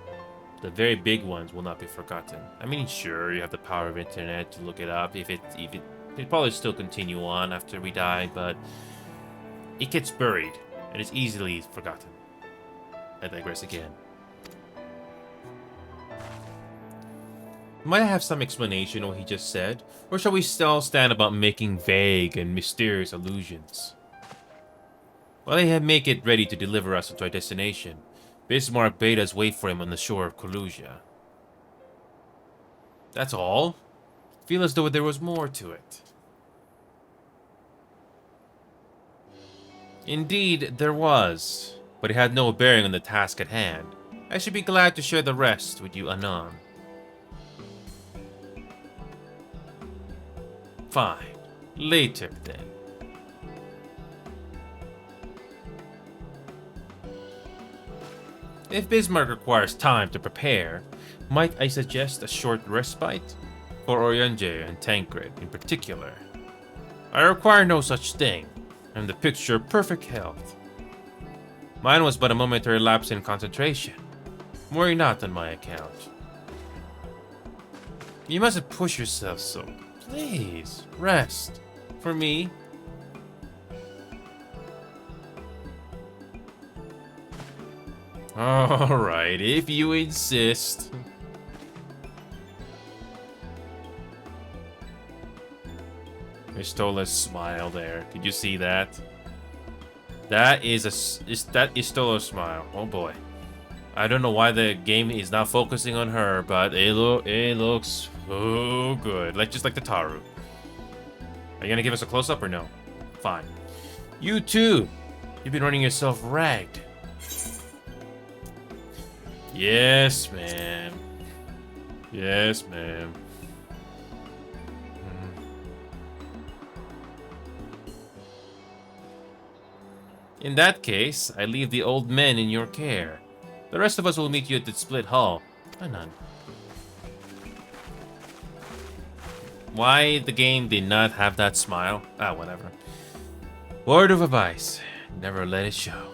the very big ones, will not be forgotten. I mean, sure, you have the power of internet to look it up. It'll probably still continue on after we die, but it gets buried and is easily forgotten. I digress again. Might I have some explanation of what he just said, or shall we still stand about making vague and mysterious allusions? While they make it ready to deliver us to our destination, Bismarck bade us wait for him on the shore of Colusia. That's all? Feel as though there was more to it. Indeed, there was, but it had no bearing on the task at hand. I should be glad to share the rest with you anon. Fine. Later, then. If Bismarck requires time to prepare, might I suggest a short respite? For Oryunje and Tancred in particular. I require no such thing. I'm the picture of perfect health. Mine was but a momentary lapse in concentration. Worry not on my account. You mustn't push yourself so. Please, rest. For me. Alright, if you insist. Istola's smile there. Did you see that? That is that Istola's smile. Oh boy. I don't know why the game is not focusing on her, but it looks so good. Like just like the Taru. Are you gonna give us a close-up or no? Fine. You too. You've been running yourself ragged. Yes, ma'am. Yes, ma'am. In that case, I leave the old men in your care. The rest of us will meet you at the split hall. None. Why the game did not have that smile? Ah, whatever. Word of advice. Never let it show.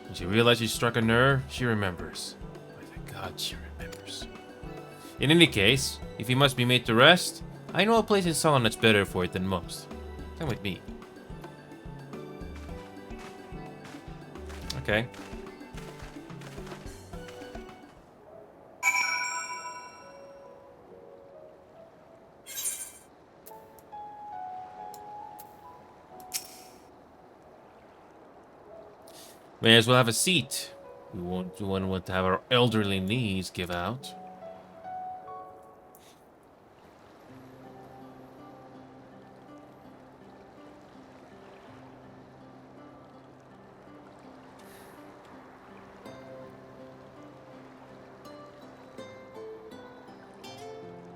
When she realizes she struck a nerve, she remembers. By the God, she remembers. In any case, if you must be made to rest, I know a place in Solon that's better for it than most. Come with me. Okay. May as well have a seat. We won't want to have our elderly knees give out.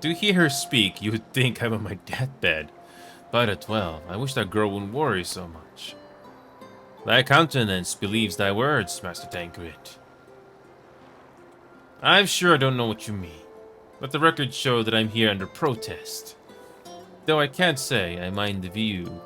To hear her speak, you would think I'm on my deathbed. But at 12, I wish that girl wouldn't worry so much. Thy countenance believes thy words, Master Tancred. I'm sure I don't know what you mean, but the records show that I'm here under protest. Though I can't say I mind the view.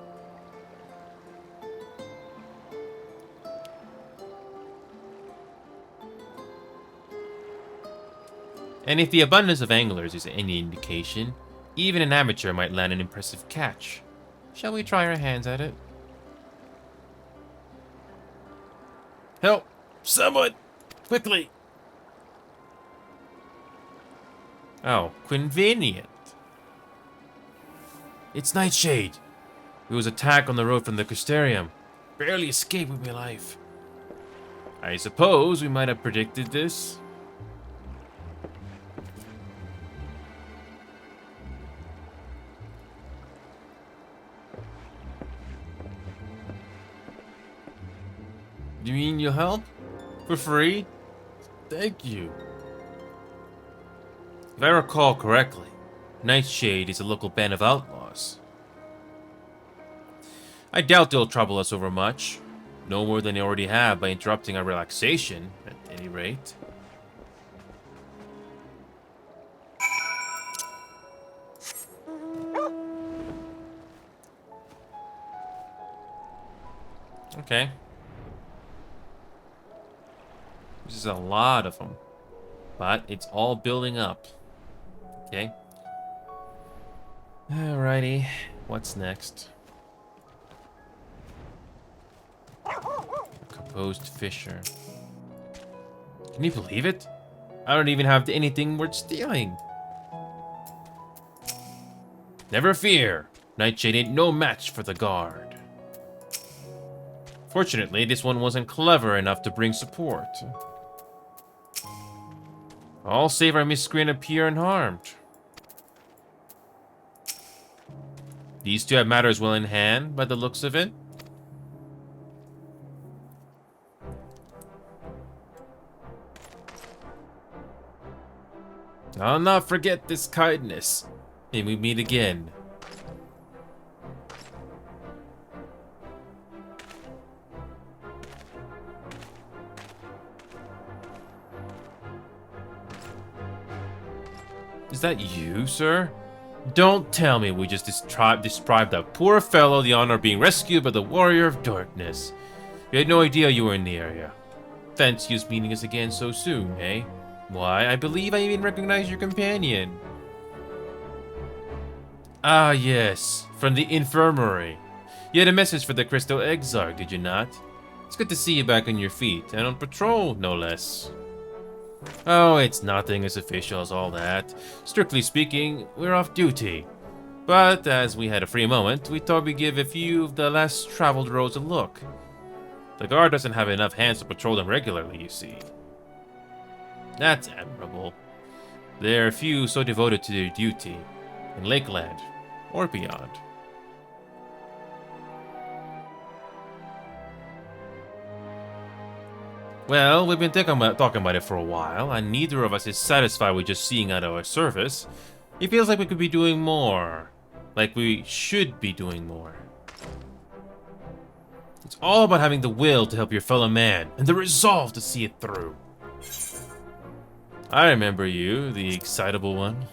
And if the abundance of anglers is any indication, even an amateur might land an impressive catch. Shall we try our hands at it? Help! Someone! Quickly! Oh, convenient. It's Nightshade. It was attacked on the road from the Crystarium. Barely escaped with my life. I suppose we might have predicted this. You mean you'll help? For free? Thank you. If I recall correctly, Nightshade is a local band of outlaws. I doubt they'll trouble us over much. No more than they already have by interrupting our relaxation, at any rate. Okay. This is a lot of them. But it's all building up. Okay. Alrighty. What's next? Composed Fisher. Can you believe it? I don't even have anything worth stealing. Never fear. Nightshade ain't no match for the guard. Fortunately, this one wasn't clever enough to bring support. All save our miscreant appear unharmed. These two have matters well in hand, by the looks of it. I'll not forget this kindness. May we meet again. Is that you, sir? Don't tell me we just deprived that poor fellow the honor of being rescued by the Warrior of Darkness. We had no idea you were in the area. Fancy us meeting us again so soon, eh? Why, I believe I even recognize your companion. Ah, yes, from the infirmary. You had a message for the Crystal Exarch, did you not? It's good to see you back on your feet, and on patrol, no less. Oh, it's nothing as official as all that. Strictly speaking, we're off duty. But as we had a free moment, we thought we'd give a few of the less traveled roads a look. The guard doesn't have enough hands to patrol them regularly, you see. That's admirable. There are few so devoted to their duty, in Lakeland, or beyond. Well, we've been talking about it for a while, and neither of us is satisfied with just seeing out our service. It feels like we could be doing more. Like we should be doing more. It's all about having the will to help your fellow man, and the resolve to see it through. I remember you, the excitable one.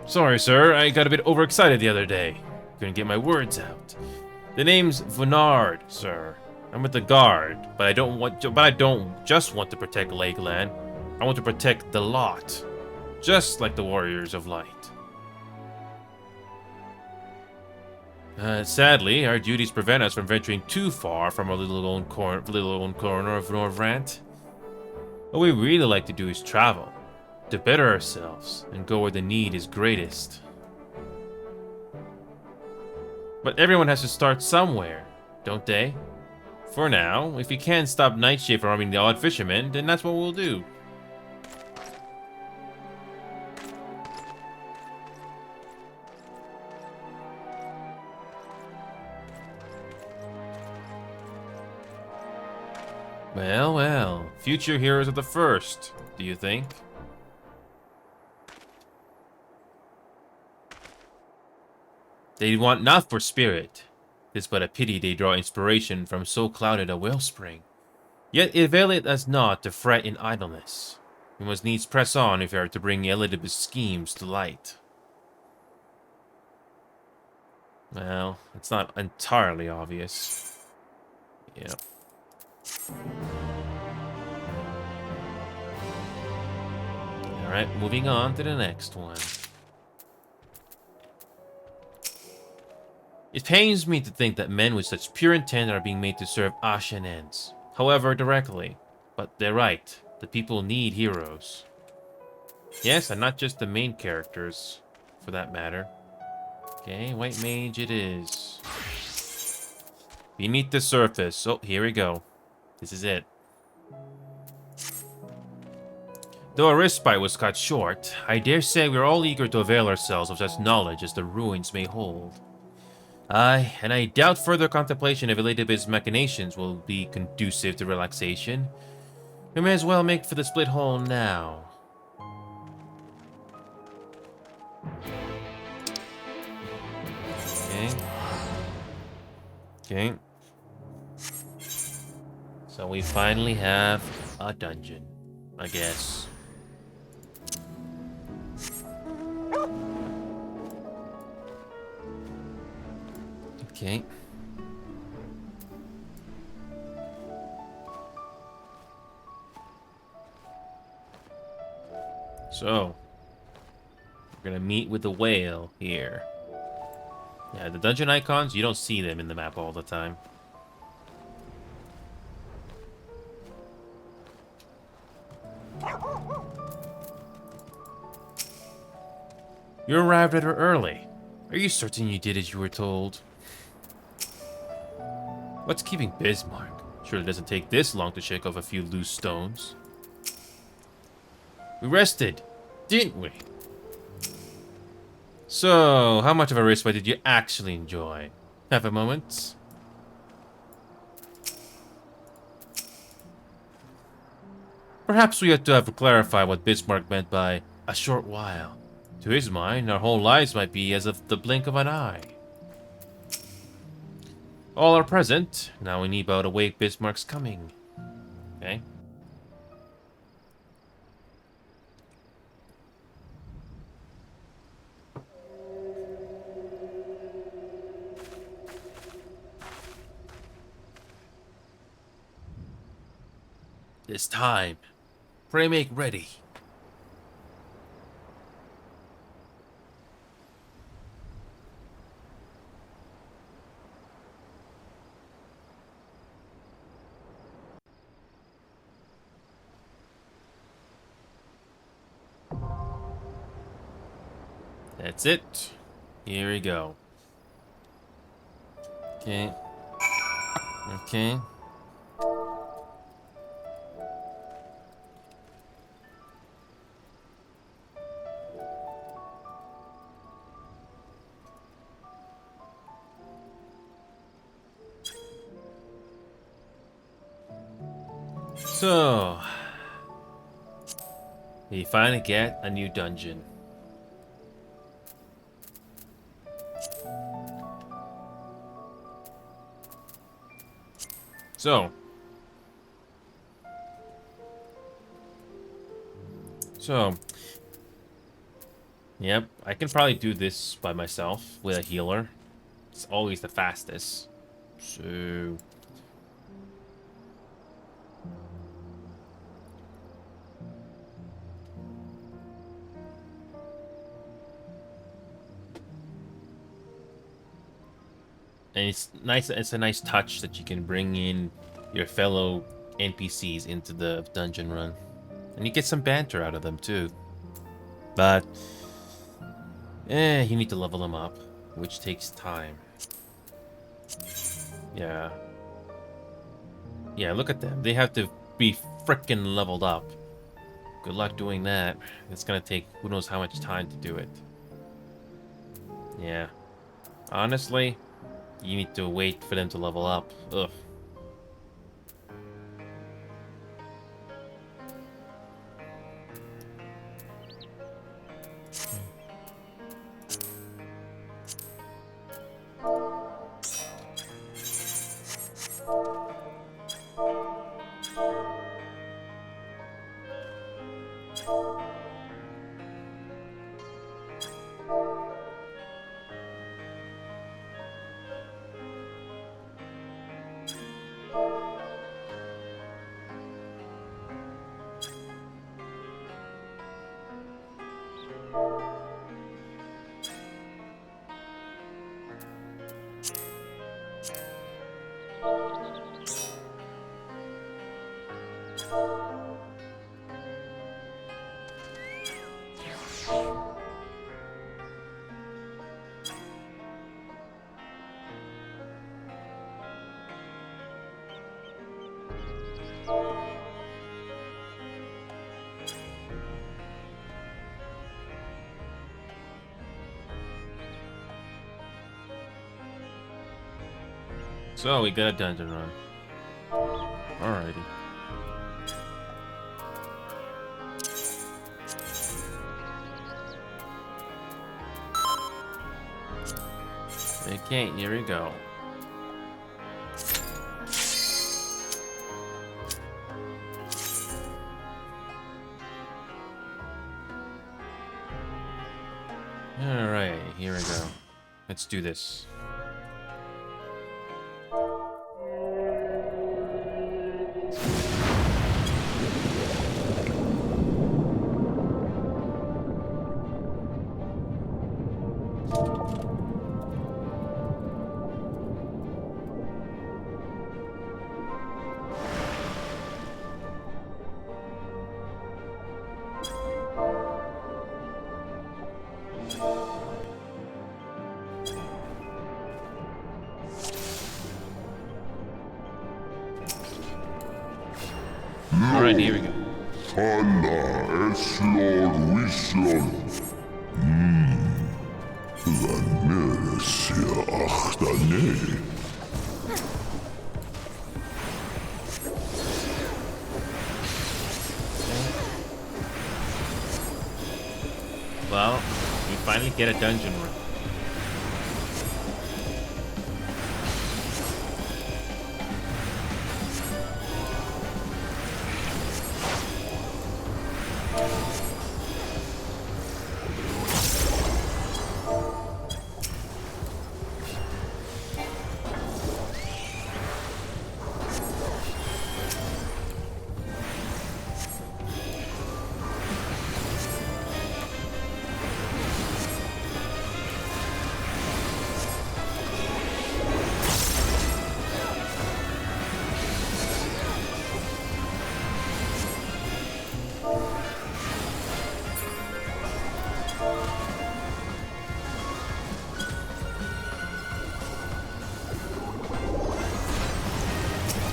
Sorry, sir, I got a bit overexcited the other day. Couldn't get my words out. The name's Vunard, sir. I'm with the guard, but I don't just want to protect Lakeland. I want to protect the lot, just like the Warriors of Light. Sadly, our duties prevent us from venturing too far from our little own corner of Norvrant. What we really like to do is travel, to better ourselves, and go where the need is greatest. But everyone has to start somewhere, don't they? For now, if we can't stop Nightshade from harming the odd fisherman, then that's what we'll do. Well, well. Future heroes are the first, do you think? They want naught for spirit. 'Tis but a pity they draw inspiration from so clouded a wellspring. Yet it availeth us not to fret in idleness. We must needs press on if we are to bring Elidibus' schemes to light. Well, it's not entirely obvious. Yep. Alright, moving on to the next one. It pains me to think that men with such pure intent are being made to serve Ashen ends, however directly. But they're right, the people need heroes. Yes, and not just the main characters, for that matter. Okay, White Mage it is. Beneath the surface. Oh, here we go. This is it. Though our respite was cut short, I dare say we're all eager to avail ourselves of such knowledge as the ruins may hold. Aye, and I doubt further contemplation of Elidibus' machinations will be conducive to relaxation. We may as well make for the split hole now. Okay. Okay. So we finally have a dungeon, I guess. Okay. So, we're gonna meet with the whale here. Yeah, the dungeon icons, you don't see them in the map all the time. You arrived at her early. Are you certain you did as you were told? What's keeping Bismarck? Surely it doesn't take this long to shake off a few loose stones. We rested, didn't we? So, how much of a respite did you actually enjoy? Have a moment? Perhaps we ought to have clarified what Bismarck meant by a short while. To his mind, our whole lives might be as of the blink of an eye. All are present. Now we need but await Bismarck's coming. Okay. It's time. Pray make ready. That's it. Here we go. Okay. Okay. So, we finally get a new dungeon. So, yep, I can probably do this by myself with a healer. It's always the fastest. So, and it's nice. It's a nice touch that you can bring in your fellow NPCs into the dungeon run, and you get some banter out of them too. But, you need to level them up, which takes time. Yeah. Yeah, look at them. They have to be frickin' leveled up. Good luck doing that. It's gonna take who knows how much time to do it. Yeah. Honestly, you need to wait for them to level up. Ugh. So we got a dungeon run. Alrighty. Okay, here we go. Alright, here we go. Let's do this. Alright, here we go. Fala eslor vision. Vaneresia achtane. Well, we finally get a dungeon run.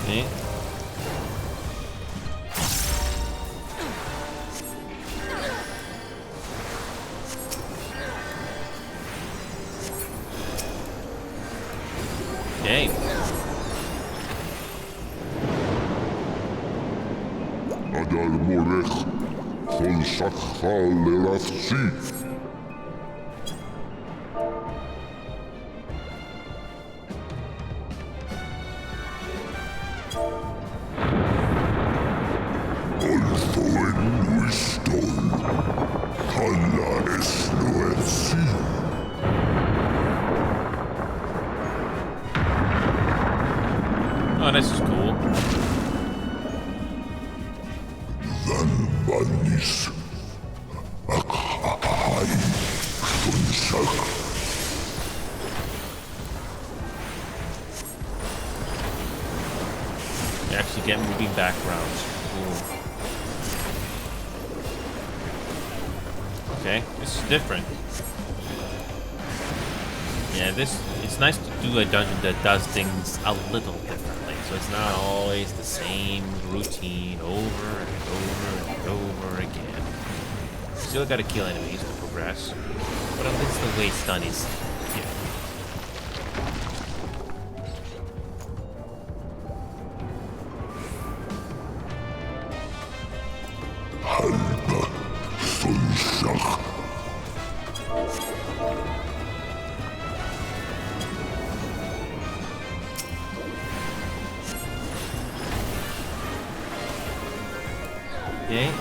Okay. Okay. Adar morech, vol sakval erafsi. Olfoen nuistol, halla esnoetsi. Oh, this is cool. Vannis. Akhai. Sunsak. You actually get moving backgrounds. Cool. Okay, this is different. Yeah, it's nice to do a dungeon that does things a little differently. So it's not always the same routine over and over and over again. Still gotta kill enemies to progress, but at least the way it's done is different. Halba. Sunsak. Okay.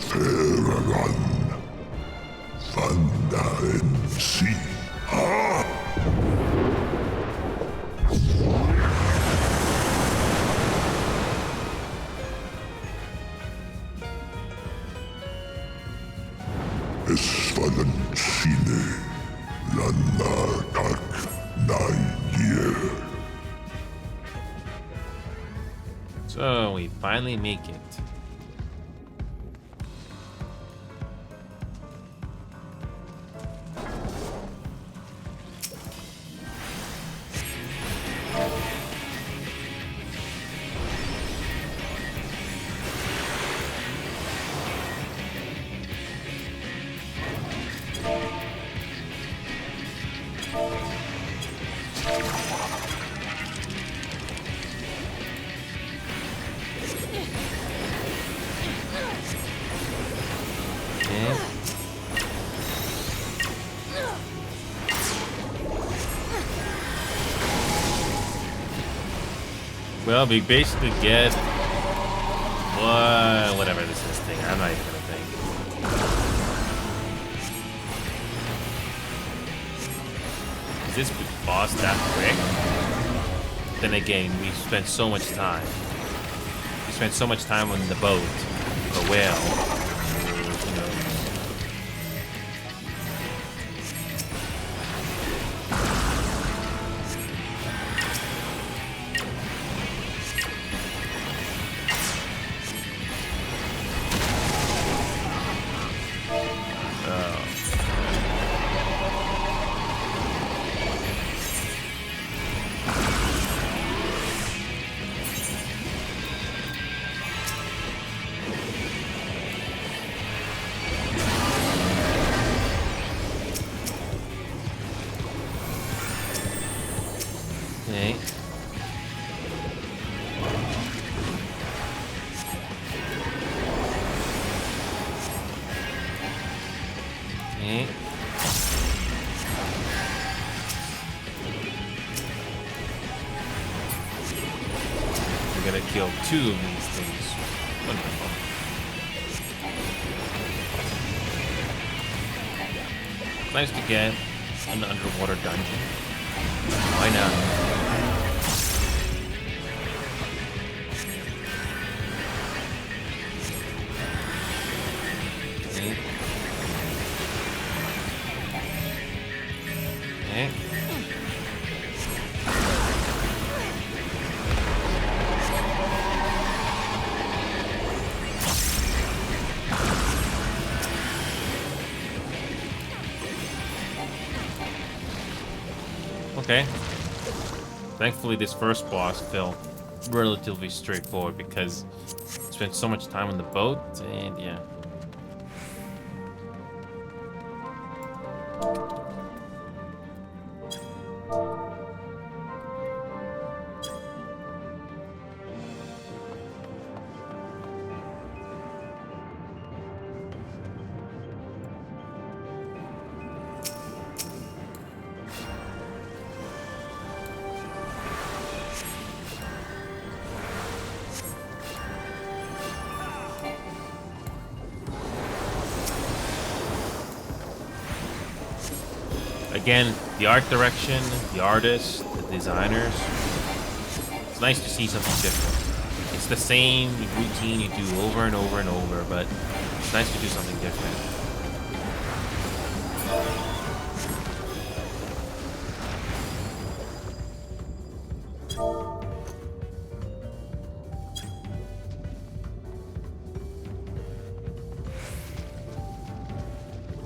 Feraran. Vanda en si. Ha! Esvalan sine. Lanatak nair. So we finally make it. Well, we basically get whatever this is thing. I'm not even gonna think. Is this boss that quick? Then again, we spent so much time. We spent so much time on the boat, or whale. Who knows? Okay. We're gonna kill 2 of these things. Wonderful. Nice to get an underwater dungeon. Why not? Okay. Okay. Okay. Thankfully, this first boss felt relatively straightforward because I spent so much time on the boat, and yeah. Again, the art direction, the artists, the designers. It's nice to see something different. It's the same routine you do over and over and over, but it's nice to do something different.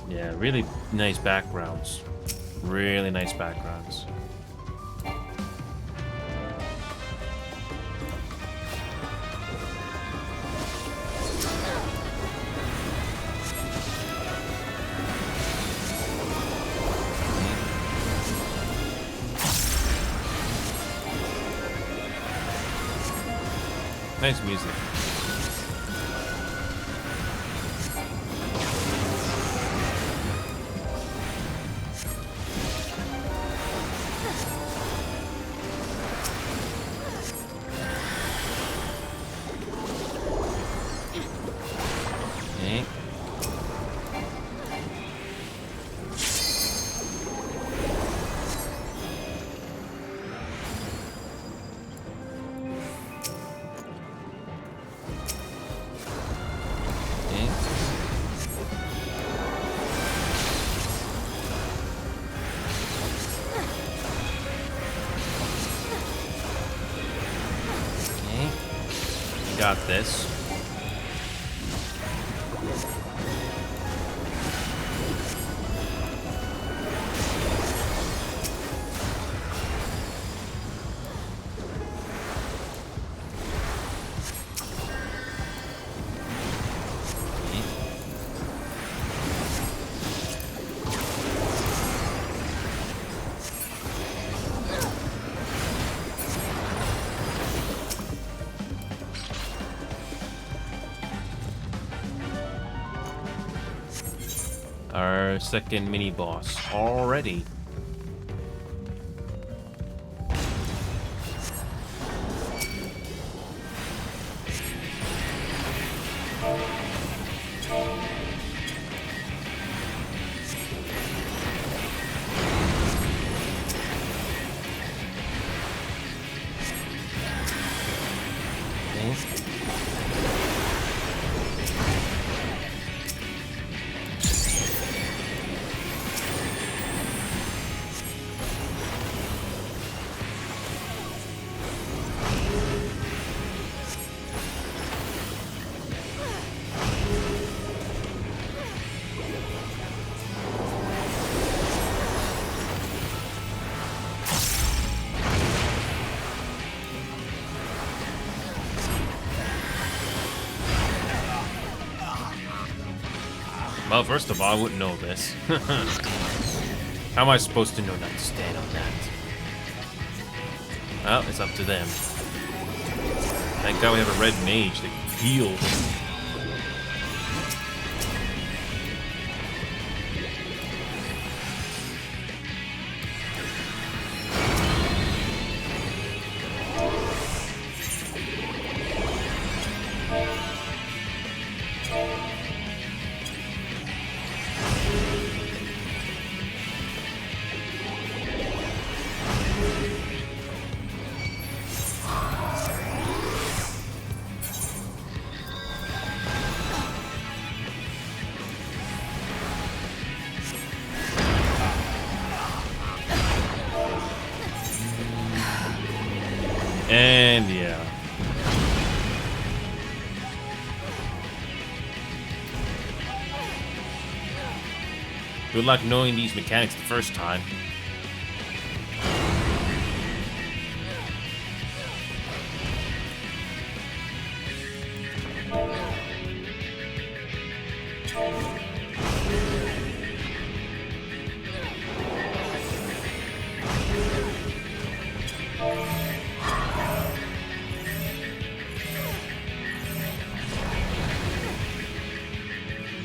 Yeah, really nice backgrounds. Really nice backgrounds. Nice music. Got this. Our second mini boss already. Well, first of all, I wouldn't know this. How am I supposed to know not to stand on that? Well, it's up to them. Thank God we have a red mage that can heal. Good luck knowing these mechanics the first time.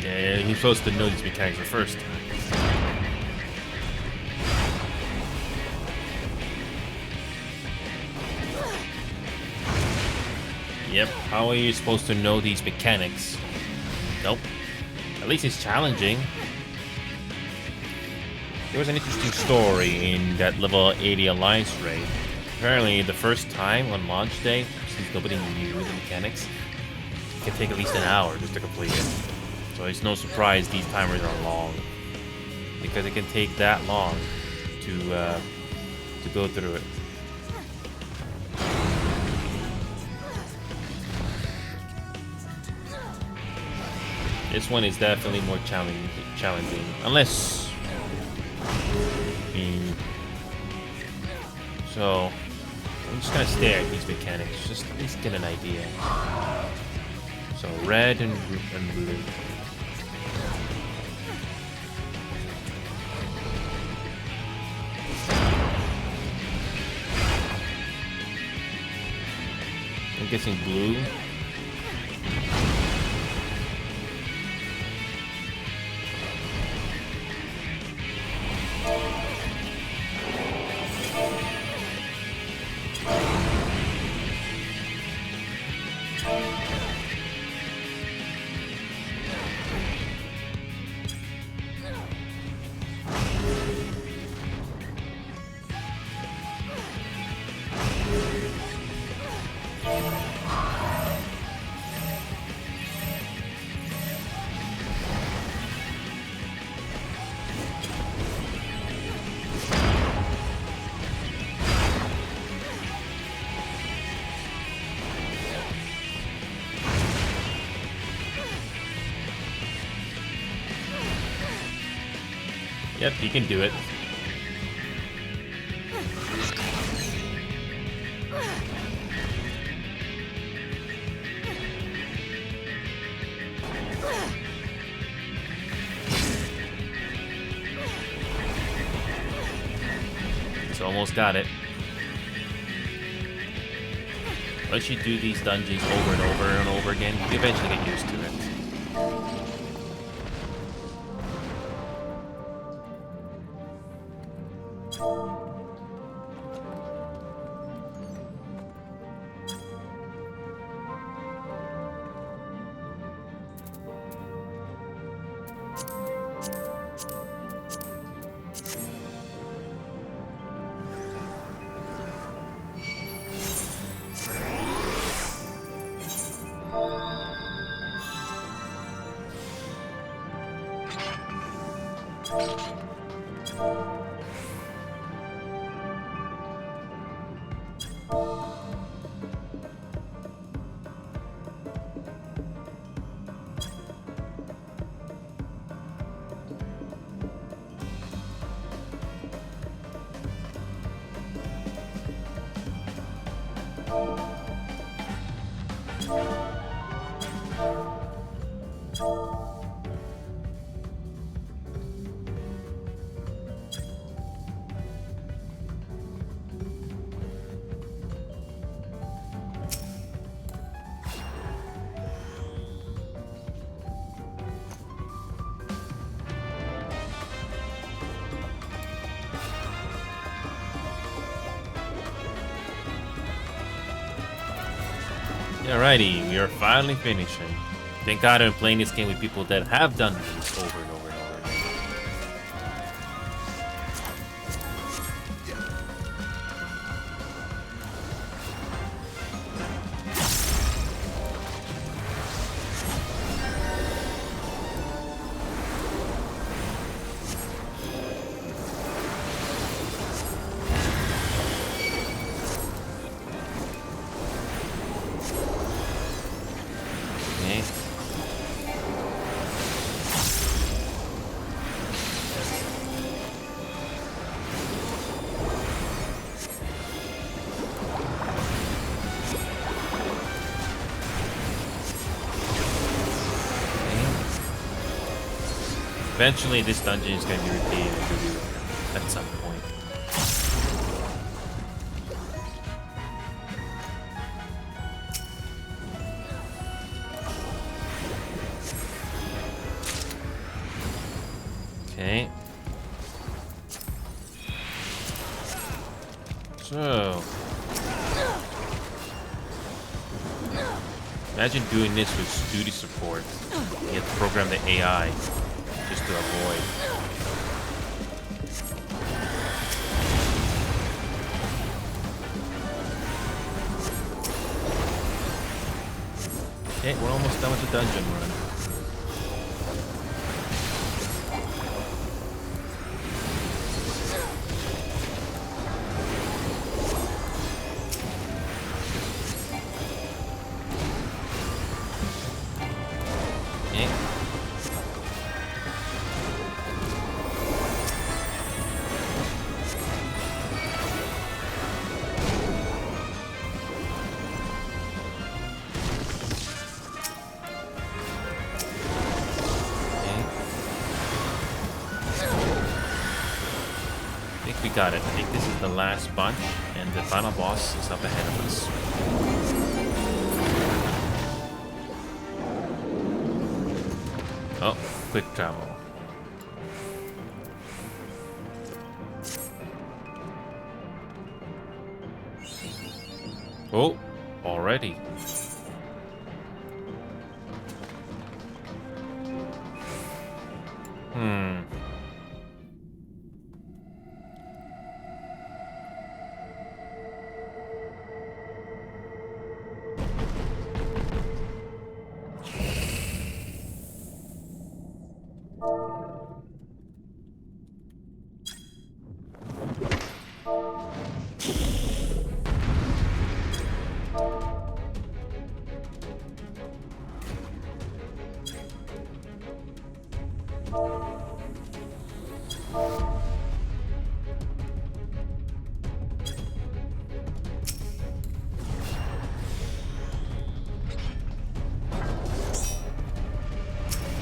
Yeah, you're supposed to know these mechanics the first time. Yep, how are you supposed to know these mechanics? Nope. At least it's challenging. There was an interesting story in that level 80 Alliance raid. Apparently, the first time on launch day, since nobody knew the mechanics, it can take at least an hour just to complete it. So it's no surprise these timers are long, because it can take that long to go through it. This one is definitely more challenging, unless. So I'm just gonna stare at these mechanics, just at least get an idea. So red and blue. I'm guessing blue. Yep, he can do it. He's almost got it. Once you do these dungeons over and over and over again, you eventually get used to it. Alrighty, we are finally finishing. Thank God I'm playing this game with people that have done this over and over and over again. Eventually, this dungeon is going to be repeated at some point. Okay. So, imagine doing this with duty support. You have to program the AI just to avoid. Okay, we're almost done with the dungeon run. Got it. I think this is the last bunch, and the final boss is up ahead of us. Oh, quick travel. Oh, already.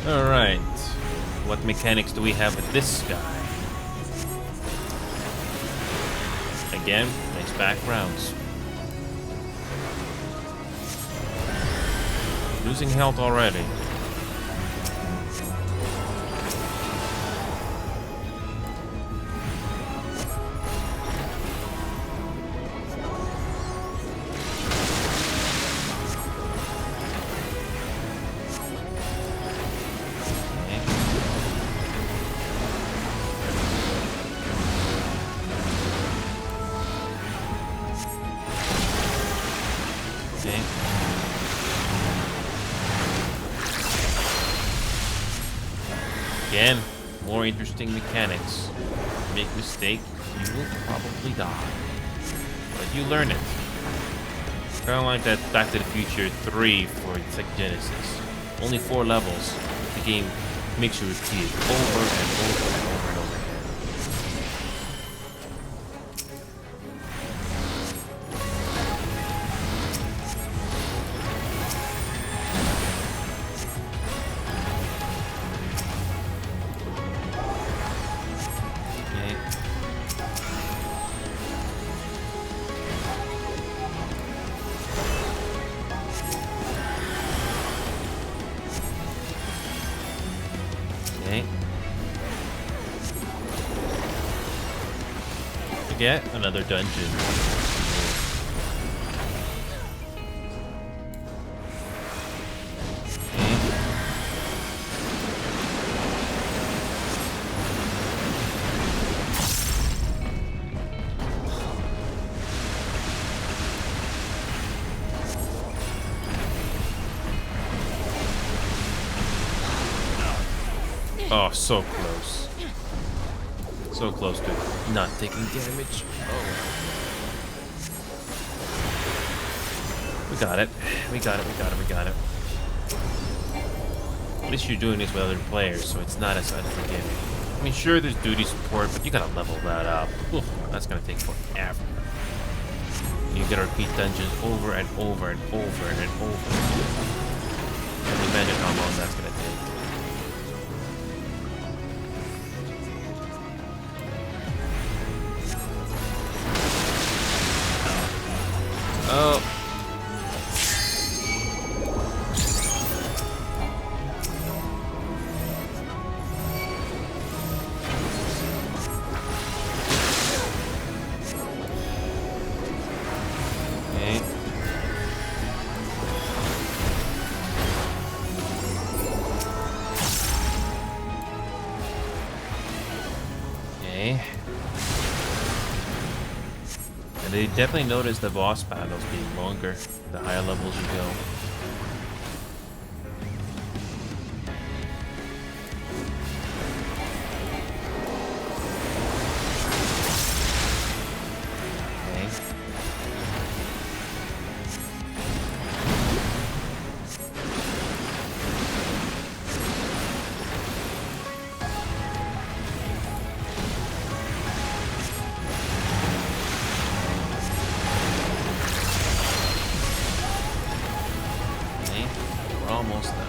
Alright. What mechanics do we have with this guy? Again, nice backgrounds. Losing health already. Again, more interesting mechanics. Make a mistake, you will probably die. But you learn it. Kind of like that Back to the Future 3 for Sega Genesis. Only 4 levels. The game makes you repeat it over and over and over and over again. Get another dungeon. Oh, so close. So close to not taking damage. Oh. We got it. We got it. We got it. We got it. At least you're doing this with other players, so it's not as unforgiving. I mean, sure, there's duty support, but you gotta level that up. Oof, that's gonna take forever. You gotta repeat dungeons over and over and over and over. And imagine how long that's gonna take. Okay. And they definitely notice the boss battles being longer the higher levels you go. Almost done.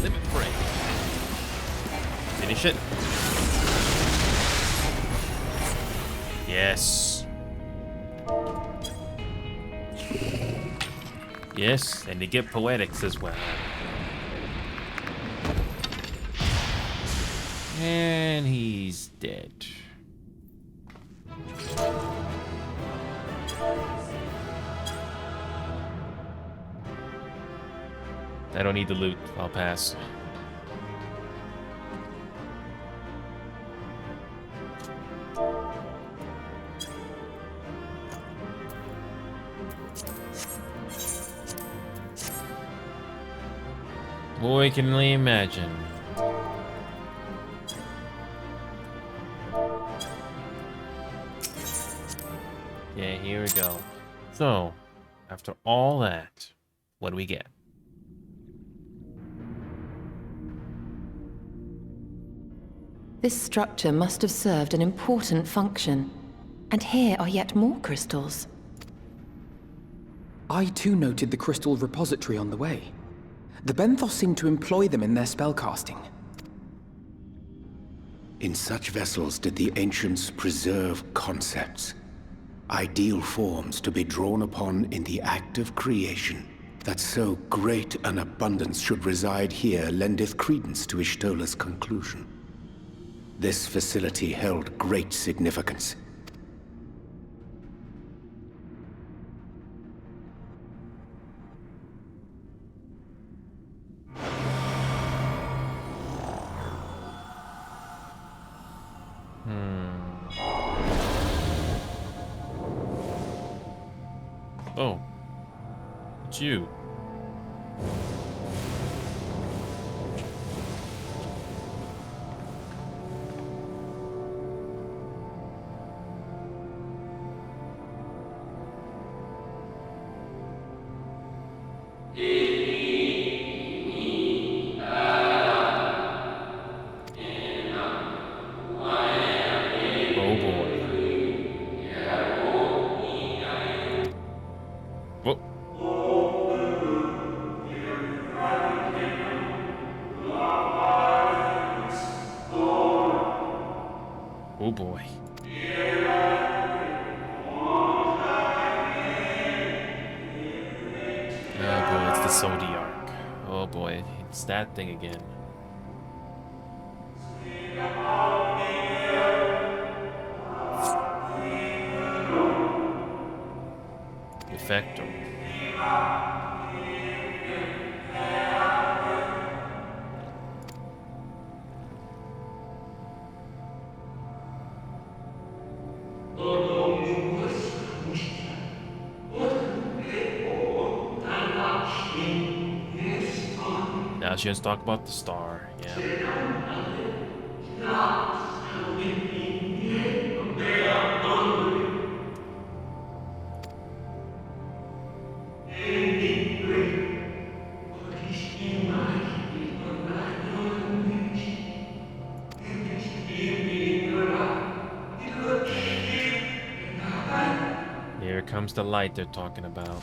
Limit break. Finish it. Yes. Yes, and they get poetics as well. And he's dead. I don't need the loot. I'll pass. Boy, can only imagine. Yeah, here we go. So, after all that, what do we get? This structure must have served an important function. And here are yet more crystals. I too noted the crystal repository on the way. The Benthos seem to employ them in their spellcasting. In such vessels did the ancients preserve concepts, ideal forms to be drawn upon in the act of creation. That so great an abundance should reside here lendeth credence to Ishtola's conclusion. This facility held great significance. Oh. It's you. Oh boy. Whoa. Oh boy. Oh boy, it's the Zodiac. Oh boy, it's that thing again. Effecto. Now she wants to talk about the star. Yeah. Here comes the light they're talking about.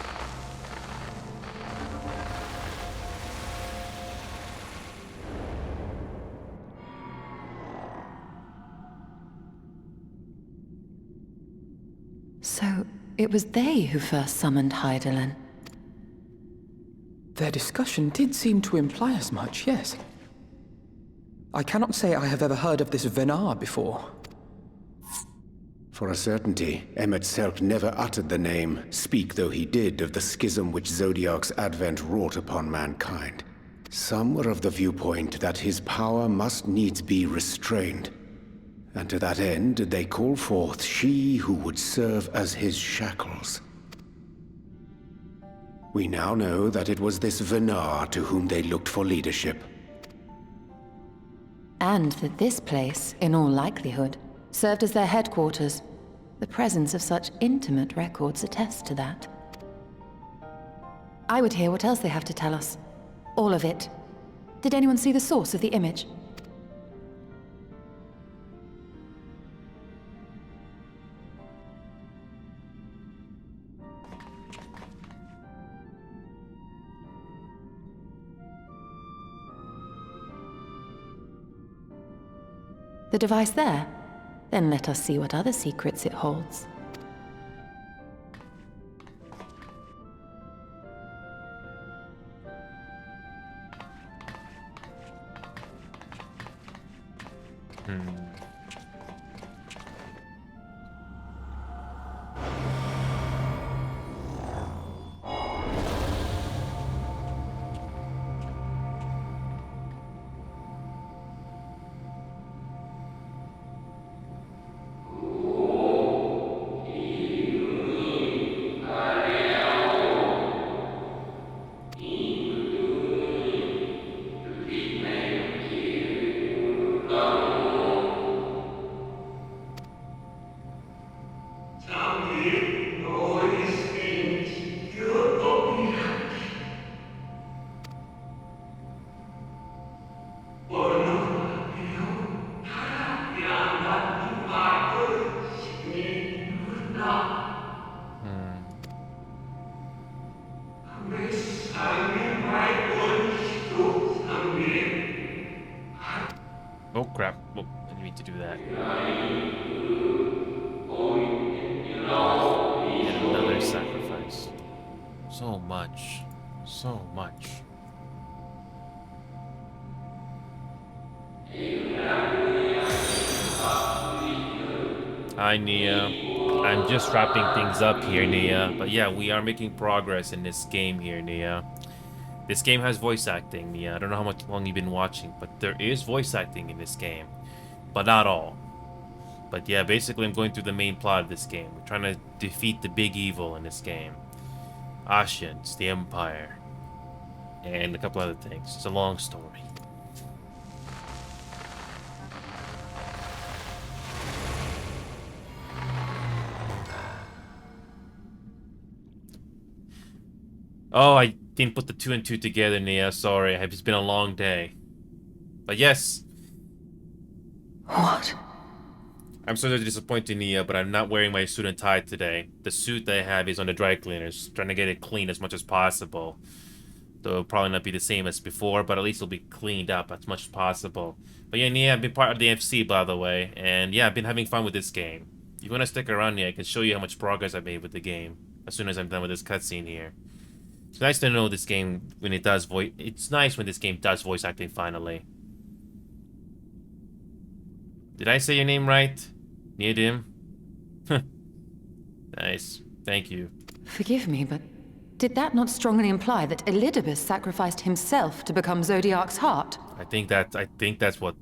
So, it was they who first summoned Hydaelyn. Their discussion did seem to imply as much, yes. I cannot say I have ever heard of this Venar before. For a certainty, Emmet Selk never uttered the name, speak though he did of the schism which Zodiark's advent wrought upon mankind. Some were of the viewpoint that his power must needs be restrained, and to that end did they call forth she who would serve as his shackles. We now know that it was this Venar to whom they looked for leadership. And that this place, in all likelihood, served as their headquarters. The presence of such intimate records attests to that. I would hear what else they have to tell us. All of it. Did anyone see the source of the image? The device there? Then let us see what other secrets it holds. Oh crap. Oh, I didn't mean to do that. And another sacrifice. So much. So much. Hi, Nia. I'm just wrapping things up here, Nia. But yeah, we are making progress in this game here, Nia. This game has voice acting, Nia. I don't know how much long you've been watching, but there is voice acting in this game. But not all. But yeah, basically I'm going through the main plot of this game. We're trying to defeat the big evil in this game. Ascians, the Empire, and a couple other things. It's a long story. Oh, I didn't put the 2 and 2 together, Nia. Sorry, it's been a long day. But yes. What? I'm sorry to disappoint you, Nia, but I'm not wearing my suit and tie today. The suit that I have is on the dry cleaners, trying to get it clean as much as possible. Though it'll probably not be the same as before, but at least it'll be cleaned up as much as possible. But yeah, Nia, I've been part of the FC, by the way, and yeah, I've been having fun with this game. If you want to stick around, Nia, I can show you how much progress I've made with the game as soon as I'm done with this cutscene here. It's nice to know this game when it does voice. It's nice when this game does voice acting finally. Did I say your name right? Neodim? Nice. Thank you. Forgive me, but did that not strongly imply that Elidibus sacrificed himself to become Zodiark's heart? I think that's what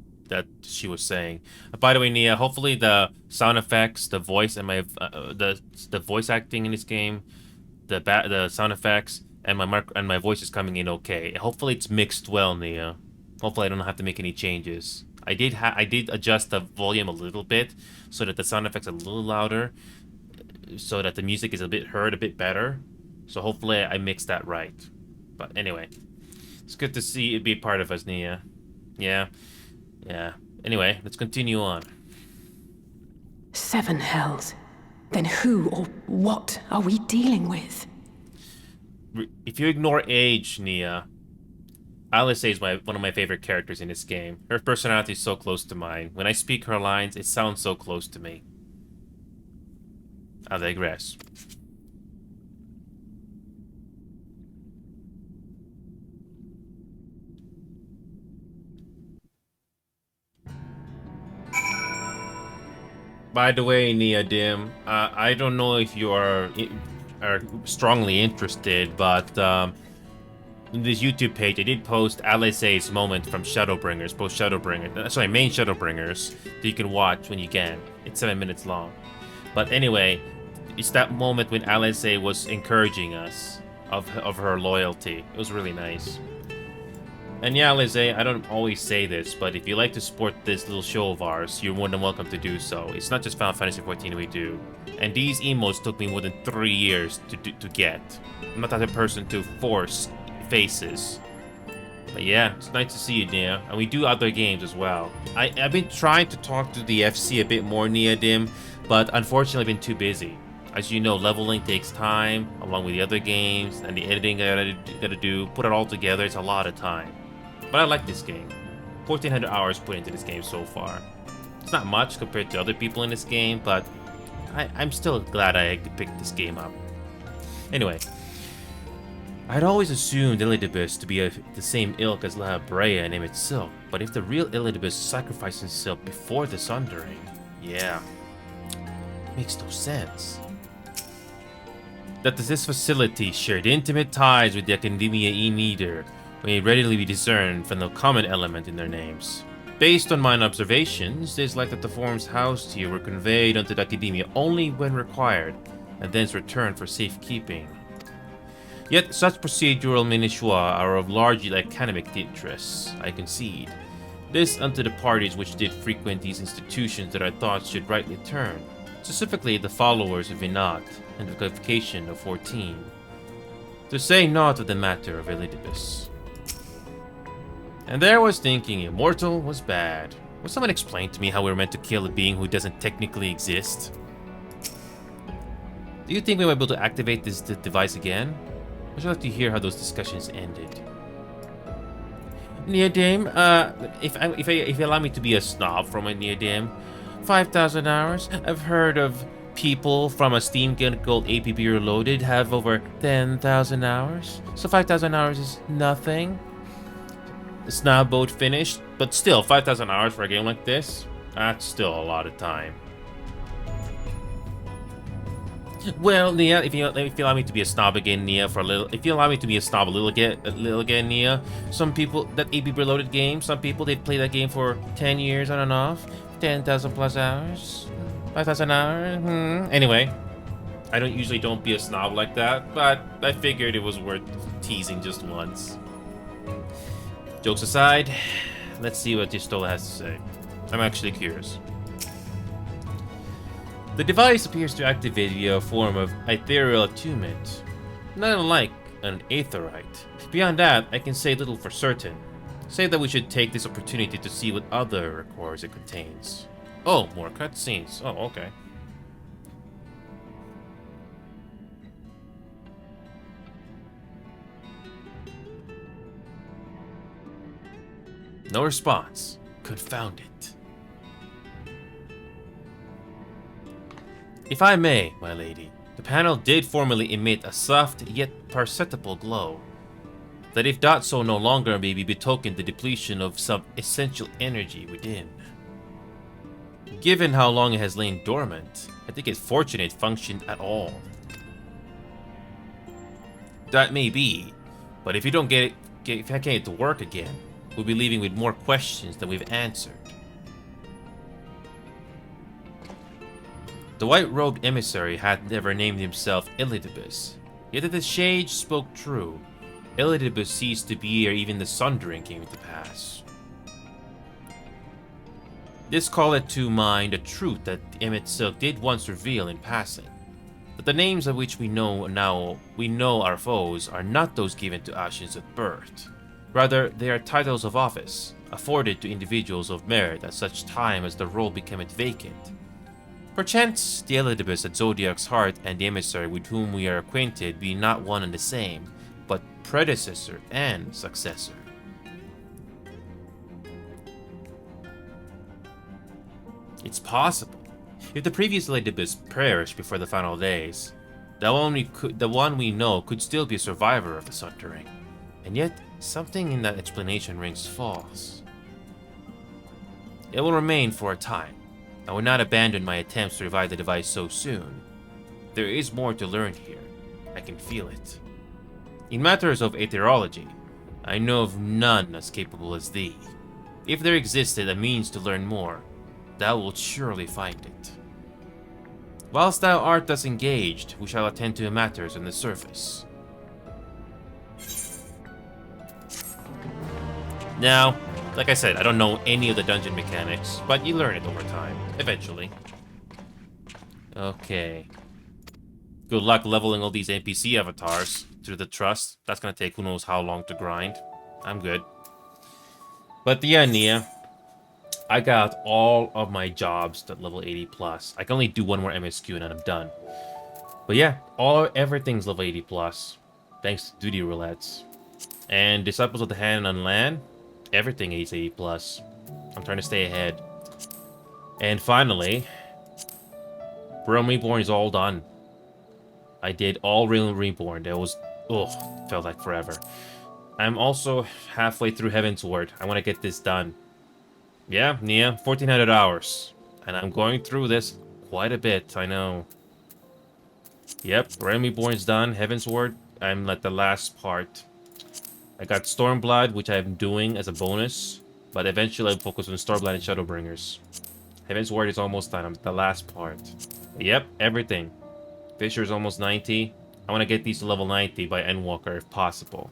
she was saying. By the way, Nia, hopefully the sound effects, the voice, and my the voice acting in this game, the sound effects, and my voice is coming in okay. Hopefully it's mixed well, Nia. Hopefully I don't have to make any changes. I did adjust the volume a little bit so that the sound effects are a little louder, so that the music is a bit better. So hopefully I mixed that right. But anyway, it's good to see it be part of us, Nia. Yeah. Anyway, let's continue on. 7 hells. Then who or what are we dealing with? If you ignore age, Nia, Alice is one of my favorite characters in this game. Her personality is so close to mine. When I speak her lines, it sounds so close to me. I digress. by the way, Neodim, I don't know if you are strongly interested, but in this YouTube page, I did post LSA's moment from Shadowbringers, Post-Shadowbringers, sorry, main Shadowbringers, that you can watch when you can. It's 7 minutes long. But anyway, it's that moment when LSA was encouraging us of her loyalty. It was really nice. And yeah, LSA, I don't always say this, but if you like to support this little show of ours, you're more than welcome to do so. It's not just Final Fantasy XIV we do. And these emotes took me more than 3 years to get. I'm not that type of person to force faces. But yeah, it's nice to see you, Nia. And we do other games as well. I've been trying to talk to the FC a bit more, Neodim, but unfortunately I've been too busy. As you know, leveling takes time, along with the other games, and the editing I gotta do. Put it all together, it's a lot of time. But I like this game. 1,400 hours put into this game so far. It's not much compared to other people in this game, but I'm still glad I picked this game up. Anyway, I'd always assumed Elidibus to be the same ilk as La Brea and Emmett Silk, but if the real Elidibus sacrificed himself before the Sundering, yeah, makes no sense. That this facility shared intimate ties with the Academia E-Meter may readily be discerned from the common element in their names. Based on mine observations, it is like that the forms housed here were conveyed unto the Academia only when required, and thence returned for safekeeping. Yet such procedural minutiae are of largely academic interests, I concede. This unto the parties which did frequent these institutions that I thought should rightly turn, specifically the followers of Vinat and the qualification of 14. To say naught of the matter of Elidibus. And there was thinking immortal was bad. Will someone explain to me how we were meant to kill a being who doesn't technically exist? Do you think we were able to activate this device again? I'd like to hear how those discussions ended. Neodim, if you allow me to be a snob from a Neodim, 5,000 hours? I've heard of people from a Steam Gold APB Reloaded have over 10,000 hours. So 5,000 hours is nothing. The snob boat finished, but still 5,000 hours for a game like this? That's still a lot of time. Well, Nia, if you allow me to be a snob again, Nia, for a little, if you allow me to be a snob a little again, Nia, some people, that APB Reloaded game, some people, they've played that game for 10 years on and off, 10,000 plus hours, 5,000 hours, Anyway, I don't be a snob like that, but I figured it was worth teasing just once. Jokes aside, let's see what Jistola has to say. I'm actually curious. The device appears to activate via a form of ethereal attunement, not unlike an aetherite. Beyond that, I can say little for certain. Say that we should take this opportunity to see what other records it contains. Oh, more cutscenes. Oh, okay. No response. Confound it. If I may, my lady, the panel did formerly emit a soft yet perceptible glow. That if not so no longer may be betokened the depletion of some essential energy within. Given how long it has lain dormant, I think it's fortunate it functioned at all. That may be, but if you don't if I can't get it to work again, we'll be leaving with more questions than we've answered. The white-robed emissary had never named himself Elidibus, yet if the Shade spoke true, Elidibus ceased to be ere even the Sundering came to pass. This calleth to mind a truth that Emmett Silk did once reveal in passing, that the names of which we know our foes are not those given to Ashians at birth. Rather, they are titles of office, afforded to individuals of merit at such time as the role becometh vacant. Perchance the Elidibus at Zodiac's heart and the emissary with whom we are acquainted be not one and the same, but predecessor and successor. It's possible. If the previous Elidibus perished before the final days, the one we know could still be a survivor of the Sundering. And yet, something in that explanation rings false. It will remain for a time. I will not abandon my attempts to revive the device so soon. There is more to learn here. I can feel it. In matters of aetherology, I know of none as capable as thee. If there existed a means to learn more, thou wilt surely find it. Whilst thou art thus engaged, we shall attend to matters on the surface. Now, like I said, I don't know any of the dungeon mechanics, but you learn it over time, eventually. Okay. Good luck leveling all these NPC avatars through the trust. That's gonna take who knows how long to grind. I'm good. But yeah, Nia, I got all of my jobs at level 80 plus. I can only do one more MSQ and then I'm done. But yeah, everything's level 80 plus, thanks to duty roulettes. And Disciples of the Hand on land, everything is 80 plus. I'm trying to stay ahead. And finally, Realm Reborn is all done. I did all Realm Reborn. That was, felt like forever. I'm also halfway through Heaven's Word. I want to get this done. Yeah, Nia, 1400 hours. And I'm going through this quite a bit, I know. Yep, Realm Reborn is done. Heaven's Word, I'm at the last part. I got Stormblood, which I'm doing as a bonus. But eventually I'll focus on Stormblood and Shadowbringers. Heaven's Word is almost done. I'm at the last part. Yep, everything. Fisher is almost 90. I want to get these to level 90 by Endwalker if possible.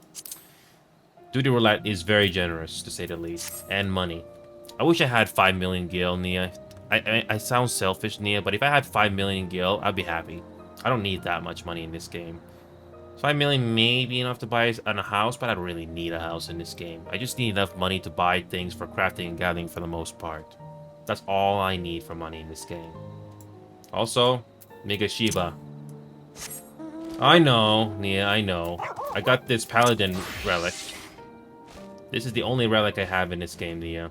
Duty Roulette is very generous, to say the least. And money. I wish I had 5 million gil, Nia. I sound selfish, Nia, but if I had 5 million gil, I'd be happy. I don't need that much money in this game. 5 million may be enough to buy a house, but I don't really need a house in this game. I just need enough money to buy things for crafting and gathering for the most part. That's all I need for money in this game. Also, Mega Shiva. I know, Nia, I know. I got this Paladin relic. This is the only relic I have in this game, Nia.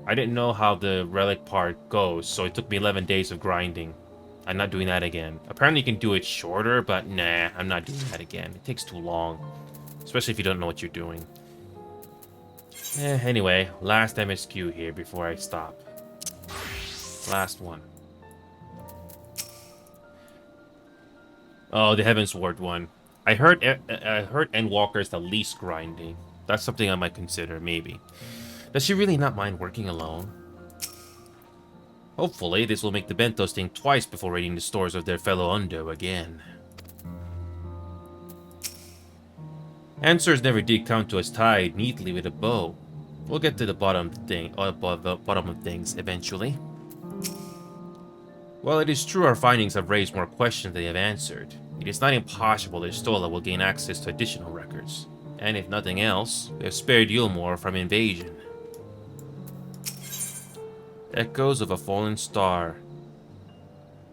I didn't know how the relic part goes, so it took me 11 days of grinding. I'm not doing that again. Apparently you can do it shorter, but nah, I'm not doing that again. It takes too long. Especially if you don't know what you're doing. Anyway, last MSQ here before I stop. Last one. Oh, the Heaven's Ward one. I heard Endwalker is the least grinding. That's something I might consider, maybe. Does she really not mind working alone? Hopefully, this will make the Bentos think twice before raiding the stores of their fellow Undo again. Answers never did come to us tied neatly with a bow. We'll get to the bottom of things eventually. While it is true our findings have raised more questions than they have answered, it is not impossible that Stola will gain access to additional records. And if nothing else, we have spared Yulmore from invasion. Echoes of a fallen star.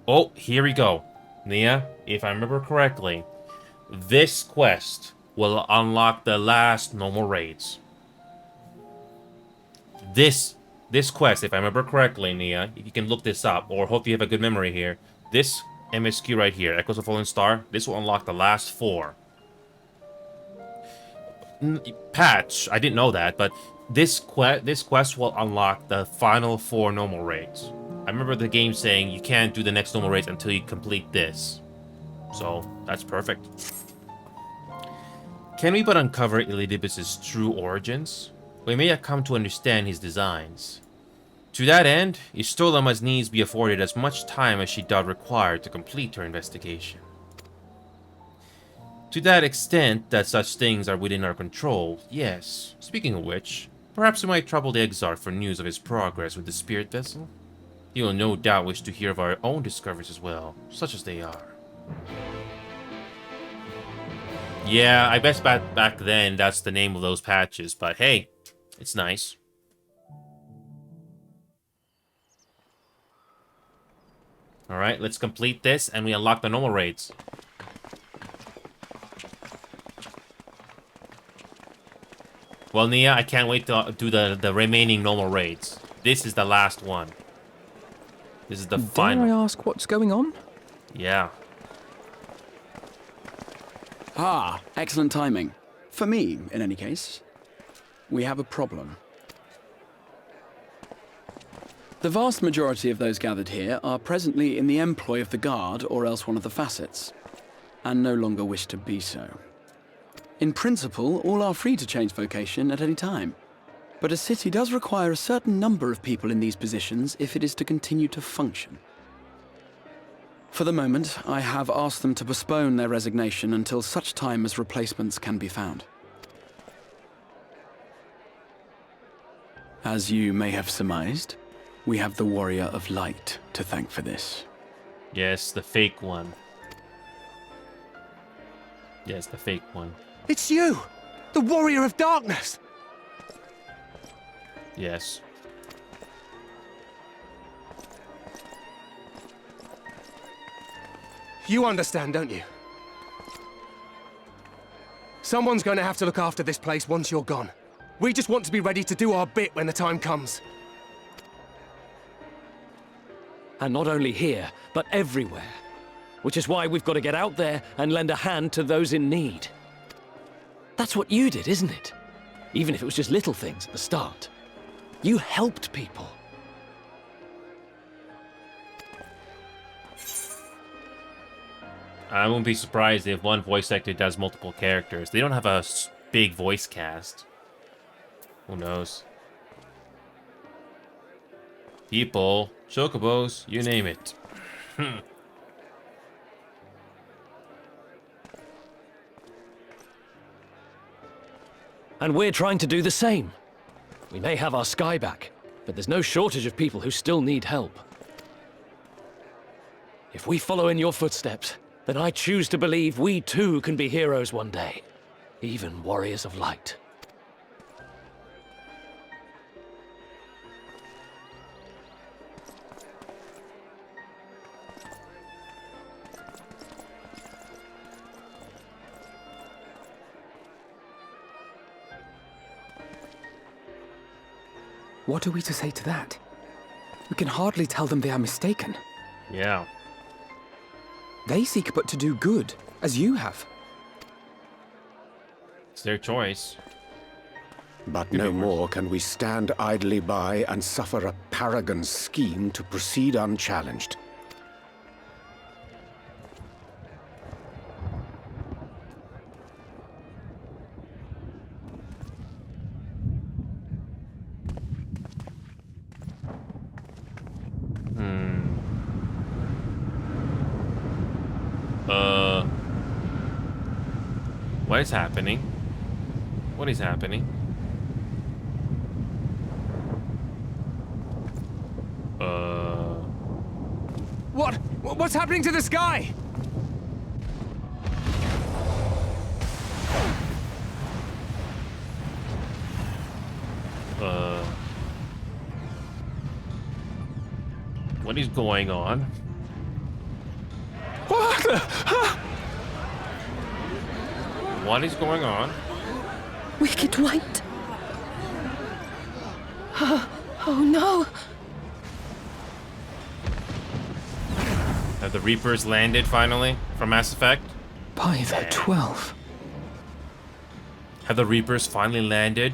Oh, here we go. Nia, if I remember correctly, this quest will unlock the last normal raids. This quest, if I remember correctly, Nia, if you can look this up, or hope you have a good memory here, this MSQ right here, Echoes of Fallen Star, this will unlock the last 4. Patch, I didn't know that, but this quest will unlock the final 4 normal raids. I remember the game saying you can't do the next normal raids until you complete this. So, that's perfect. Can we but uncover Elidibus' true origins? We may have come to understand his designs. To that end, Istola must needs be afforded as much time as she doth require to complete her investigation. To that extent that such things are within our control, yes. Speaking of which, perhaps we might trouble the Exarch for news of his progress with the spirit vessel. He will no doubt wish to hear of our own discoveries as well, such as they are. Yeah, I bet back then that's the name of those patches, but hey, it's nice. Alright, let's complete this and we unlock the normal raids. Well, Nia, I can't wait to do the remaining normal raids. This is the last one. This is the final. Dare I ask what's going on? Yeah. Ah, excellent timing. For me, in any case. We have a problem. The vast majority of those gathered here are presently in the employ of the Guard or else one of the facets, and no longer wish to be so. In principle, all are free to change vocation at any time, but a city does require a certain number of people in these positions if it is to continue to function. For the moment, I have asked them to postpone their resignation until such time as replacements can be found. As you may have surmised, we have the Warrior of Light to thank for this. Yes, the fake one. Yes, the fake one. It's you! The Warrior of Darkness! Yes. You understand, don't you? Someone's going to have to look after this place once you're gone. We just want to be ready to do our bit when the time comes. And not only here, but everywhere. Which is why we've got to get out there and lend a hand to those in need. That's what you did, isn't it? Even if it was just little things at the start. You helped people. I won't be surprised if one voice actor does multiple characters. They don't have a big voice cast. Who knows? People, chocobos, you name it. And we're trying to do the same. We may have our sky back, but there's no shortage of people who still need help. If we follow in your footsteps, then I choose to believe we too can be heroes one day. Even warriors of light. What are we to say to that? We can hardly tell them they are mistaken. Yeah. They seek but to do good, as you have. It's their choice. But no more can we stand idly by and suffer a paragon's scheme to proceed unchallenged. What is happening? What is happening? What's happening to the sky? What is going on? What is going on? Wicked White. Oh no. Have the Reapers landed finally from Mass Effect? By the 12. Have the Reapers finally landed?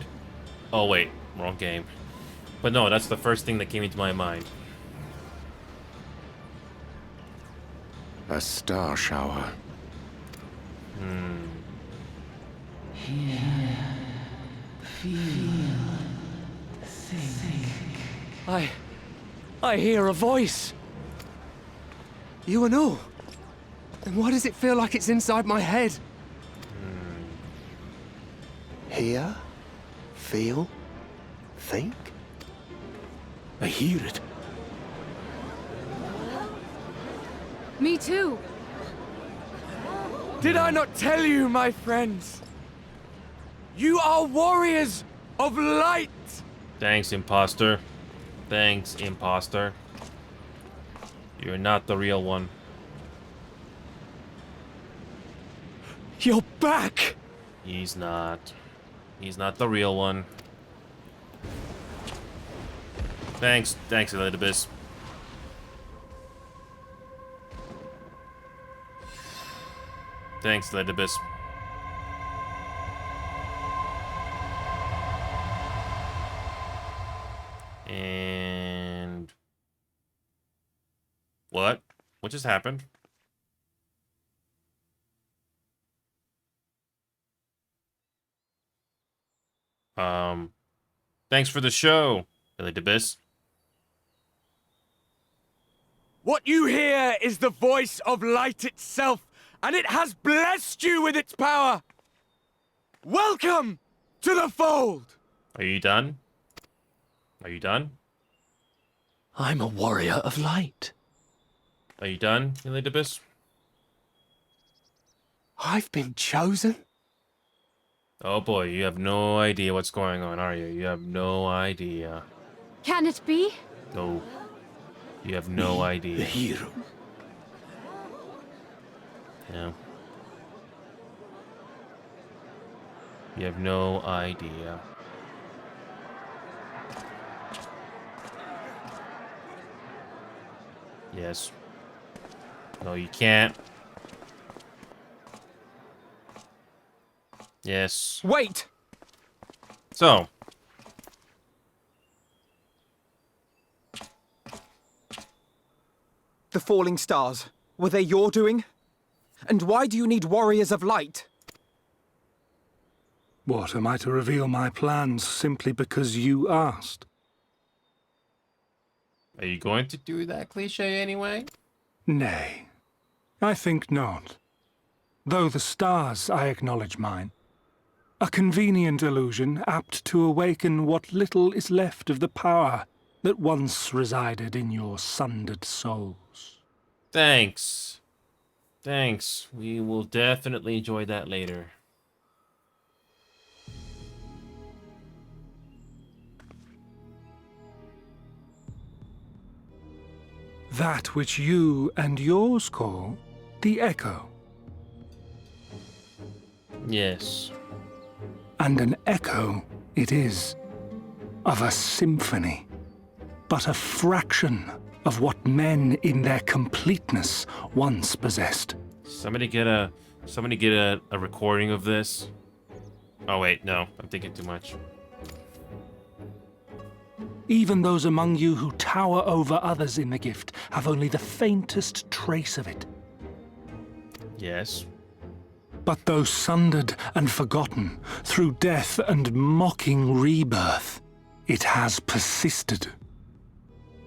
Oh wait, wrong game. But no, that's the first thing that came into my mind. A star shower. I hear a voice. You and all? Then why does it feel like it's inside my head? Hear? Feel? Think? I hear it. Me too. Did I not tell you, my friends? You are warriors of light! Thanks, imposter. Thanks, imposter. You're not the real one. You're back! He's not. He's not the real one. Thanks, Elidibus. Thanks, Elidibus. And What? What just happened? Thanks for the show, Billy DeBiss. What you hear is the voice of light itself, and it has blessed you with its power. Welcome to the fold. Are you done? Are you done? I'm a warrior of light. Are you done, Billy DeBiss? I've been chosen? Oh boy, you have no idea what's going on, are you? You have no idea. Can it be? No. You have no idea. The hero. Yeah. You have no idea. Yes. No, you can't. Yes. Wait! So. The falling stars, were they your doing? And why do you need warriors of light? What, am I to reveal my plans simply because you asked? Are you going to do that cliche anyway? Nay, I think not. Though the stars, I acknowledge mine. A convenient illusion apt to awaken what little is left of the power that once resided in your sundered souls. Thanks. Thanks. We will definitely enjoy that later. That which you and yours call the echo. Yes. And an echo it is, of a symphony, but a fraction of what men in their completeness once possessed. Somebody get a recording of this. Oh wait, no, I'm thinking too much. Even those among you who tower over others in the gift have only the faintest trace of it. Yes. But though sundered and forgotten through death and mocking rebirth, it has persisted.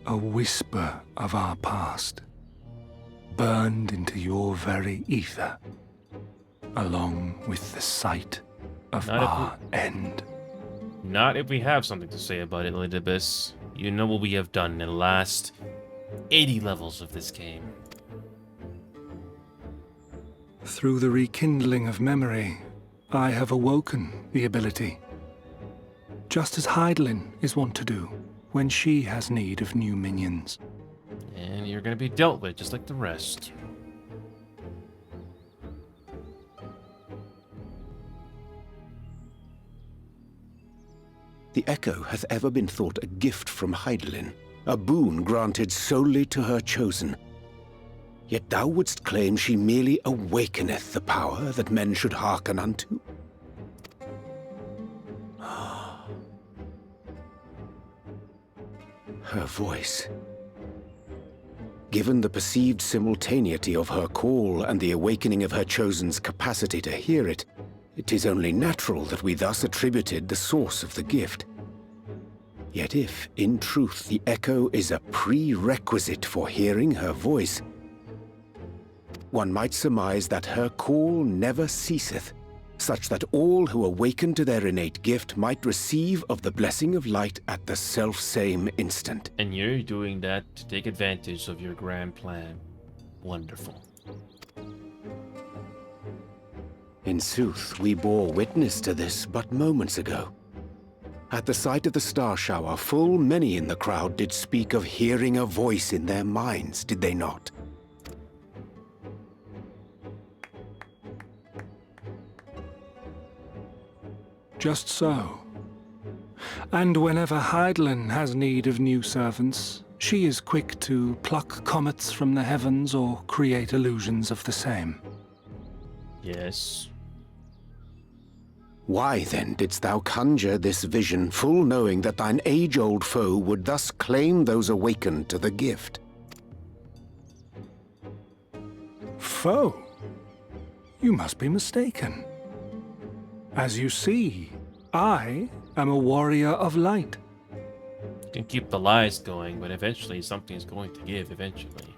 A whisper of our past, burned into your very ether, along with the sight of our end. Not if we have something to say about it, Elidibus. You know what we have done in the last 80 levels of this game. Through the rekindling of memory, I have awoken the ability. Just as Heidelin is wont to do when she has need of new minions. And you're gonna be dealt with just like the rest. The Echo hath ever been thought a gift from Heidelin, a boon granted solely to her chosen. Yet thou wouldst claim she merely awakeneth the power that men should hearken unto? Her voice. Given the perceived simultaneity of her call and the awakening of her chosen's capacity to hear it, it is only natural that we thus attributed the source of the gift. Yet if, in truth, the echo is a prerequisite for hearing her voice, one might surmise that her call never ceaseth, such that all who awaken to their innate gift might receive of the blessing of light at the self-same instant. And you're doing that to take advantage of your grand plan. Wonderful. In sooth, we bore witness to this but moments ago. At the sight of the star shower, full many in the crowd did speak of hearing a voice in their minds, did they not? Just so. And whenever Heidelin has need of new servants, she is quick to pluck comets from the heavens or create illusions of the same. Yes. Why then didst thou conjure this vision, full knowing that thine age-old foe would thus claim those awakened to the gift? foe? You must be mistaken. As you see, I am a warrior of light. You can keep the lies going, but eventually something's going to give, eventually.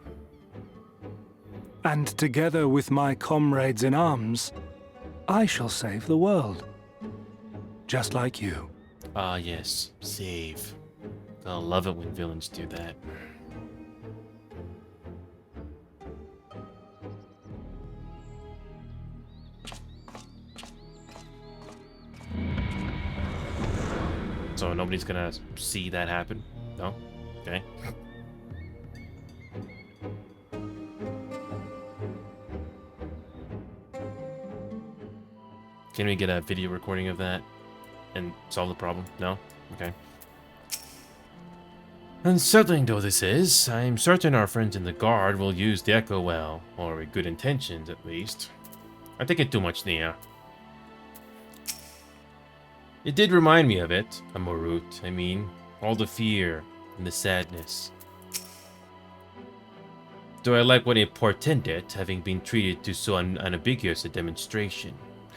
And together with my comrades in arms, I shall save the world. Just like you. Ah, yes. Save. I love it when villains do that. So nobody's gonna see that happen? No? Okay. Can we get a video recording of that and solve the problem? No? Okay. Unsettling though this is, I'm certain our friends in the Guard will use the Echo well, or with good intentions at least. I'm thinking too much, Nia. It did remind me of it, Amorut. I mean, all the fear and the sadness. Though I like what it portended, having been treated to so unambiguous a demonstration.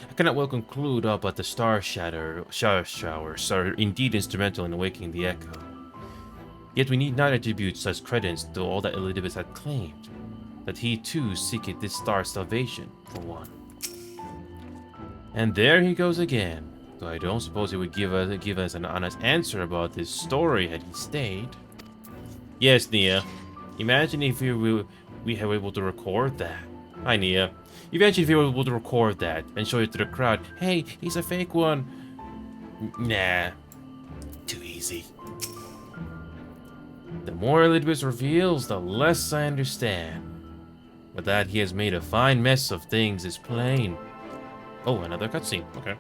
I cannot well conclude but the star showers are indeed instrumental in awakening the Echo. Yet we need not attribute such credence to all that Elizabeth had claimed, that he too seeketh this star's salvation, for one. And there he goes again, though I don't suppose he would give us an honest answer about this story had he stayed. Yes, Nia. Imagine if we were able to record that. Hi, Nia. Imagine if we were able to record that and show it to the crowd. Hey, he's a fake one. Nah. Too easy. The more Elizabeth reveals, the less I understand. But that he has made a fine mess of things is plain. Oh, another cutscene. Okay.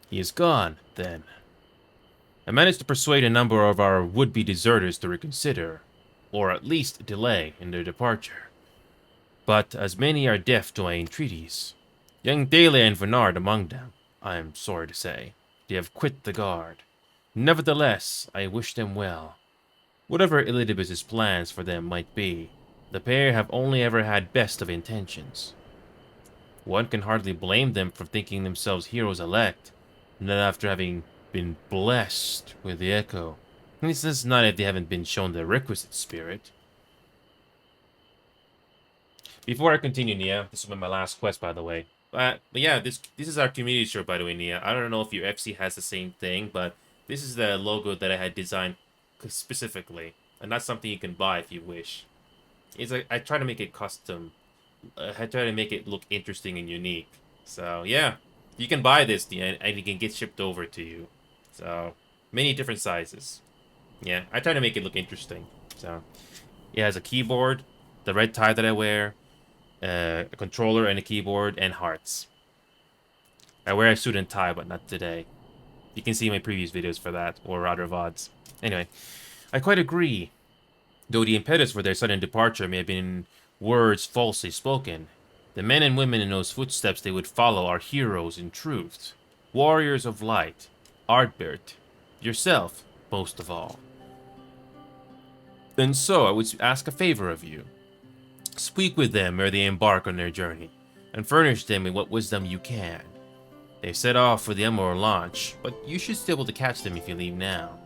He is gone, then. I managed to persuade a number of our would-be deserters to reconsider, or at least delay in their departure. But as many are deaf to my entreaties, young Dahlia and Vernard among them, I am sorry to say, they have quit the Guard. Nevertheless, I wish them well. Whatever Elidibus's plans for them might be, the pair have only ever had best of intentions. One can hardly blame them for thinking themselves heroes elect, not after having been blessed with the Echo. At least that's not if they haven't been shown the requisite spirit. Before I continue, Nia, this will be my last quest, by the way. But yeah, this is our community shirt, by the way, Nia. I don't know if your FC has the same thing, but this is the logo that I had designed specifically, and that's something you can buy if you wish. It's like I try to make it custom. I try to make it look interesting and unique. So yeah, you can buy this, Nia, and it can get shipped over to you. So many different sizes. Yeah, I try to make it look interesting. So it has a keyboard, the red tie that I wear, a controller and a keyboard, and hearts. I wear a suit and tie, but not today. You can see my previous videos for that, or rather VODs. Anyway, I quite agree. Though the impetus for their sudden departure may have been words falsely spoken, the men and women in whose footsteps they would follow are heroes in truth. Warriors of light. Artbert. Yourself, most of all. And so I would ask a favor of you. Speak with them ere they embark on their journey, and furnish them with what wisdom you can. They set off for the Emerald launch, but you should still be able to catch them if you leave now.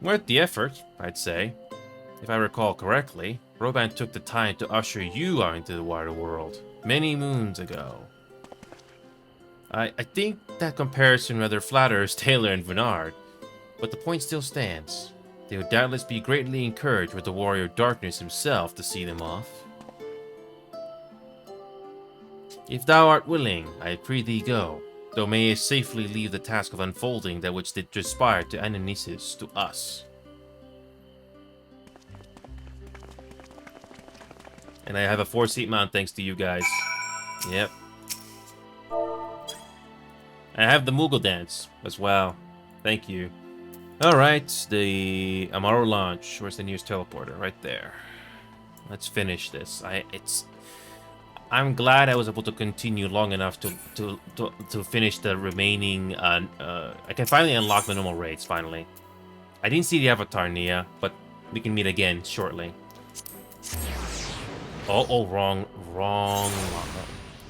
Worth the effort, I'd say. If I recall correctly, Roban took the time to usher you out into the wider world, many moons ago. I think that comparison rather flatters Taylor and Vernard, but the point still stands. They would doubtless be greatly encouraged with the Warrior of Darkness himself to see them off. If thou art willing, I pray thee go, though mayest safely leave the task of unfolding that which did transpire to Ananisis to us. And I have a 4-seat mount thanks to you guys. Yep. I have the Moogle dance as well. Thank you. Alright, the Amaro launch. Where's the nearest teleporter? Right there. Let's finish this. I'm glad I was able to continue long enough to finish the remaining. I can finally unlock the normal raids. Finally, I didn't see the avatar, Nia, but we can meet again shortly. Oh, wrong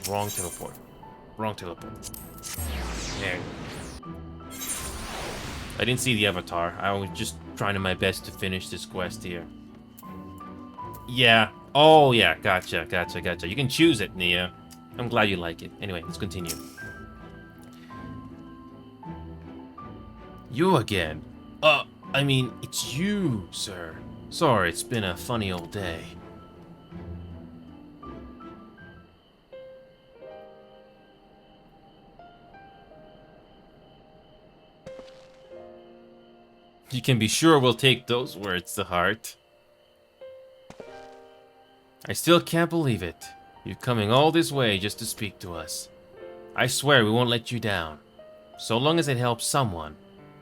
teleport. Wrong teleport. There. I didn't see the avatar. I was just trying my best to finish this quest here. Yeah. Oh, yeah. Gotcha. You can choose it, Nia. I'm glad you like it. Anyway, let's continue. You again? I mean, it's you, sir. Sorry, it's been a funny old day. You can be sure we'll take those words to heart. I still can't believe it. You're coming all this way just to speak to us. I swear we won't let you down. So long as it helps someone,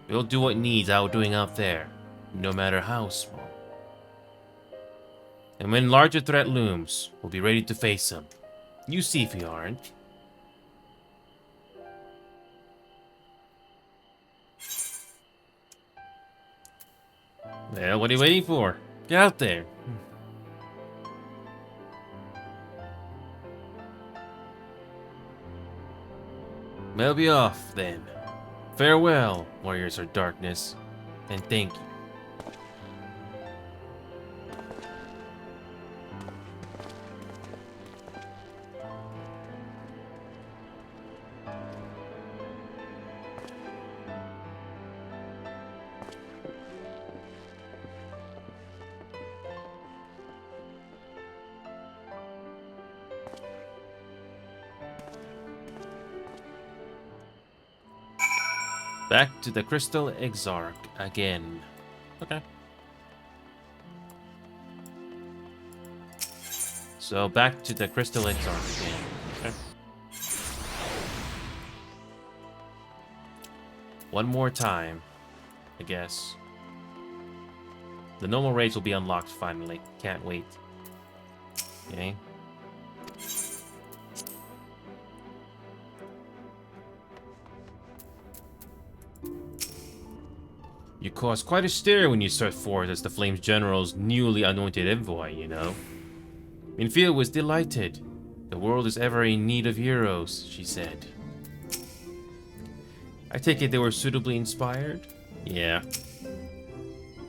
we'll do what needs our doing out there, no matter how small. And when larger threat looms, we'll be ready to face him. You see if we aren't. Well, what are you waiting for? Get out there. We'll be off, then. Farewell, warriors of darkness, and thank you. Back to the Crystal Exarch again. Okay. So back to the Crystal Exarch again. Okay. One more time, I guess. The normal raids will be unlocked finally. Can't wait. Okay. You cause quite a stir when you start forth as the Flames General's newly anointed envoy, you know. Minfield was delighted. The world is ever in need of heroes, she said. I take it they were suitably inspired? Yeah.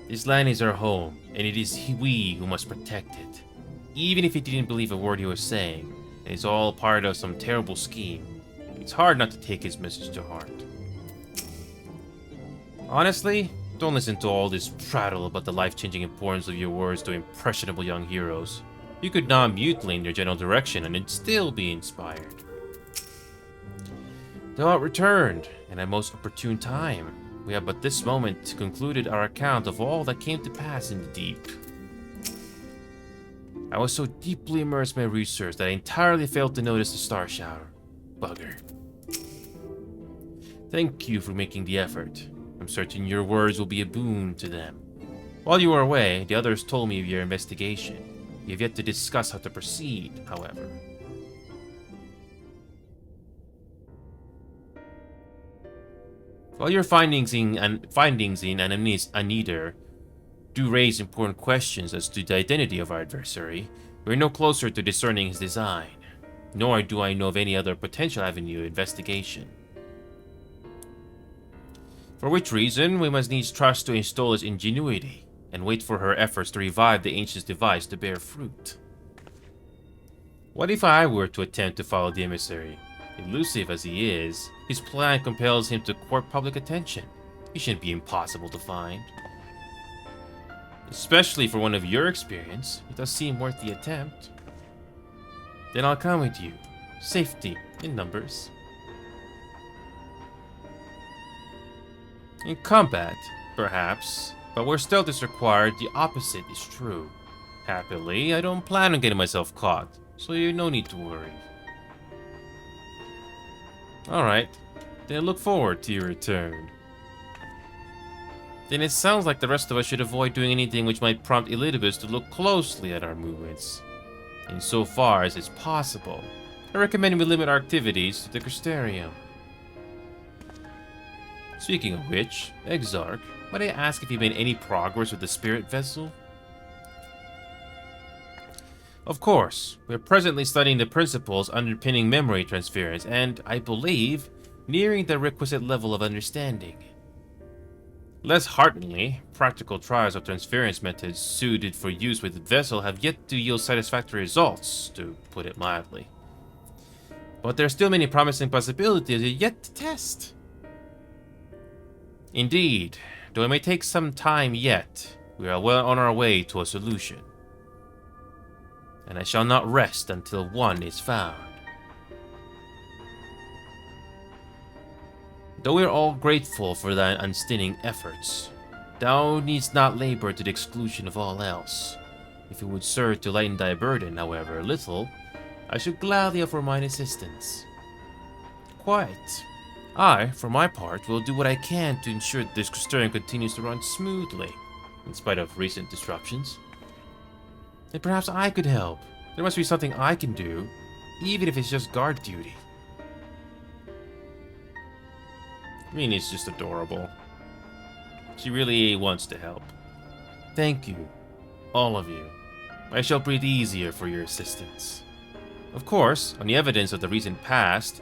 This land is our home, and it is we who must protect it. Even if he didn't believe a word he was saying, it's all part of some terrible scheme. It's hard not to take his message to heart. Honestly, don't listen to all this prattle about the life-changing importance of your words to impressionable young heroes. You could nod mutely in their general direction and it'd still be inspired. Thou art returned, in a most opportune time. We have but this moment concluded our account of all that came to pass in the deep. I was so deeply immersed in my research that I entirely failed to notice the star shower. Bugger. Thank you for making the effort. I'm certain your words will be a boon to them. While you were away, the others told me of your investigation. You have yet to discuss how to proceed, however. While your findings in Anidar do raise important questions as to the identity of our adversary, we're no closer to discerning his design, nor do I know of any other potential avenue of investigation. For which reason, we must needs trust to Installa's ingenuity, and wait for her efforts to revive the Ancient's device to bear fruit. What if I were to attempt to follow the emissary? Elusive as he is, his plan compels him to court public attention. He shouldn't be impossible to find. Especially for one of your experience, it does seem worth the attempt. Then I'll come with you. Safety in numbers. In combat, perhaps, but where stealth is required, the opposite is true. Happily, I don't plan on getting myself caught, so you no need to worry. Alright, then I look forward to your return. Then it sounds like the rest of us should avoid doing anything which might prompt Elidibus to look closely at our movements. Insofar as it's possible, I recommend we limit our activities to the Crystarium. Speaking of which, Exarch, might I ask if you made any progress with the spirit vessel? Of course, we're presently studying the principles underpinning memory transference and, I believe, nearing the requisite level of understanding. Less hearteningly, practical trials of transference methods suited for use with the vessel have yet to yield satisfactory results, to put it mildly. But there are still many promising possibilities yet to test. Indeed, though it may take some time yet, we are well on our way to a solution. And I shall not rest until one is found. Though we are all grateful for thine unstinting efforts, thou needst not labor to the exclusion of all else. If it would serve to lighten thy burden, however, a little, I should gladly offer mine assistance. Quite. I, for my part, will do what I can to ensure that this Crystarium continues to run smoothly, in spite of recent disruptions. And perhaps I could help. There must be something I can do, even if it's just guard duty. Mini's just adorable. She really wants to help. Thank you, all of you. I shall breathe easier for your assistance. Of course, on the evidence of the recent past,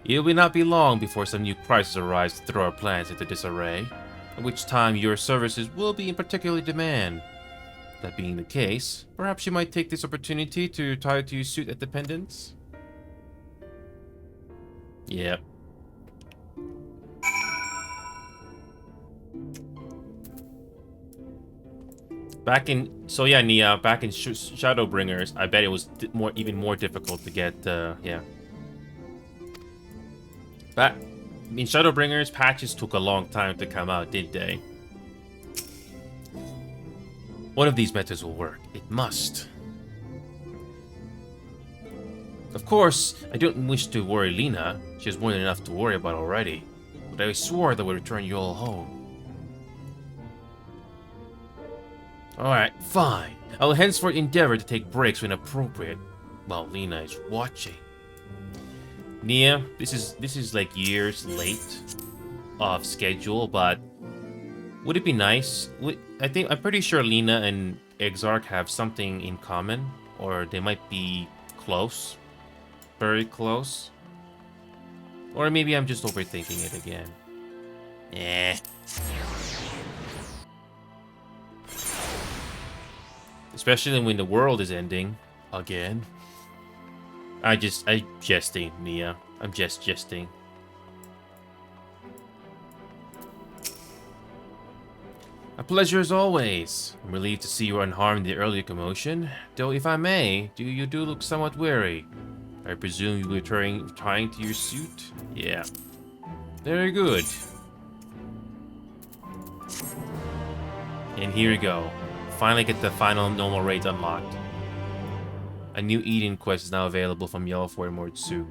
it will not be long before some new crisis arrives to throw our plans into disarray, at which time your services will be in particular demand. That being the case, perhaps you might take this opportunity to tie to your suit at Dependence? Yep. Back in, so yeah, Nia, back in Shadowbringers, I bet it was even more difficult to get, yeah. But in Shadowbringers, patches took a long time to come out, did they? One of these methods will work. It must. Of course, I don't wish to worry Lena. She has more than enough to worry about already. But I swore that I would return you all home. Alright, fine. I will henceforth endeavor to take breaks when appropriate, while Lena is watching. Nia, this is like years late off schedule, but would it be nice? I'm pretty sure Lena and Exarch have something in common, or they might be close, very close. Or maybe I'm just overthinking it again. Eh. Especially when the world is ending again. I'm jesting, Nia. I'm just jesting. A pleasure as always. I'm relieved to see you unharmed in the earlier commotion. Though, if I may, you do look somewhat weary. I presume you were tying to your suit? Yeah. Very good. And here we go. Finally get the final normal raids unlocked. A new Eden quest is now available from Yellow Fort Mortsuk.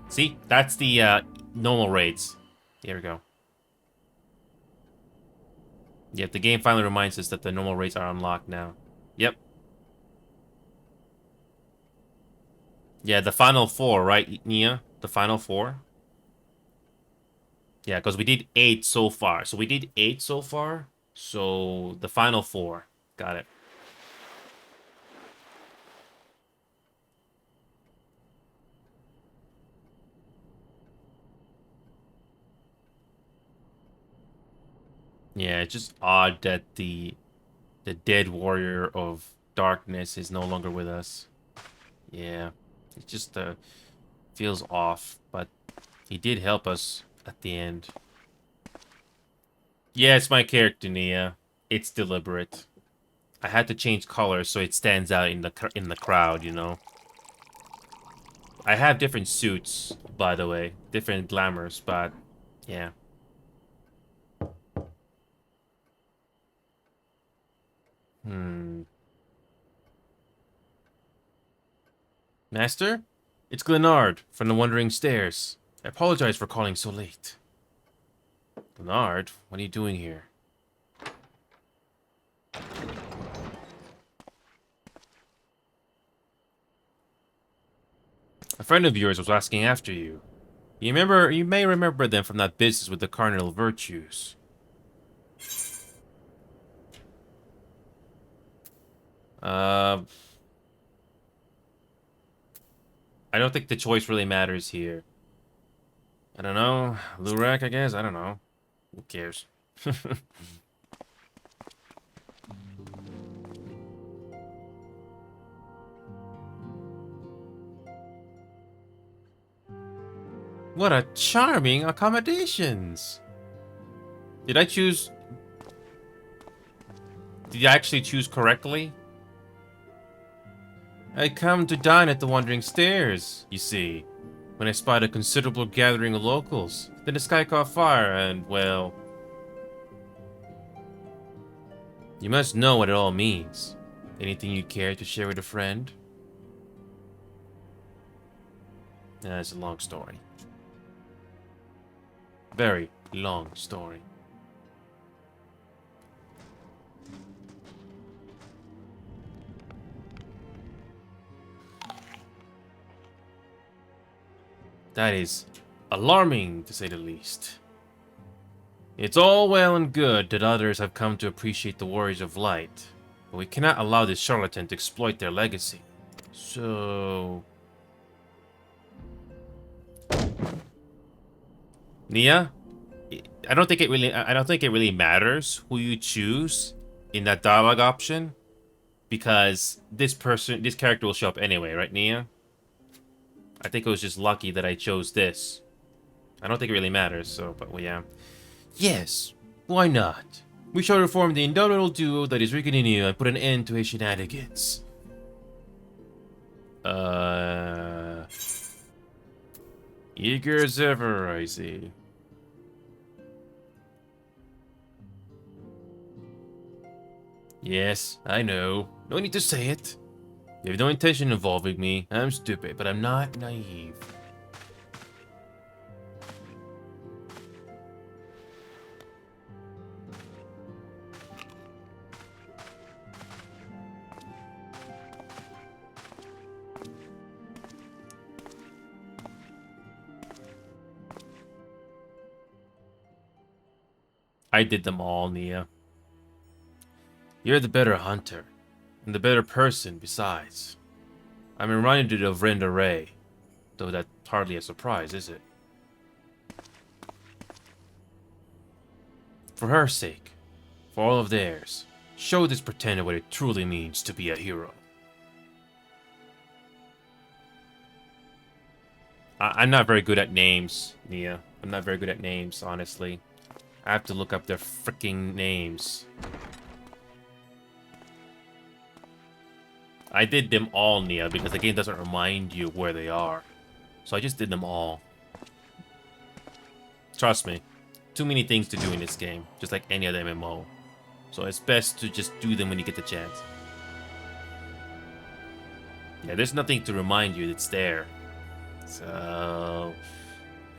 See? That's the normal raids. Here we go. Yep, the game finally reminds us that the normal raids are unlocked now. Yep. Yeah, the final 4, right, Nia? The final 4? Yeah, because we did 8 so far. So we did 8 so far. So the final 4. Got it. Yeah, it's just odd that the dead warrior of darkness is no longer with us. Yeah, it just feels off, but he did help us at the end. Yeah, it's my character, Nia. It's deliberate. I had to change colors so it stands out in the crowd, you know. I have different suits, by the way, different glamours, but yeah. Master? It's Glenard from the Wandering Stairs. I apologize for calling so late. Glenard, what are you doing here? A friend of yours was asking after you. You may remember them from that business with the cardinal virtues. I don't think the choice really matters here. I don't know. Lurak, I guess? I don't know. Who cares? What a charming accommodations! Did I actually choose correctly? I come to dine at the Wandering Stairs, you see, when I spied a considerable gathering of locals. Then the sky caught fire and, well... You must know what it all means. Anything you care to share with a friend? It's a long story. Very long story. That is alarming, to say the least. It's all well and good that others have come to appreciate the Warriors of Light, but we cannot allow this charlatan to exploit their legacy. So... Nia? I don't think it really matters who you choose in that dialogue option, because this character will show up anyway, right, Nia? I think it was just lucky that I chose this. I don't think it really matters, so, but well, yeah. Yes, why not? We shall reform the indelible duo that is Rick and Nia and put an end to his shenanigans. Eager as ever, I see. Yes, I know. No need to say it. You have no intention of involving me. I'm stupid, but I'm not naive. I did them all, Nia. You're the better hunter, and the better person besides. I'm reminded of Renda Ray, though that's hardly a surprise, is it? For her sake, for all of theirs, show this pretender what it truly means to be a hero. I'm not very good at names, Nia. I'm not very good at names, honestly. I have to look up their freaking names. I did them all, Nia, because the game doesn't remind you where they are. So I just did them all. Trust me. Too many things to do in this game, just like any other MMO. So it's best to just do them when you get the chance. Yeah, there's nothing to remind you it's there. So...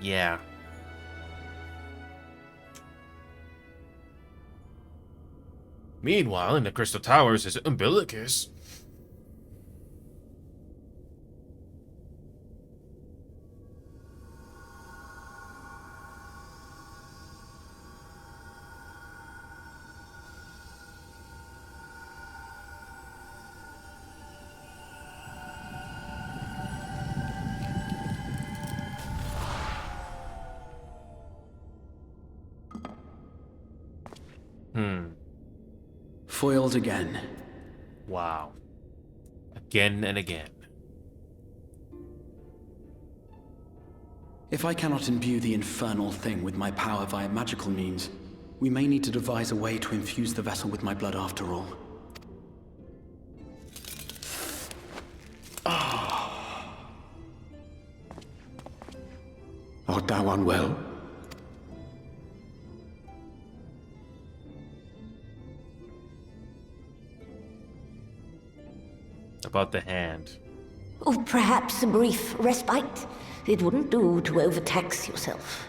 yeah. Meanwhile, in the Crystal Towers is Umbilicus. Foiled again. Wow. Again and again. If I cannot imbue the infernal thing with my power via magical means, we may need to devise a way to infuse the vessel with my blood after all. Art thou unwell? About the hand. Or perhaps a brief respite? It wouldn't do to overtax yourself.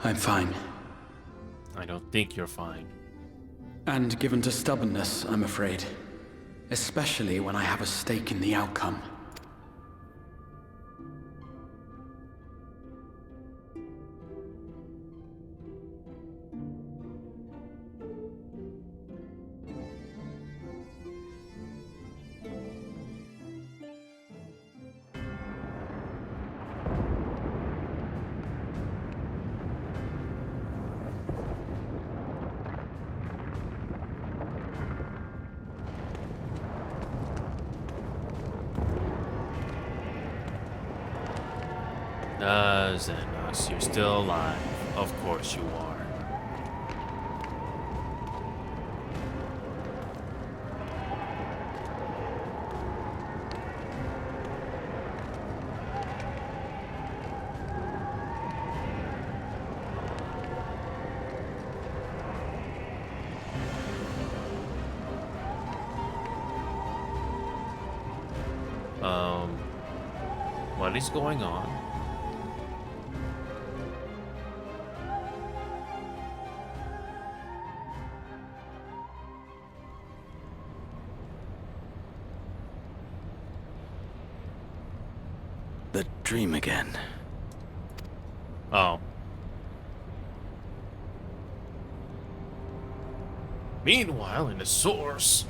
I'm fine. I don't think you're fine. And given to stubbornness, I'm afraid. Especially when I have a stake in the outcome. Xenos, you're still alive. Of course you are. What is going on? The dream again. Oh. Meanwhile, in the source...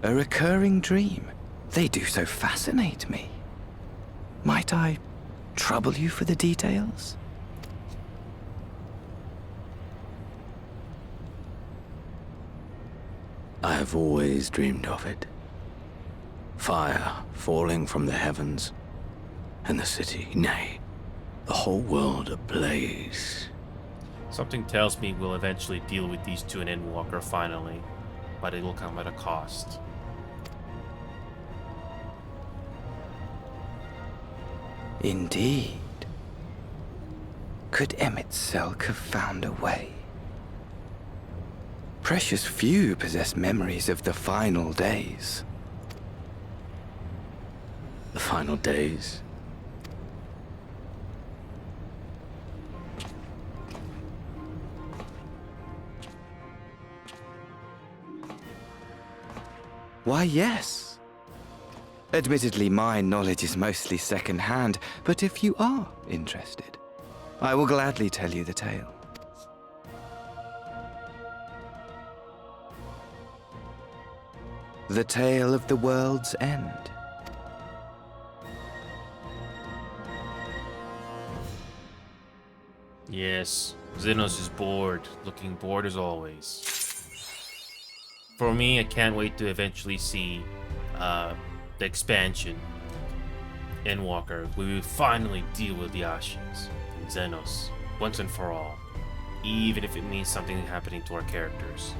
A recurring dream. They do so fascinate me. Might I trouble you for the details? I have always dreamed of it. Fire falling from the heavens, and the city, nay, the whole world ablaze. Something tells me we'll eventually deal with these two in Endwalker finally, but it will come at a cost. Indeed. Could Emmett Selk have found a way? Precious few possess memories of the final days. The final days? Why, yes. Admittedly, my knowledge is mostly second-hand, but if you are interested, I will gladly tell you the tale. The tale of the world's end. Yes, Xenos is bored, looking bored as always. For me, I can't wait to eventually see the expansion Endwalker. We will finally deal with the Ashians and Xenos once and for all, even if it means something happening to our characters.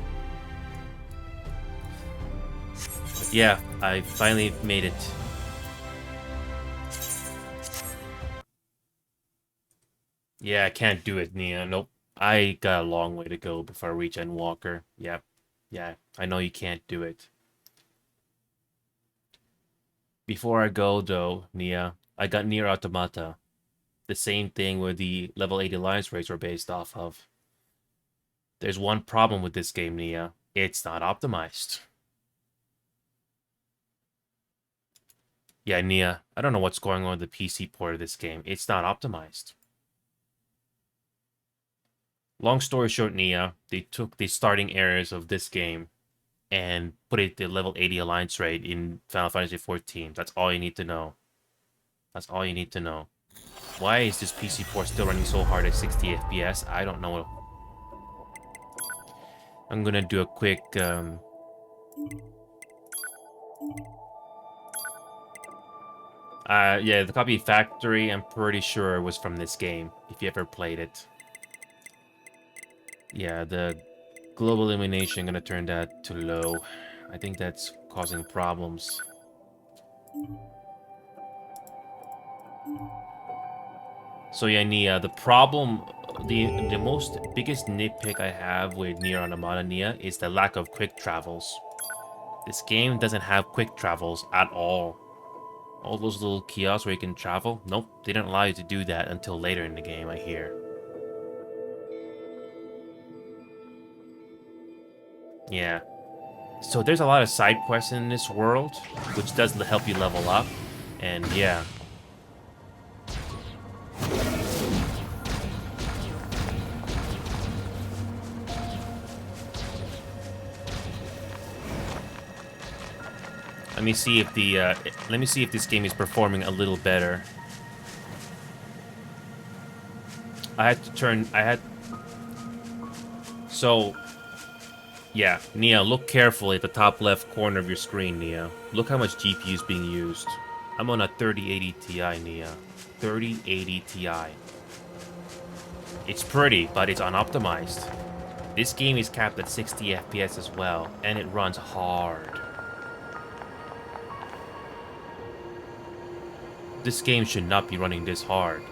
But yeah, I finally made it. Yeah, I can't do it, Nia. Nope. I got a long way to go before I reach Endwalker. Yep. Yeah, I know you can't do it. Before I go, though, Nia, I got Nier Automata. The same thing where the level 80 alliance rates were based off of. There's one problem with this game, Nia. It's not optimized. Yeah, Nia, I don't know what's going on with the PC port of this game. It's not optimized. Long story short, Nia, they took the starting areas of this game and put it the level 80 alliance rate in Final Fantasy XIV. That's all you need to know. That's all you need to know. Why is this PC port still running so hard at 60 FPS? I don't know. I'm gonna do a quick yeah, the copy factory, I'm pretty sure was from this game, if you ever played it. Yeah, the global illumination, gonna turn that to low. I think that's causing problems. So yeah, Nia, the problem, the biggest nitpick I have with Nier Automata, Nia, is the lack of quick travels. This game doesn't have quick travels at all. All those little kiosks where you can travel, nope, they don't allow you to do that until later in the game, I hear. Yeah. So there's a lot of side quests in this world, which does help you level up, and yeah. Let me see if this game is performing a little better. So, yeah, Nia, look carefully at the top left corner of your screen, Nia. Look how much GPU is being used. I'm on a 3080 Ti, Nia. 3080 Ti. It's pretty, but it's unoptimized. This game is capped at 60 FPS as well, and it runs hard. This game should not be running this hard.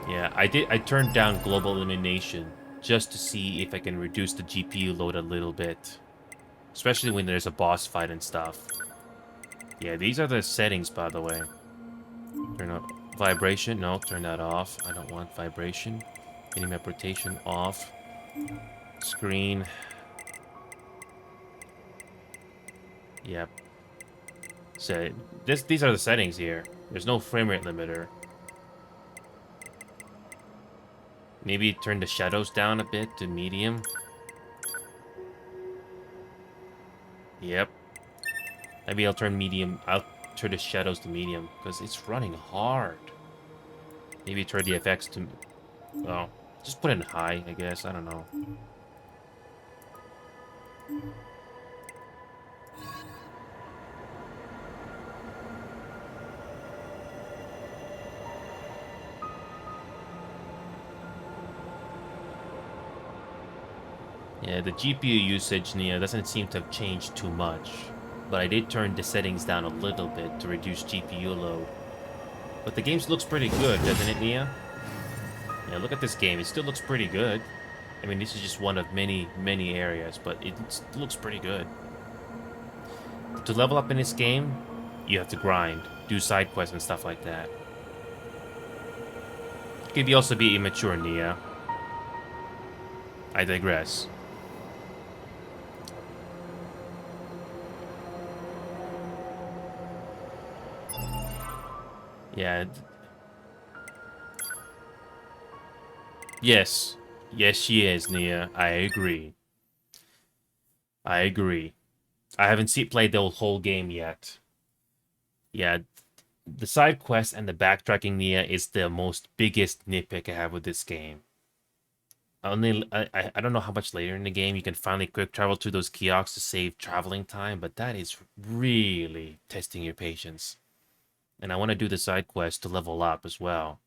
Yeah, I turned down global elimination just to see if I can reduce the GPU load a little bit. Especially when there's a boss fight and stuff. Yeah, these are the settings, by the way. Turn up vibration. No, turn that off. I don't want vibration. Minimap rotation off. Screen. Yep. So these are the settings here. There's no frame rate limiter. Maybe turn the shadows down a bit to medium. Yep. Maybe I'll turn the shadows to medium because it's running hard. Maybe turn the effects to, well, just put it in high, I guess. I don't know. Yeah, the GPU usage, Nia, doesn't seem to have changed too much. But I did turn the settings down a little bit to reduce GPU load. But the game looks pretty good, doesn't it, Nia? Yeah, look at this game. It still looks pretty good. I mean, this is just one of many, many areas, but it looks pretty good. To level up in this game, you have to grind, do side quests and stuff like that. It can also be immature, Nia. I digress. Yeah. Yes. Yes, she is, Nia. I agree. I agree. I haven't played the whole game yet. Yeah. The side quest and the backtracking, Nia, is the most biggest nitpick I have with this game. I don't know how much later in the game you can finally quick travel to those kiosks to save traveling time, but that is really testing your patience. And I want to do the side quest to level up as well.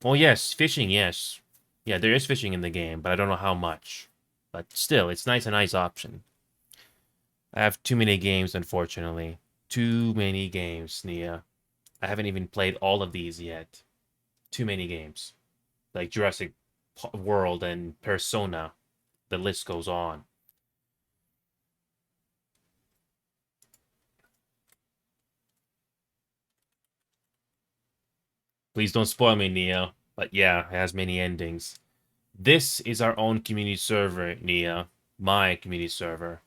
Oh yes, fishing, yes. Yeah, there is fishing in the game, but I don't know how much. But still, it's a nice option. I have too many games, unfortunately. Too many games, Nia. I haven't even played all of these yet. Too many games. Like Jurassic World and Persona. The list goes on. Please don't spoil me, Nia. But yeah, it has many endings. This is our own community server, Nia. My community server.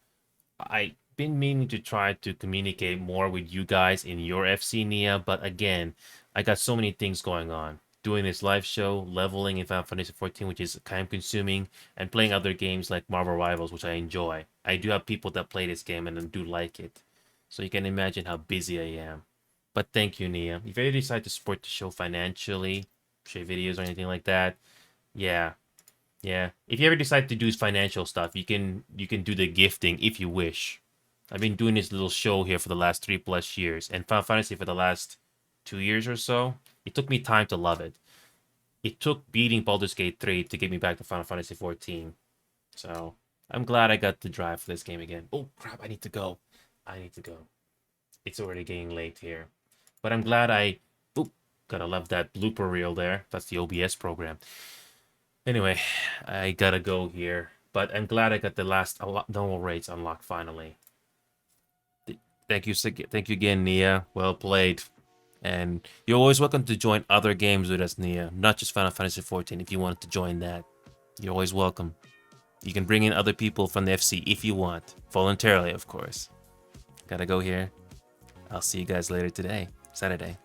I've been meaning to try to communicate more with you guys in your FC, Nia, but again, I got so many things going on. Doing this live show, leveling in Final Fantasy XIV, which is time consuming, and playing other games like Marvel Rivals, which I enjoy. I do have people that play this game and do like it. So you can imagine how busy I am. But thank you, Nia. If you decide to support the show financially, share videos or anything like that, yeah. Yeah. If you ever decide to do financial stuff, you can do the gifting if you wish. I've been doing this little show here for the last 3+ years, and Final Fantasy for the last 2 years or so. It took me time to love it. It took beating Baldur's Gate 3 to get me back to Final Fantasy 14. So, I'm glad I got the drive for this game again. Oh, crap, I need to go. It's already getting late here. But I'm glad gotta love that blooper reel there. That's the OBS program. Anyway, I gotta go here. But I'm glad I got the last normal raids unlocked finally. Thank you again, Nia. Well played. And you're always welcome to join other games with us, Nia. Not just Final Fantasy XIV. If you want to join that, you're always welcome. You can bring in other people from the FC if you want. Voluntarily, of course. Gotta go here. I'll see you guys later today, Saturday.